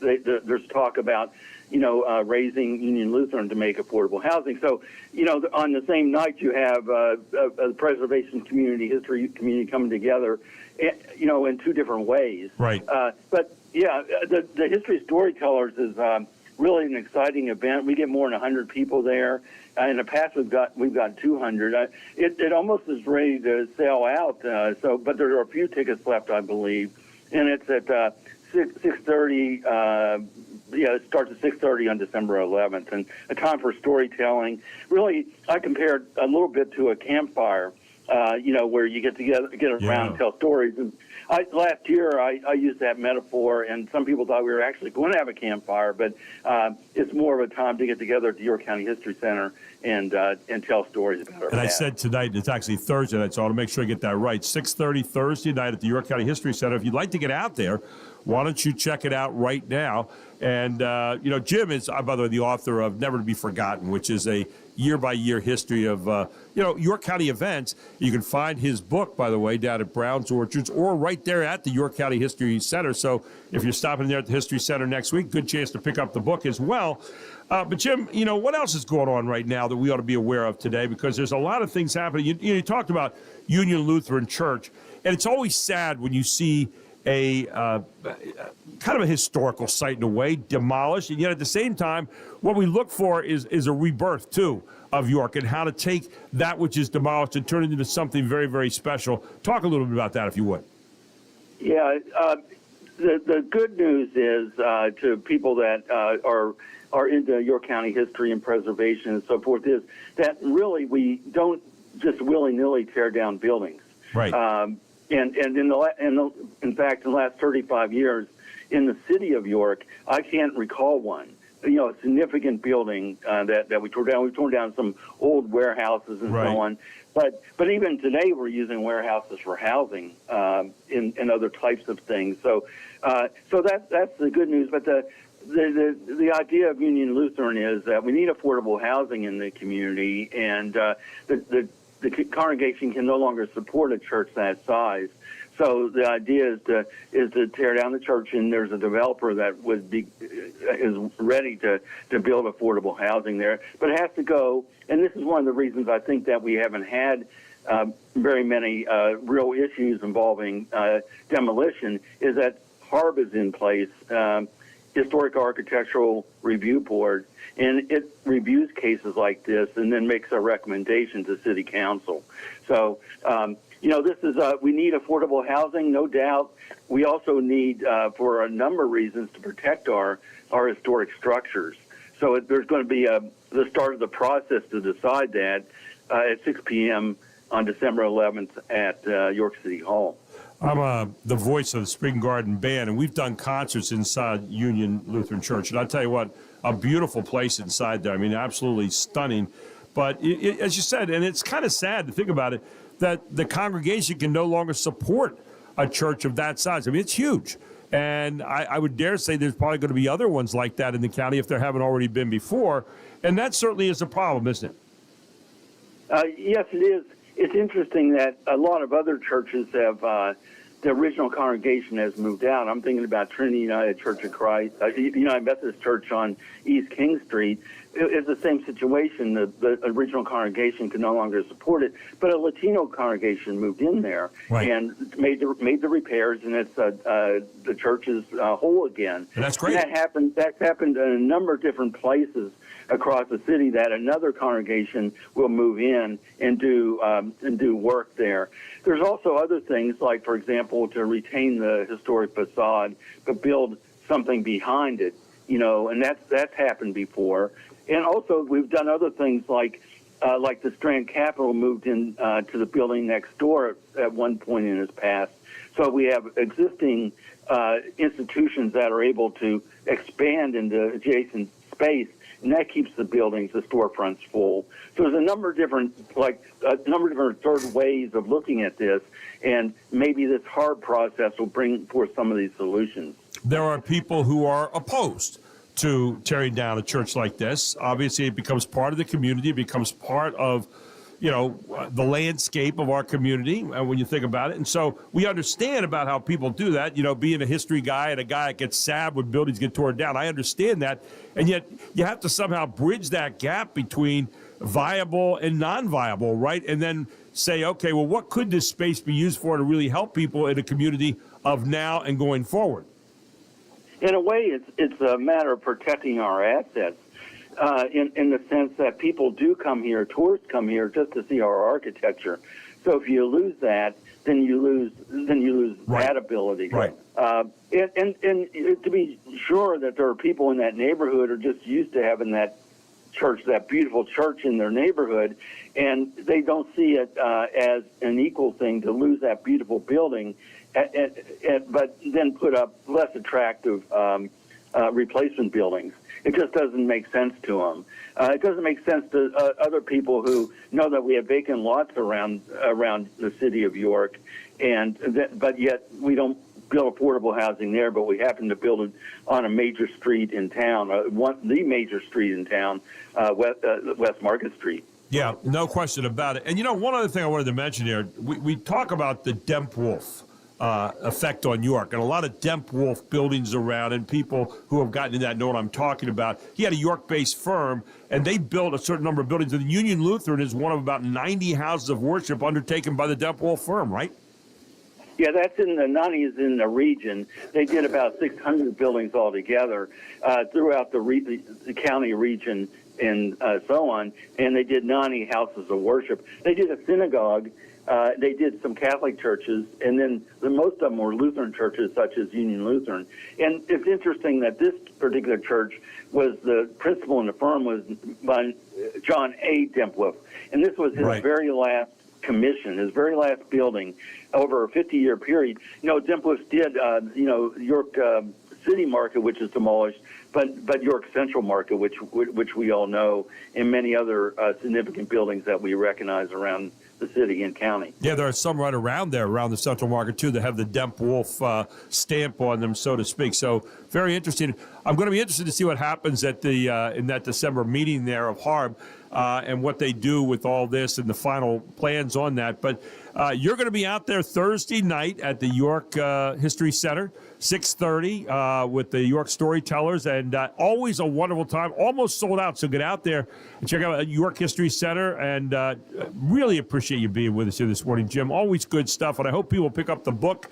There's talk about, raising Union Lutheran to make affordable housing. So, on the same night you have a preservation community, history community coming together, in two different ways. Right. But, the history storytellers is really an exciting event. We get more than 100 people there. In the past, we've got 200. It almost is ready to sell out. But there are a few tickets left, I believe, and it's at 6:30. It starts at 6:30 on December 11th, and a time for storytelling. Really, I compared a little bit to a campfire. Where you get around and tell stories. And last year, I used that metaphor, and some people thought we were actually going to have a campfire, but it's more of a time to get together at the York County History Center and tell stories about our And past. I said tonight, it's actually Thursday night, so I want to make sure I get that right. 6:30 Thursday night at the York County History Center. If you'd like to get out there, why don't you check it out right now? And, Jim is, by the way, the author of Never to Be Forgotten, which is a year-by-year history of, York County events. You can find his book, by the way, down at Brown's Orchards or right there at the York County History Center. So if you're stopping there at the History Center next week, good chance to pick up the book as well. But, Jim, what else is going on right now that we ought to be aware of today? Because there's a lot of things happening. You talked about Union Lutheran Church, and it's always sad when you see a kind of a historical site in a way demolished, and yet at the same time what we look for is a rebirth too of York and how to take that which is demolished and turn it into something very, very special. Talk a little bit about that if you would. Yeah, the good news is to people that are into York County history and preservation and so forth is that really we don't just willy-nilly tear down buildings. Right. And in fact, in the last 35 years, in the city of York, I can't recall one. A significant building that we tore down. We tore down some old warehouses and so on. But even today, we're using warehouses for housing and other types of things. So that's the good news. But the idea of Union Lutheran is that we need affordable housing in the community, and the congregation can no longer support a church that size. So the idea is to tear down the church, and there's a developer that is ready to build affordable housing there. But it has to go, and this is one of the reasons I think that we haven't had very many real issues involving demolition, is that HARB is in place, Historic Architectural Review Board, and it reviews cases like this and then makes a recommendation to City Council. So, this is we need affordable housing, no doubt. We also need, for a number of reasons, to protect our historic structures. So there's going to be the start of the process to decide that at 6 p.m. on December 11th at York City Hall. I'm the voice of the Spring Garden Band, and we've done concerts inside Union Lutheran Church. And I'll tell you what, a beautiful place inside there. I mean, absolutely stunning. But as you said, and it's kind of sad to think about it, that the congregation can no longer support a church of that size. I mean, it's huge. And I would dare say there's probably going to be other ones like that in the county if there haven't already been before. And that certainly is a problem, isn't it? Yes, it is. It's interesting that a lot of other churches have the original congregation has moved out. I'm thinking about Trinity United Church of Christ, United Methodist Church on East King Street. It's the same situation. The original congregation could no longer support it, but a Latino congregation moved in there and made the repairs, and it's the church is whole again. And that's great. And that's happened in a number of different places across the city, that another congregation will move in and do work there. There's also other things, like, for example, to retain the historic facade, but build something behind it, and that's happened before. And also, we've done other things like the Strand Capitol moved in to the building next door at one point in its past. So we have existing institutions that are able to expand into adjacent space, and that keeps the buildings, the storefronts full. So there's a number of different third ways of looking at this, and maybe this hard process will bring forth some of these solutions. There are people who are opposed to tearing down a church like this. Obviously, it becomes part of the community. It becomes part of, the landscape of our community when you think about it. And so we understand about how people do that, being a history guy and a guy that gets sad when buildings get torn down. I understand that. And yet you have to somehow bridge that gap between viable and non-viable, right? And then say, okay, well, what could this space be used for to really help people in a community of now and going forward? In a way, it's a matter of protecting our assets, in the sense that people do come here, tourists come here just to see our architecture. So if you lose that, then you lose that ability. Right. And to be sure that there are people in that neighborhood who are just used to having that church, that beautiful church in their neighborhood, and they don't see it as an equal thing to lose that beautiful building, but then put up less attractive replacement buildings. It just doesn't make sense to them. It doesn't make sense to other people who know that we have vacant lots around the city of York, but yet we don't build affordable housing there, but we happen to build it on a major street in town, the major street in town, West Market Street. Yeah, no question about it. And, one other thing I wanted to mention here, we talk about the Demp-Wolf effect on York, and a lot of Demp-Wolf buildings around, and people who have gotten into that know what I'm talking about. He had a York-based firm, and they built a certain number of buildings, and Union Lutheran is one of about 90 houses of worship undertaken by the Demp-Wolf firm, right? Yeah, that's in the Nani's in the region. They did about 600 buildings altogether throughout the county region and so on, and they did 90 houses of worship. They did a synagogue. They did some Catholic churches, and then most of them were Lutheran churches, such as Union Lutheran. And it's interesting that this particular church was the principal in the firm was by John A. Demp-Wolf, and this was his very last commission, his very last building over a 50-year period. Demp-Wolf did, York City Market, which is demolished, but York Central Market, which we all know, and many other significant buildings that we recognize around the city and county. Yeah, there are some right around there, around the Central Market, too, that have the Demp-Wolf stamp on them, so to speak. So very interesting. I'm going to be interested to see what happens at the in that December meeting there of HARB and what they do with all this and the final plans on that. But you're going to be out there Thursday night at the York History Center, 6:30 with the York Storytellers, and always a wonderful time. Almost sold out, so get out there and check out York History Center. And really appreciate you being with us here this morning, Jim. Always good stuff, and I hope people pick up the book.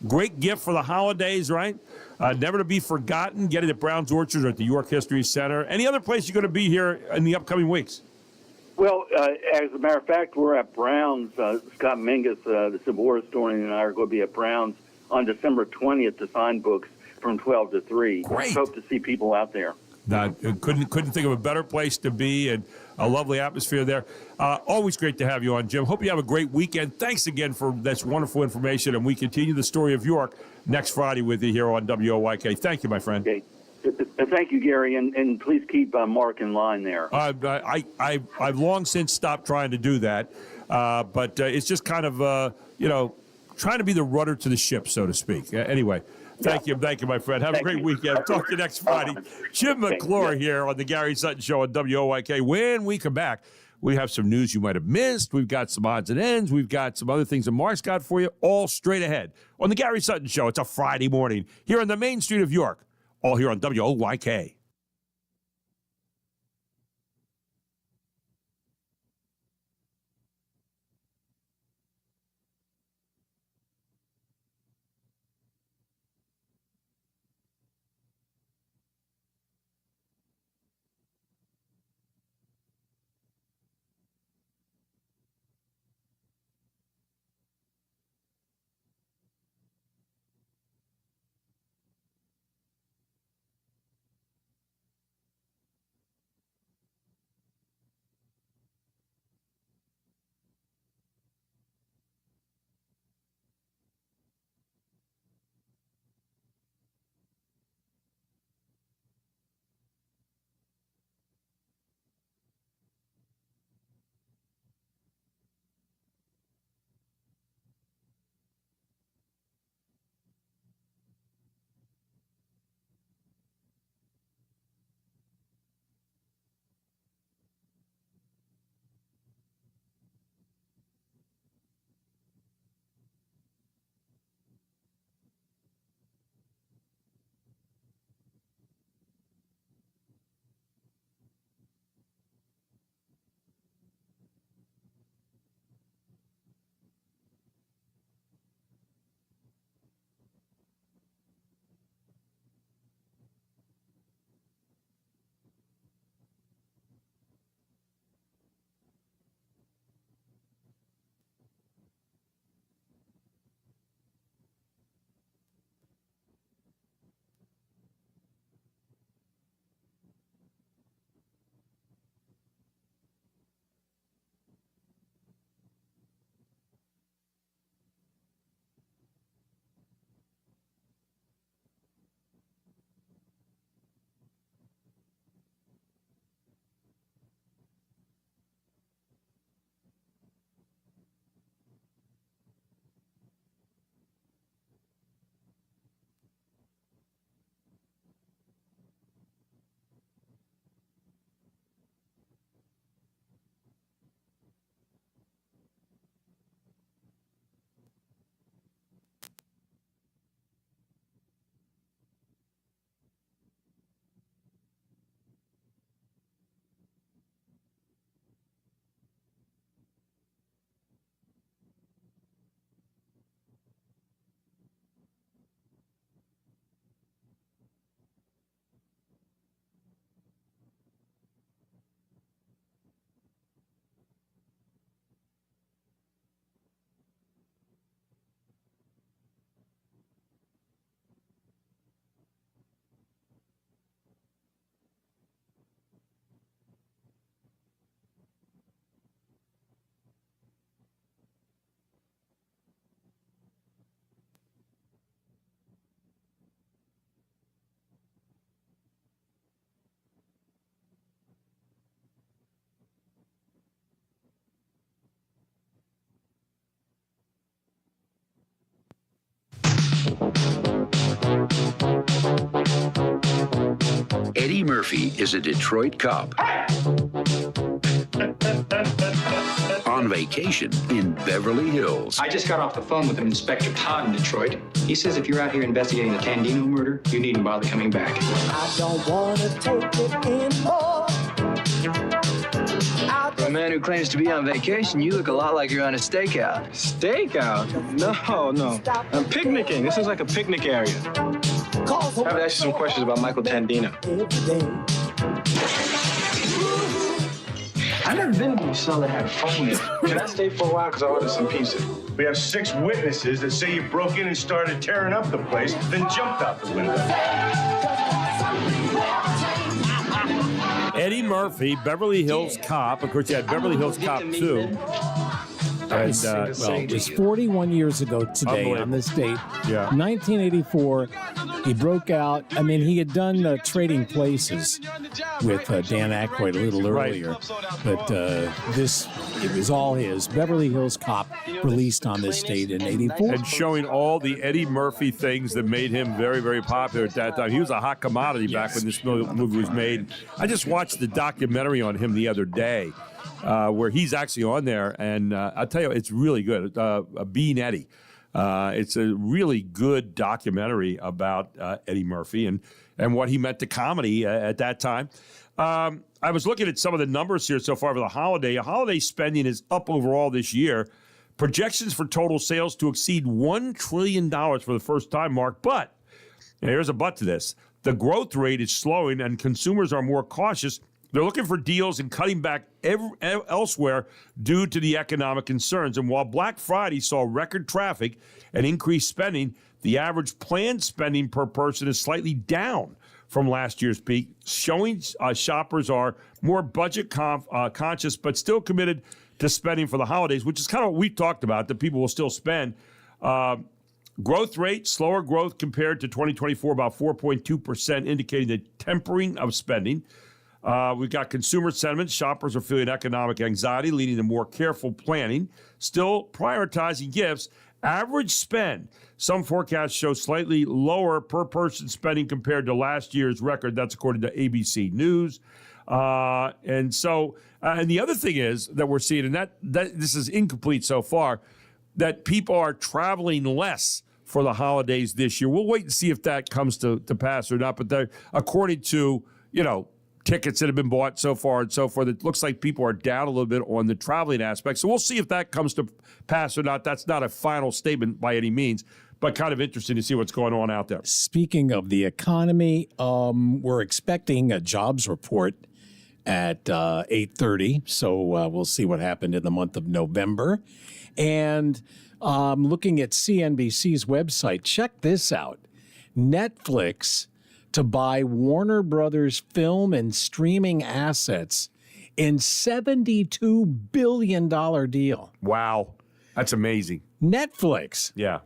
Great gift for the holidays, right? Never to be forgotten. Get it at Brown's Orchard or at the York History Center. Any other place you're going to be here in the upcoming weeks? Well, as a matter of fact, we're at Brown's. Scott Mingus, the Civil War historian, and I are going to be at Brown's on December 20th to sign books from 12 to 3. Great. Hope to see people out there. Couldn't think of a better place to be, and a lovely atmosphere there. Always great to have you on, Jim. Hope you have a great weekend. Thanks again for this wonderful information, and we continue the story of York next Friday with you here on WOYK. Thank you, my friend. Okay. Thank you, Gary, and please keep Mark in line there. I've long since stopped trying to do that, but it's just kind of, trying to be the rudder to the ship, so to speak. Anyway. Thank you, my friend. Have a great weekend. Talk to you next Friday. Jim McClure here on the Gary Sutton Show on WOYK. When we come back, We have some news you might have missed. We've got some odds and ends. We've got some other things that Mark's got for you, all straight ahead on the Gary Sutton Show. It's a Friday morning here on the main street of York, all here on WOYK. Eddie Murphy is a Detroit cop on vacation in Beverly Hills. I just got off the phone with Inspector Todd in Detroit. He says if you're out here investigating the Tandino murder, you needn't bother coming back. I don't want to take it anymore. For a man who claims to be on vacation, you look a lot like you're on a stakeout. Stakeout? No. I'm picnicking. This is like a picnic area. I have to ask you some questions about Michael Tandino. I've never been to a cell that had a phone in it. Can I stay for a while? Because I ordered some pizza. We have 6 witnesses that say you broke in and started tearing up the place, then jumped out the window. Eddie Murphy, Beverly Hills Cop. Of course, you had Beverly Hills Cop 2. And, it was 41 years ago today on this date. Yeah. 1984, he broke out. I mean, he had done Trading Places with Dan Aykroyd a little earlier. But it was all his. Beverly Hills Cop released on this date in 84. And showing all the Eddie Murphy things that made him very, very popular at that time. He was a hot commodity back when this movie was made. I just watched the documentary on him the other day. where he's actually on there. And I'll tell you, it's really good. Bean Eddie. It's a really good documentary about Eddie Murphy and what he meant to comedy at that time. I was looking at some of the numbers here so far for the holiday. Holiday spending is up overall this year. Projections for total sales to exceed $1 trillion for the first time, Mark. But, and here's a but to this, the growth rate is slowing and consumers are more cautious. They're looking for deals and cutting back elsewhere due to the economic concerns. And while Black Friday saw record traffic and increased spending, the average planned spending per person is slightly down from last year's peak, showing shoppers are more budget conscious but still committed to spending for the holidays, which is kind of what we talked about, that people will still spend. Growth rate, slower growth compared to 2024, about 4.2%, indicating the tempering of spending. We've got consumer sentiment. Shoppers are feeling economic anxiety, leading to more careful planning, still prioritizing gifts. Average spend. Some forecasts show slightly lower per person spending compared to last year's record. That's according to ABC News. And the other thing is that we're seeing, and that this is incomplete so far, that people are traveling less for the holidays this year. We'll wait and see if that comes to pass or not. But according to, tickets that have been bought so far and so forth, it looks like people are down a little bit on the traveling aspect. So we'll see if that comes to pass or not. That's not a final statement by any means, but kind of interesting to see what's going on out there. Speaking of the economy, we're expecting a jobs report at 8:30. So we'll see what happened in the month of November. And looking at CNBC's website, check this out. Netflix to buy Warner Brothers film and streaming assets in $72 billion deal. Wow. That's amazing. Netflix. Yeah.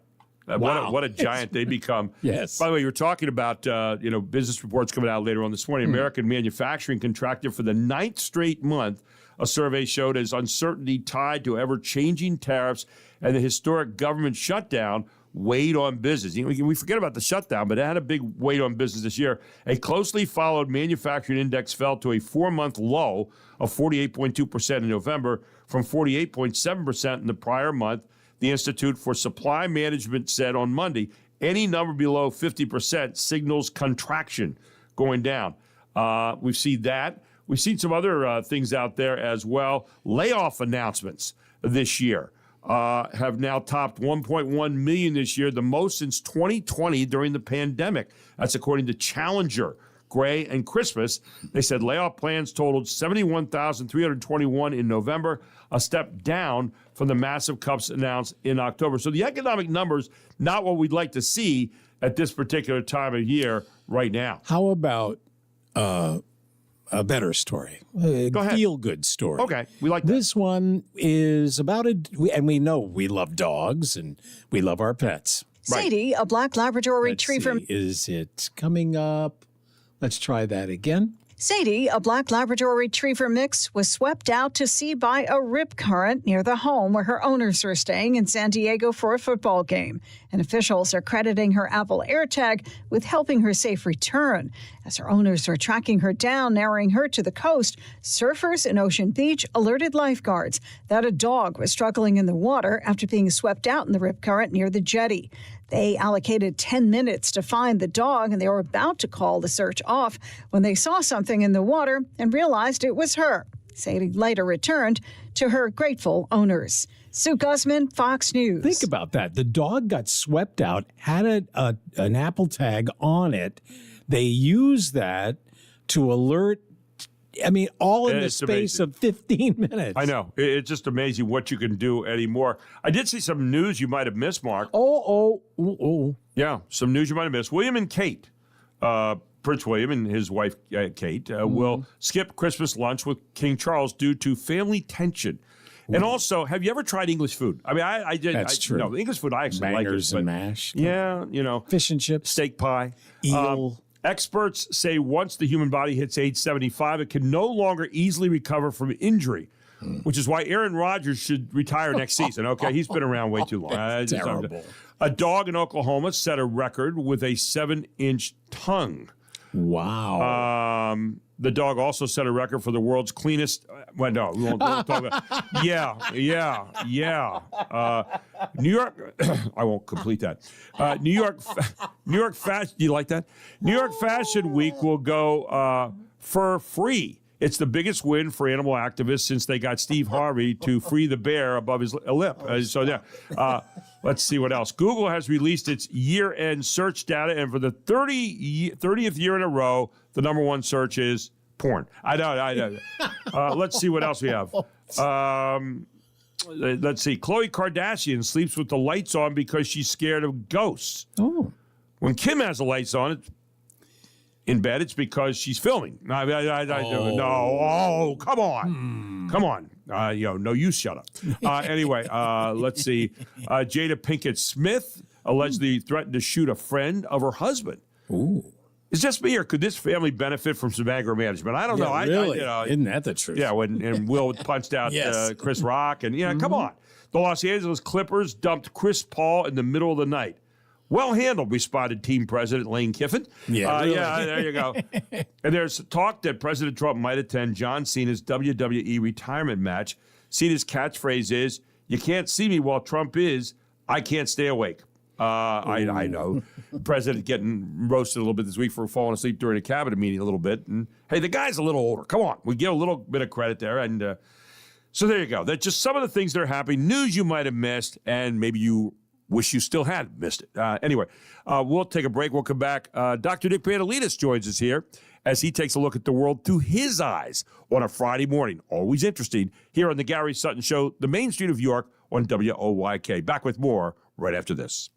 Wow. What a giant they become. Yes. By the way, you were talking about, business reports coming out later on this morning. American manufacturing contracted for the 9th straight month. A survey showed as uncertainty tied to ever-changing tariffs and the historic government shutdown weighed on business. We forget about the shutdown, but it had a big weight on business this year. A closely followed manufacturing index fell to a 4-month low of 48.2% in November from 48.7% in the prior month. The Institute for Supply Management said on Monday, any number below 50% signals contraction going down. We've seen that. We've seen some other things out there as well. Layoff announcements this year have now topped 1.1 million this year, the most since 2020 during the pandemic. That's according to Challenger, Gray, and Christmas. They said layoff plans totaled 71,321 in November, a step down from the massive cuts announced in October. So the economic numbers, not what we'd like to see at this particular time of year right now. How about a better story, feel-good story? Okay, we like that. This one is about and we know we love dogs and we love our pets. Sadie, a black Labrador retriever. Is it coming up? Let's try that again. Sadie, a black Labrador retriever mix, was swept out to sea by a rip current near the home where her owners are staying in San Diego for a football game. And officials are crediting her Apple AirTag with helping her safe return. As her owners are tracking her down, narrowing her to the coast, surfers in Ocean Beach alerted lifeguards that a dog was struggling in the water after being swept out in the rip current near the jetty. They allocated 10 minutes to find the dog, and they were about to call the search off when they saw something in the water and realized it was her. Sadie later returned to her grateful owners. Sue Guzman, Fox News. Think about that. The dog got swept out, had an Apple tag on it. They used that to alert. All in the space of 15 minutes. I know. It's just amazing what you can do anymore. I did see some news you might have missed, Mark. Oh. Yeah, some news you might have missed. William and Kate, Prince William and his wife, Kate, will skip Christmas lunch with King Charles due to family tension. Ooh. And also, have you ever tried English food? I did. That's true. No, English food, I actually like it. Bangers and mash. Yeah, Fish and chips. Steak pie. Eel. Experts say once the human body hits age 75, it can no longer easily recover from injury, which is why Aaron Rodgers should retire next season. Okay, he's been around way too long. Terrible. A dog in Oklahoma set a record with a 7-inch tongue. Wow. The dog also set a record for the world's cleanest. Well, no, we won't talk about. Yeah. New York. I won't complete that. New York Fashion. Do you like that? New York Fashion Week will go fur free. It's the biggest win for animal activists since they got Steve Harvey to free the bear above his lip. Let's see what else. Google has released its year-end search data, and for the 30th year in a row, the number one search is porn. I know. Let's see what else we have. Let's see. Khloe Kardashian sleeps with the lights on because she's scared of ghosts. Oh. When Kim has the lights on in bed, it's because she's filming. No, come on. Come on. No, you shut up. Anyway, let's see. Jada Pinkett Smith allegedly threatened to shoot a friend of her husband. Ooh. It's just me, or could this family benefit from some anger management? I don't know. Really? Isn't that the truth? Yeah, when Will punched out Yes. Chris Rock. And, come on. The Los Angeles Clippers dumped Chris Paul in the middle of the night. Well handled, responded team president Lane Kiffin. Really. Yeah, there you go. And there's talk that President Trump might attend John Cena's WWE retirement match. Cena's catchphrase is, "You can't see me while Trump is. I can't stay awake." I know. President getting roasted a little bit this week for falling asleep during a cabinet meeting a little bit. And, hey, the guy's a little older. Come on. We give a little bit of credit there. And so there you go. That's just some of the things that are happening. News you might have missed, and maybe you wish you still had missed it. Anyway, we'll take a break. We'll come back. Dr. Nick Pantelidis joins us here as he takes a look at the world through his eyes on a Friday morning. Always interesting here on the Gary Sutton Show, the Main Street of York on WOYK. Back with more right after this.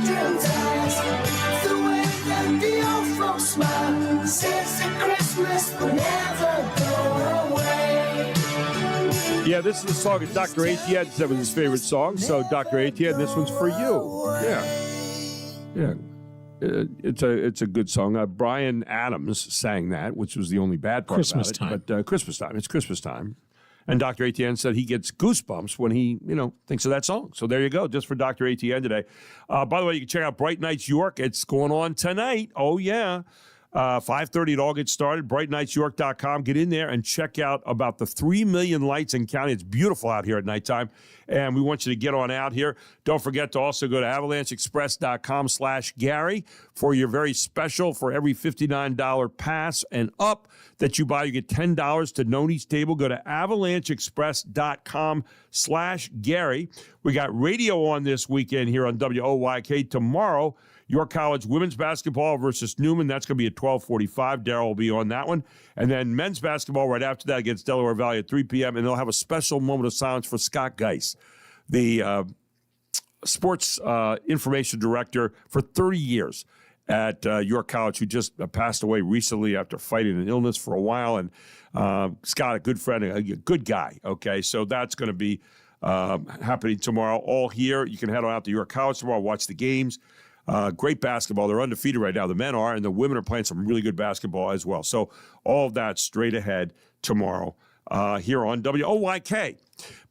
children's eyes. The way that the old folks smile says that Christmas will never go away. Yeah, this is the song that Dr. Etienne said was his favorite song. So, Dr. Etienne, this one's for you. Yeah. It's a good song. Brian Adams sang that, which was the only bad part Christmas about it. time. But Christmas time. It's Christmas time. And Dr. Etienne said he gets goosebumps when he, thinks of that song. So there you go, just for Dr. Etienne today. By the way, you can check out Bright Nights York. It's going on tonight. Oh, yeah. 5:30 it all gets started. BrightNightsYork.com. Get in there and check out about the 3 million lights in county. It's beautiful out here at nighttime, and we want you to get on out here. Don't forget to also go to AvalancheExpress.com/Gary for your very special, for every $59 pass and up that you buy, you get $10 to Noni's Table. Go to AvalancheExpress.com/Gary. We got radio on this weekend here on WOYK. Tomorrow, York College women's basketball versus Newman. That's going to be at 12:45. Darryl will be on that one. And then men's basketball right after that against Delaware Valley at 3 p.m. And they'll have a special moment of silence for Scott Geis, the sports information director for 30 years at York College, who just passed away recently after fighting an illness for a while. And Scott, a good friend, a good guy. Okay, so that's going to be happening tomorrow. All here. You can head on out to York College tomorrow, watch the games. Great basketball. They're undefeated right now. The men are, and the women are playing some really good basketball as well. So all of that straight ahead tomorrow here on WOYK.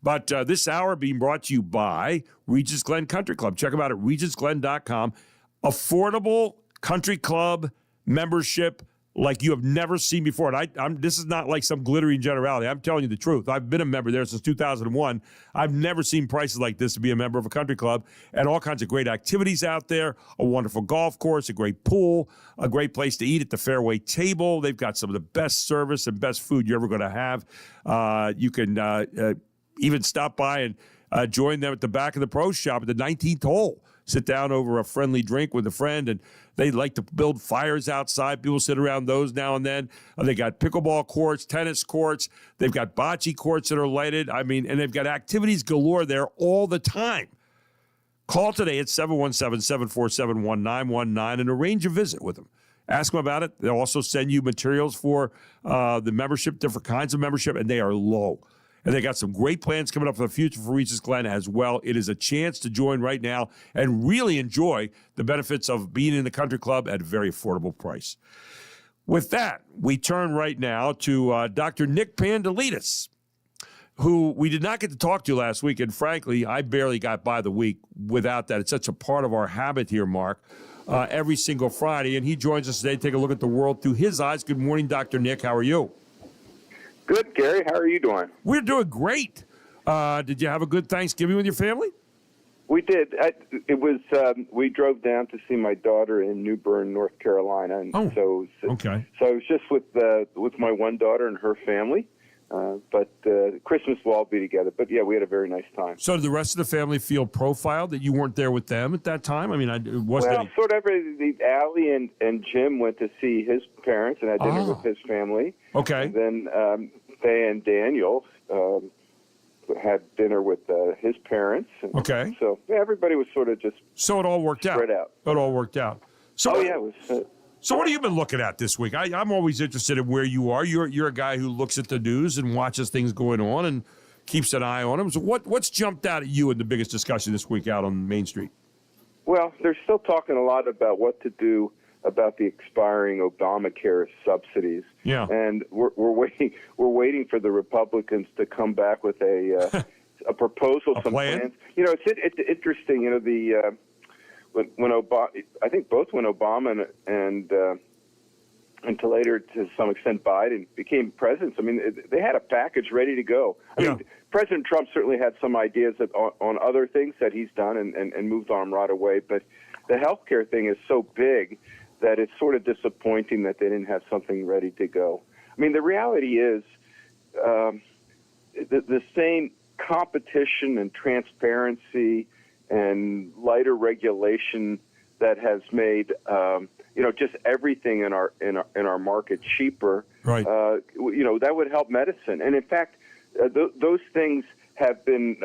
But this hour being brought to you by Regis Glen Country Club. Check them out at regisglen.com. Affordable country club membership like you have never seen before. And this is not like some glittering generality. I'm telling you the truth. I've been a member there since 2001. I've never seen prices like this to be a member of a country club, and all kinds of great activities out there, a wonderful golf course, a great pool, a great place to eat at the fairway table. They've got some of the best service and best food you're ever going to have. You can even stop by and join them at the back of the pro shop at the 19th hole. Sit down over a friendly drink with a friend, and they like to build fires outside. People sit around those now and then. They got pickleball courts, tennis courts. They've got bocce courts that are lighted. And they've got activities galore there all the time. Call today at 717-747-1919 and arrange a visit with them. Ask them about it. They'll also send you materials for the membership, different kinds of membership, and they are low. And they got some great plans coming up for the future for Regis Glen as well. It is a chance to join right now and really enjoy the benefits of being in the country club at a very affordable price. With that, we turn right now to Dr. Nick Pandelitis, who we did not get to talk to last week. And frankly, I barely got by the week without that. It's such a part of our habit here, Mark, every single Friday. And he joins us today to take a look at the world through his eyes. Good morning, Dr. Nick. How are you? Good, Gary. How are you doing? We're doing great. Did you have a good Thanksgiving with your family? We did. We drove down to see my daughter in New Bern, North Carolina, and okay. So I was just with my one daughter and her family. But Christmas we'll all be together. But yeah, we had a very nice time. So did the rest of the family feel profiled that you weren't there with them at that time? I mean, it wasn't. Well, sort of. Allie and Jim went to see his parents and had dinner with his family. Okay. And then Faye and Daniel had dinner with his parents. Okay. So yeah, everybody was sort of just. So it all worked out. Spread out. It all worked out. So yeah, it was. So what have you been looking at this week? I'm always interested in where you are. You're a guy who looks at the news and watches things going on and keeps an eye on them. So what's jumped out at you in the biggest discussion this week out on Main Street? Well, they're still talking a lot about what to do about the expiring Obamacare subsidies. Yeah. And we're waiting for the Republicans to come back with a proposal, some plans. You know, it's interesting. You know, when Obama, I think both when Obama and until later, to some extent, Biden became presidents, I mean, they had a package ready to go. I mean, President Trump certainly had some ideas on other things that he's done and moved on right away. But the healthcare thing is so big that it's sort of disappointing that they didn't have something ready to go. I mean, the reality is the same competition and transparency and lighter regulation that has made just everything in our market cheaper. Right. That would help medicine. And in fact, those things have been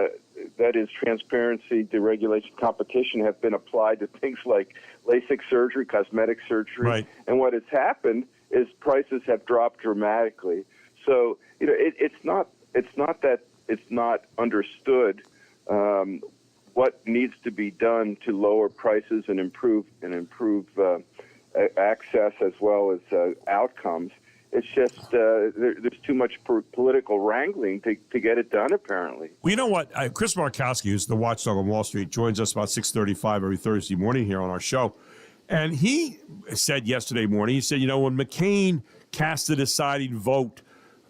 that is transparency, deregulation, competition, have been applied to things like LASIK surgery, cosmetic surgery. Right. And what has happened is prices have dropped dramatically. So, it's not that it's not understood what needs to be done to lower prices and improve access as well as outcomes. It's just there's too much political wrangling to get it done, apparently. Well, you know what? Chris Markowski, who's the watchdog on Wall Street, joins us about 6:35 every Thursday morning here on our show. And he said yesterday morning, he said, when McCain cast the deciding vote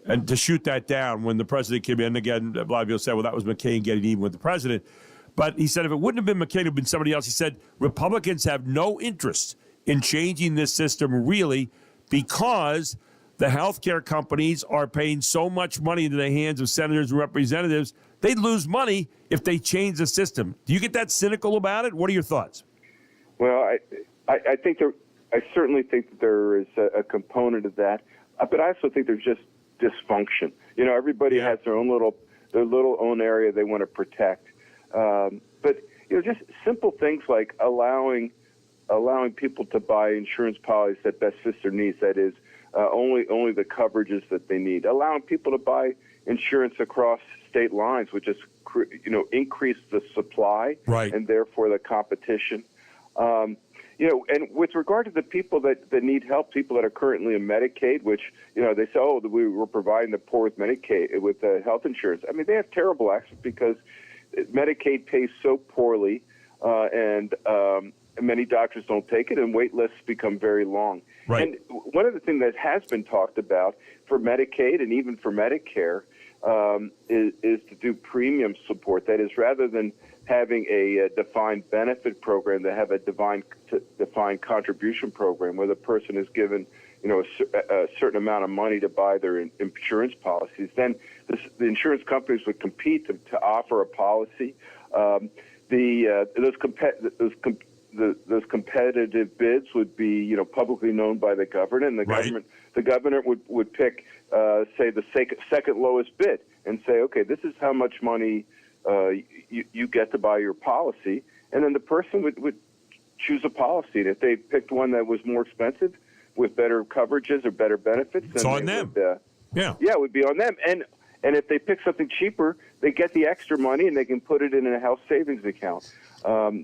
and to shoot that down when the president came in, again, Blavio said, well, that was McCain getting even with the president. But he said if it wouldn't have been McCain, it would have been somebody else. He said Republicans have no interest in changing this system really because the healthcare companies are paying so much money into the hands of senators and representatives, they'd lose money if they change the system. Do you get that cynical about it? What are your thoughts? Well, I think I certainly think that there is a component of that, but I also think there's just dysfunction. Everybody has their little own area they want to protect. But just simple things like allowing people to buy insurance policies that best fits their needs. That is, only the coverages that they need. Allowing people to buy insurance across state lines, which is increase the supply and therefore the competition. And with regard to the people that need help, people that are currently in Medicaid, which they say, we were providing the poor with Medicaid with health insurance. I mean, they have terrible access because Medicaid pays so poorly, and many doctors don't take it, and wait lists become very long. Right. And one of the things that has been talked about for Medicaid and even for Medicare is to do premium support. That is, rather than having a defined benefit program, to have a defined contribution program where the person is given a certain amount of money to buy their insurance policies. Then the insurance companies would compete to offer a policy. Those competitive bids would be publicly known by the governor, and the governor would pick say the second lowest bid and say, okay, this is how much money you get to buy your policy, and then the person would choose a policy. And if they picked one that was more expensive with better coverages or better benefits, it's on them. It would be on them. And if they pick something cheaper, they get the extra money and they can put it in a health savings account.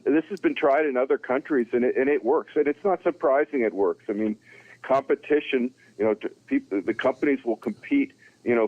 This has been tried in other countries, and it works. And it's not surprising it works. I mean, competition, the companies will compete,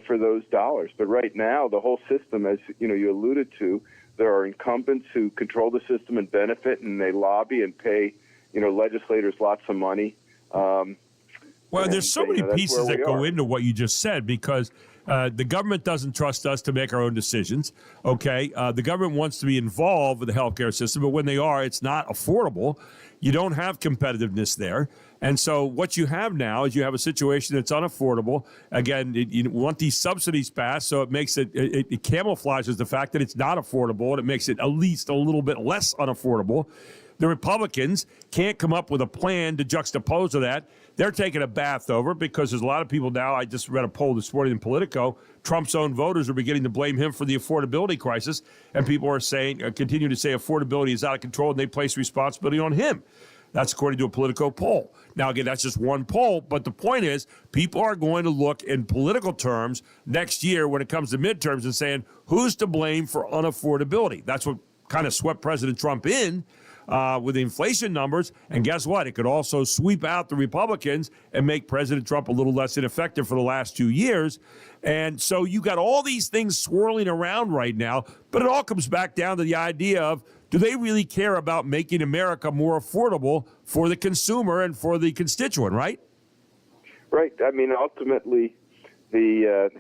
for those dollars. But right now, the whole system, as you alluded to, there are incumbents who control the system and benefit, and they lobby and pay, legislators lots of money. Well, there's so many pieces that go into what you just said because the government doesn't trust us to make our own decisions, okay? The government wants to be involved with the healthcare system, but when they are, it's not affordable. You don't have competitiveness there. And so what you have now is you have a situation that's unaffordable. Again, you want these subsidies passed, so it makes it camouflages the fact that it's not affordable, and it makes it at least a little bit less unaffordable. The Republicans can't come up with a plan to juxtapose to that. They're taking a bath over it because there's a lot of people now. I just read a poll this morning in Politico. Trump's own voters are beginning to blame him for the affordability crisis, and people are saying, continue to say affordability is out of control, and they place responsibility on him. That's according to a Politico poll. Now, again, that's just one poll, but the point is people are going to look in political terms next year when it comes to midterms and saying, who's to blame for unaffordability? That's what kind of swept President Trump in with the inflation numbers. And guess what? It could also sweep out the Republicans and make President Trump a little less ineffective for the last 2 years. And so you got all these things swirling around right now, but it all comes back down to the idea of, do they really care about making America more affordable for the consumer and for the constituent, right? Right. I mean, ultimately, there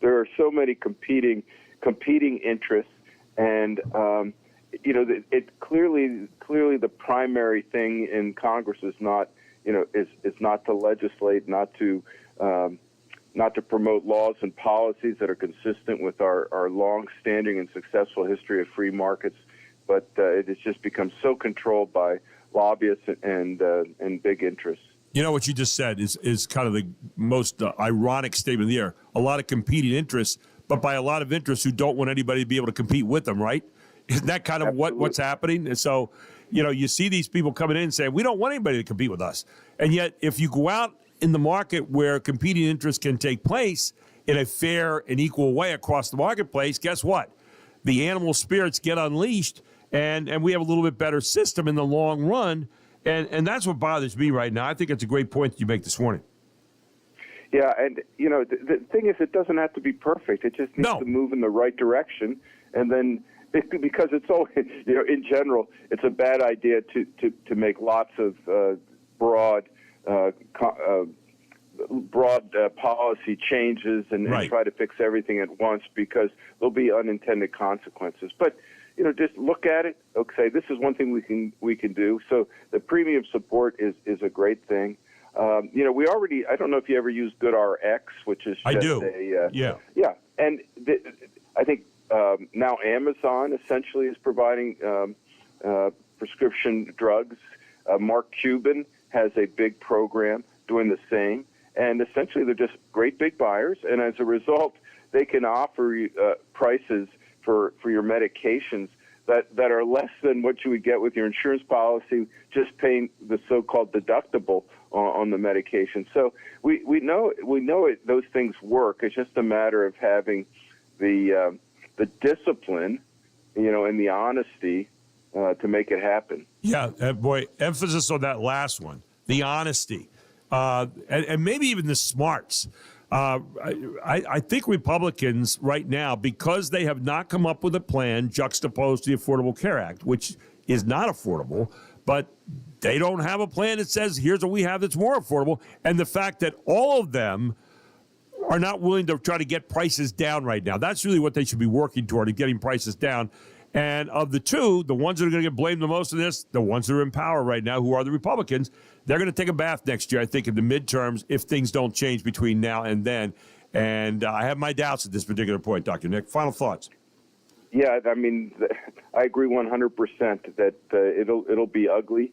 are so many competing interests, and it clearly the primary thing in Congress is not to legislate, not to promote laws and policies that are consistent with our long-standing and successful history of free markets. But it has just become so controlled by lobbyists and big interests. You know, what you just said is kind of the most ironic statement of the year. A lot of competing interests, but by a lot of interests who don't want anybody to be able to compete with them, right? Isn't that kind of what's happening? And so, you see these people coming in and saying, we don't want anybody to compete with us. And yet, if you go out in the market where competing interests can take place in a fair and equal way across the marketplace, guess what? The animal spirits get unleashed, and we have a little bit better system in the long run. And that's what bothers me right now. I think it's a great point that you make this morning. Yeah, and, the thing is, it doesn't have to be perfect. It just needs to move in the right direction. And then, because it's always, in general, it's a bad idea to make lots of broad policy changes and try to fix everything at once, because there'll be unintended consequences. But just look at it. Okay, this is one thing we can do. So the premium support is a great thing. We already. I don't know if you ever use GoodRx, which is just I do. Yeah, and I think now Amazon essentially is providing prescription drugs. Mark Cuban has a big program doing the same. And essentially, they're just great big buyers, and as a result, they can offer you prices for your medications that are less than what you would get with your insurance policy, just paying the so-called deductible on the medication. So we know those things work. It's just a matter of having the discipline, and the honesty to make it happen. Yeah, boy, emphasis on that last one, the honesty. And maybe even the smarts. I think Republicans right now, because they have not come up with a plan juxtaposed to the Affordable Care Act, which is not affordable, but they don't have a plan that says, here's what we have that's more affordable. And the fact that all of them are not willing to try to get prices down right now. That's really what they should be working toward, is getting prices down. And of the two, the ones that are going to get blamed the most in this, the ones that are in power right now, who are the Republicans, they're going to take a bath next year, I think, in the midterms, if things don't change between now and then. And I have my doubts at this particular point, Dr. Nick. Final thoughts. Yeah, I mean, I agree 100% that it'll be ugly.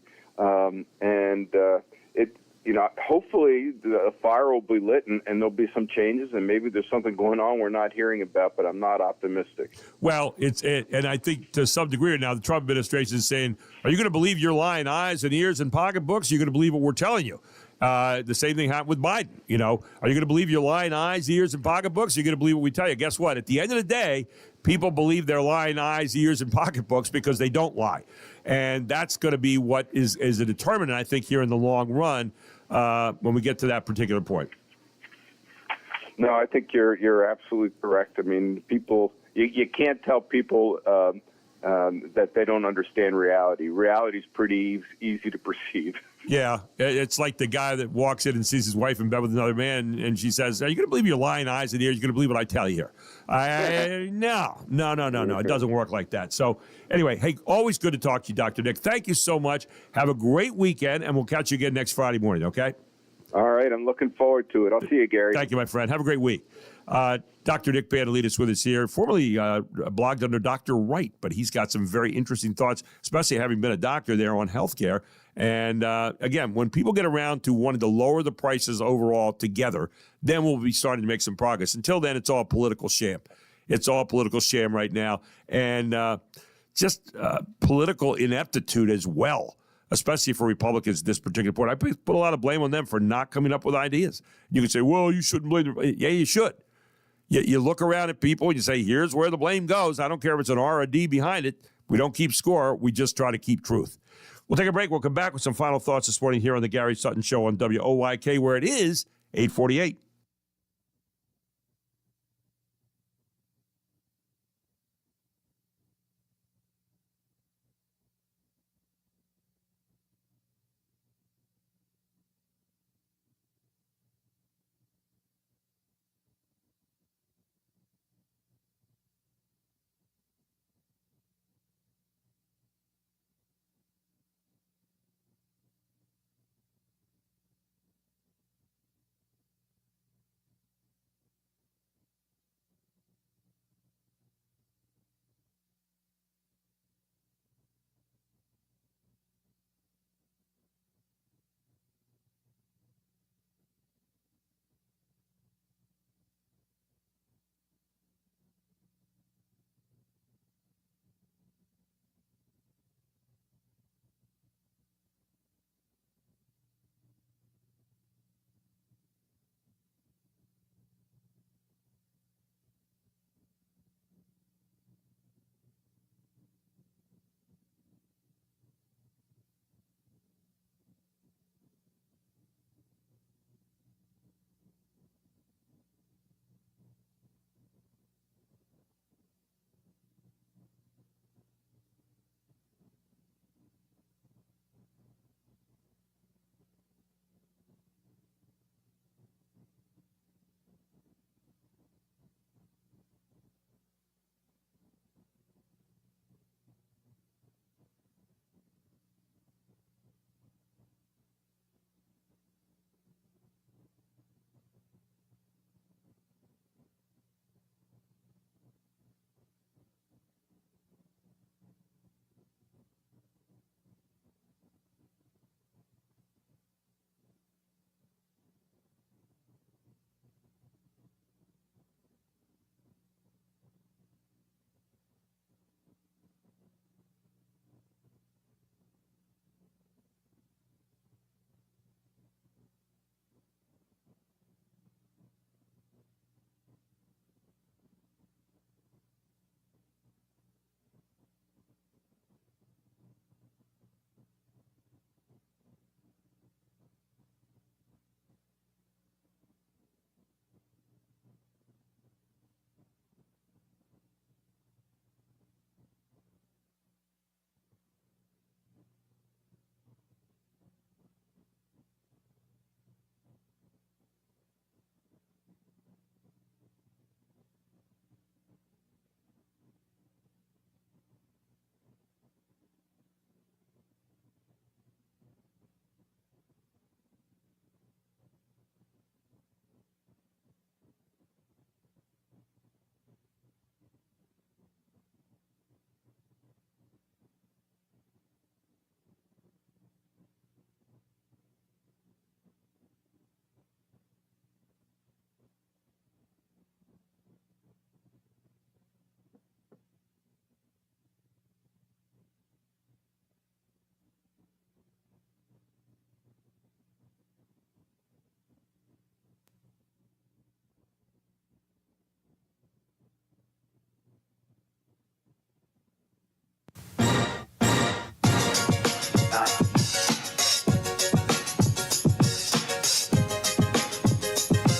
Hopefully the fire will be lit and there'll be some changes, and maybe there's something going on we're not hearing about, but I'm not optimistic. Well, and I think to some degree now the Trump administration is saying, are you going to believe your lying eyes and ears and pocketbooks? Are you going to believe what we're telling you? The same thing happened with Biden. Are you going to believe your lying eyes, ears, and pocketbooks? Are you going to believe what we tell you? Guess what? At the end of the day, people believe their lying eyes, ears, and pocketbooks because they don't lie. And that's going to be what is a determinant, I think, here in the long run when we get to that particular point. No, I think you're absolutely correct. I mean, people, you can't tell people that they don't understand reality. Reality is pretty easy to perceive. Yeah, it's like the guy that walks in and sees his wife in bed with another man, and she says, are you going to believe your lying eyes and ears? Are you going to believe what I tell you here? No. It doesn't work like that. So anyway, hey, always good to talk to you, Dr. Nick. Thank you so much. Have a great weekend, and we'll catch you again next Friday morning, okay? All right, I'm looking forward to it. I'll see you, Gary. Thank you, my friend. Have a great week. Dr. Nick Bandolidis with us here, formerly blogged under Dr. Wright, but he's got some very interesting thoughts, especially having been a doctor there on healthcare. And again, when people get around to wanting to lower the prices overall together, then we'll be starting to make some progress. Until then, it's all political sham. It's all political sham right now. And just political ineptitude as well, especially for Republicans at this particular point. I put a lot of blame on them for not coming up with ideas. You can say, well, you shouldn't blame them. Yeah, you should. You look around at people and you say, here's where the blame goes. I don't care if it's an R or a D behind it. We don't keep score. We just try to keep truth. We'll take a break. We'll come back with some final thoughts this morning here on the Gary Sutton Show on WOYK, where it is 8:48.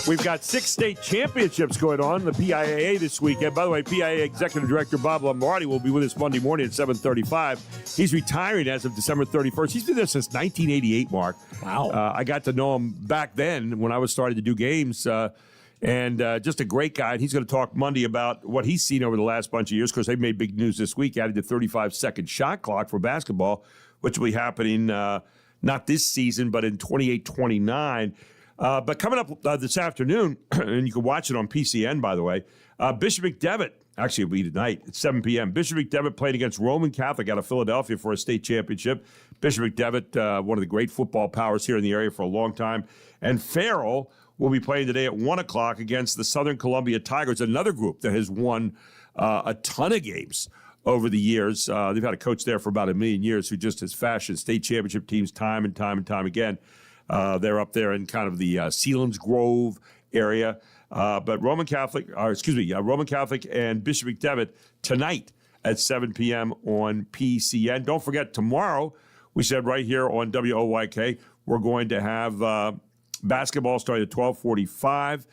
We've got 6 state championships going on in the PIAA this weekend. By the way, PIAA Executive Director Bob Lombardi will be with us Monday morning at 7:35. He's retiring as of December 31st. He's been there since 1988, Mark. Wow. I got to know him back then when I was starting to do games, and just a great guy. And he's going to talk Monday about what he's seen over the last bunch of years, because they made big news this week, adding the 35-second shot clock for basketball, which will be happening not this season, but in 28-29. But coming up this afternoon, and you can watch it on PCN, by the way, Bishop McDevitt, actually it'll be tonight at 7 p.m. Bishop McDevitt playing against Roman Catholic out of Philadelphia for a state championship. Bishop McDevitt, one of the great football powers here in the area for a long time. And Farrell will be playing today at 1 o'clock against the Southern Columbia Tigers, another group that has won a ton of games over the years. They've had a coach there for about 1 million years who just has fashioned state championship teams time and time and time again. They're up there in kind of the Selinsgrove area. But Roman Catholic and Bishop McDevitt tonight at 7 p.m. on PCN. Don't forget, tomorrow, we said right here on WOYK, we're going to have basketball starting at 12:45,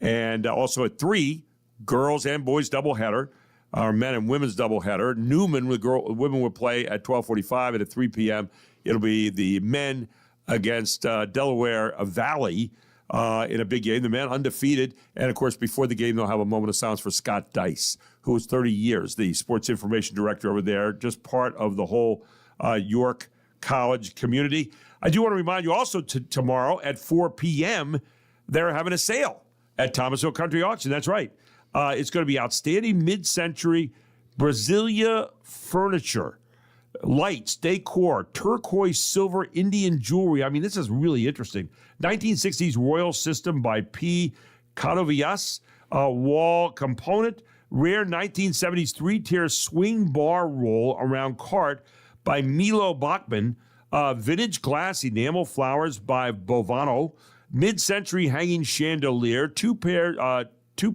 and also at 3, girls and boys doubleheader, our men and women's doubleheader. Newman, women will play at 12:45, and at 3 p.m. it'll be the men against Delaware Valley in a big game. The men undefeated. And, of course, before the game, they'll have a moment of silence for Scott Dice, who was 30 years the sports information director over there, just part of the whole York College community. I do want to remind you also tomorrow at 4 p.m., they're having a sale at Thomasville Country Auction. That's right. It's going to be outstanding mid-century Brasilia furniture. Lights, decor, turquoise, silver, Indian jewelry. I mean, this is really interesting. 1960s Royal System by P. Canovias, wall component. Rare 1970s 3-tier swing bar roll around cart by Milo Bachman. Vintage glass enamel flowers by Bovano. Mid-century hanging chandelier. Two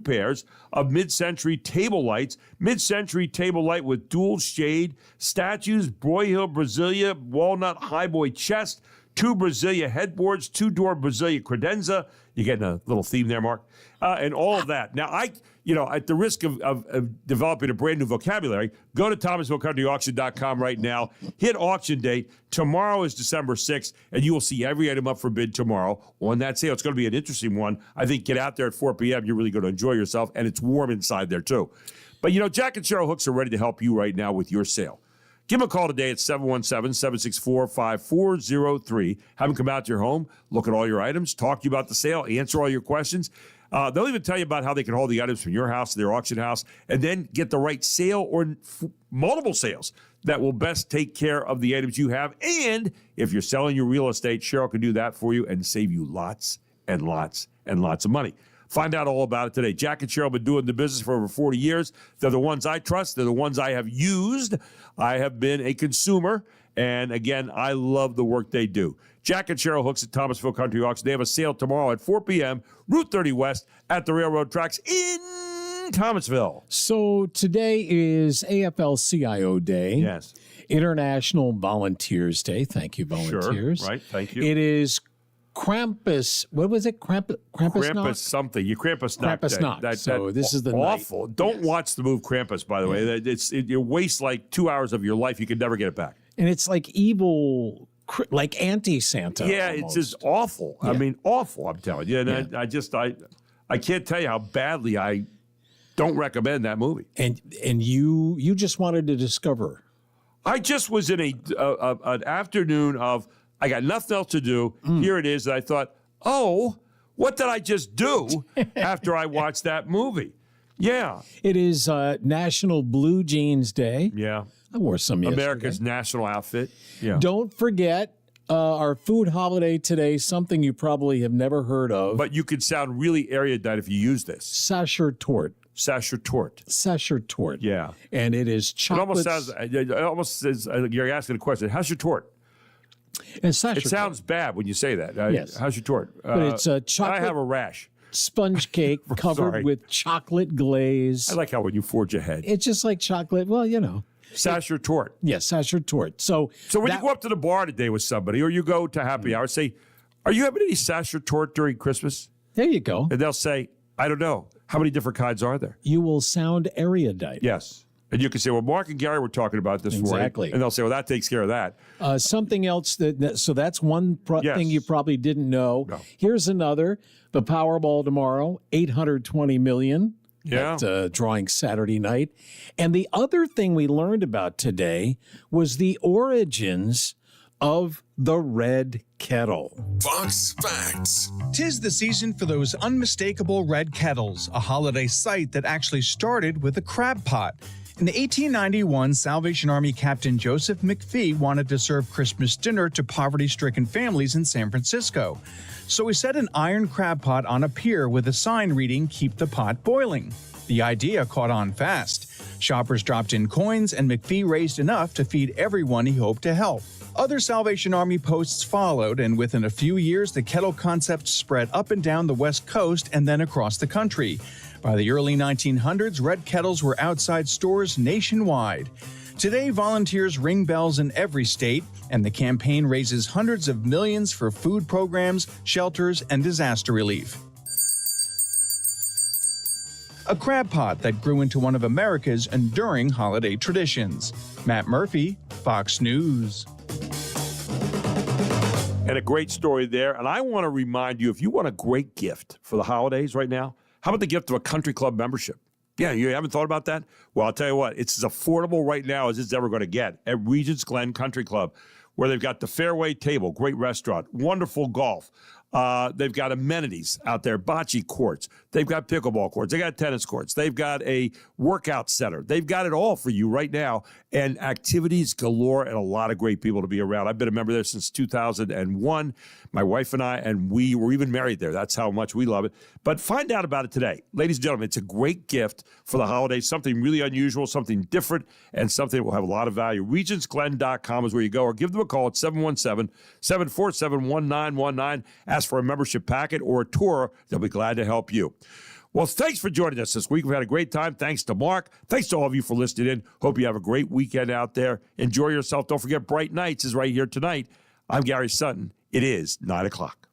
pairs of mid-century table lights, mid-century table light with dual shade, statues, Broyhill Brasilia, walnut highboy chest, 2 Brasilia headboards, 2-door Brasilia credenza. You getting a little theme there, Mark? And all of that. Now, at the risk of developing a brand new vocabulary, go to ThomasvilleCountryAuction.com right now. Hit auction date. Tomorrow is December 6th, and you will see every item up for bid tomorrow on that sale. It's going to be an interesting one. I think get out there at 4 p.m. You're really going to enjoy yourself, and it's warm inside there, too. But, Jack and Cheryl Hooks are ready to help you right now with your sale. Give them a call today at 717-764-5403. Have them come out to your home, look at all your items, talk to you about the sale, answer all your questions. They'll even tell you about how they can hold the items from your house to their auction house, and then get the right sale or multiple sales that will best take care of the items you have. And if you're selling your real estate, Cheryl can do that for you and save you lots and lots and lots of money. Find out all about it today. Jack and Cheryl have been doing the business for over 40 years. They're the ones I trust. They're the ones I have used. I have been a consumer. And again, I love the work they do. Jack and Cheryl Hooks at Thomasville Country Auction. They have a sale tomorrow at 4 p.m., Route 30 West at the railroad tracks in Thomasville. So today is AFL-CIO Day. Yes. International Volunteers Day. Thank you, volunteers. Sure, right. Thank you. It is Krampus. What was it? Krampus something. You Krampusnacht. Krampusnacht. So this is the awful. Night. Don't watch the movie Krampus, by the way. It wastes like 2 hours of your life. You can never get it back. And it's like evil, like anti-Santa. Yeah, almost. It's just awful. Yeah. I mean, awful, I'm telling you. And I can't tell you how badly I don't recommend that movie. And you just wanted to discover. I just was in an afternoon of, I got nothing else to do. Here it is. And I thought, oh, what did I just do after I watched that movie? Yeah. It is National Blue Jeans Day. Yeah. I wore some yesterday. America's national outfit. Yeah. Don't forget our food holiday today, something you probably have never heard of. But you could sound really erudite if you use this. Sacher Tort. Sacher Tort. Sacher Tort. Yeah. And it is chocolate. It almost says you're asking a question. How's your tort? It sounds bad when you say that. Yes. How's your tort? But it's a chocolate. I have a rash. Sponge cake covered with chocolate glaze. I like how when you forge ahead. It's just like chocolate. Well, Sacher Tort. Yes, Sacher Tort. So when you go up to the bar today with somebody or you go to happy hour, say, are you having any Sacher Tort during Christmas? There you go. And they'll say, I don't know. How many different kinds are there? You will sound erudite. Yes. And you can say, well, Mark and Gary were talking about this for Exactly. you. And they'll say, well, that takes care of that. Something else so that's one thing you probably didn't know. No. Here's another. The Powerball tomorrow, $820 million. Yeah. Drawing Saturday night. And the other thing we learned about today was the origins of the red kettle. Fox Facts. 'Tis the season for those unmistakable red kettles, a holiday sight that actually started with a crab pot. In 1891, Salvation Army Captain Joseph McPhee wanted to serve Christmas dinner to poverty-stricken families in San Francisco. So he set an iron crab pot on a pier with a sign reading, "Keep the pot boiling." The idea caught on fast. Shoppers dropped in coins, and McPhee raised enough to feed everyone he hoped to help. Other Salvation Army posts followed, and within a few years, the kettle concept spread up and down the West Coast and then across the country. By the early 1900s, red kettles were outside stores nationwide. Today, volunteers ring bells in every state, and the campaign raises hundreds of millions for food programs, shelters, and disaster relief. A crab pot that grew into one of America's enduring holiday traditions. Matt Murphy, Fox News. And a great story there. And I want to remind you, if you want a great gift for the holidays right now, how about the gift of a country club membership? Yeah, you haven't thought about that? Well, I'll tell you what, it's as affordable right now as it's ever going to get at Regents Glen Country Club, where they've got the fairway table, great restaurant, wonderful golf. They've got amenities out there, bocce courts. They've got pickleball courts. They got tennis courts. They've got a workout center. They've got it all for you right now, and activities galore and a lot of great people to be around. I've been a member there since 2001, my wife and I, and we were even married there. That's how much we love it. But find out about it today. Ladies and gentlemen, it's a great gift for the holidays, something really unusual, something different, and something that will have a lot of value. RegentsGlen.com is where you go, or give them a call at 717-747-1919. Ask for a membership packet or a tour. They'll be glad to help you. Well, thanks for joining us this week. We've had a great time. Thanks to Mark. Thanks to all of you for listening in. Hope you have a great weekend out there. Enjoy yourself. Don't forget, Bright Nights is right here tonight. I'm Gary Sutton. It is 9 o'clock.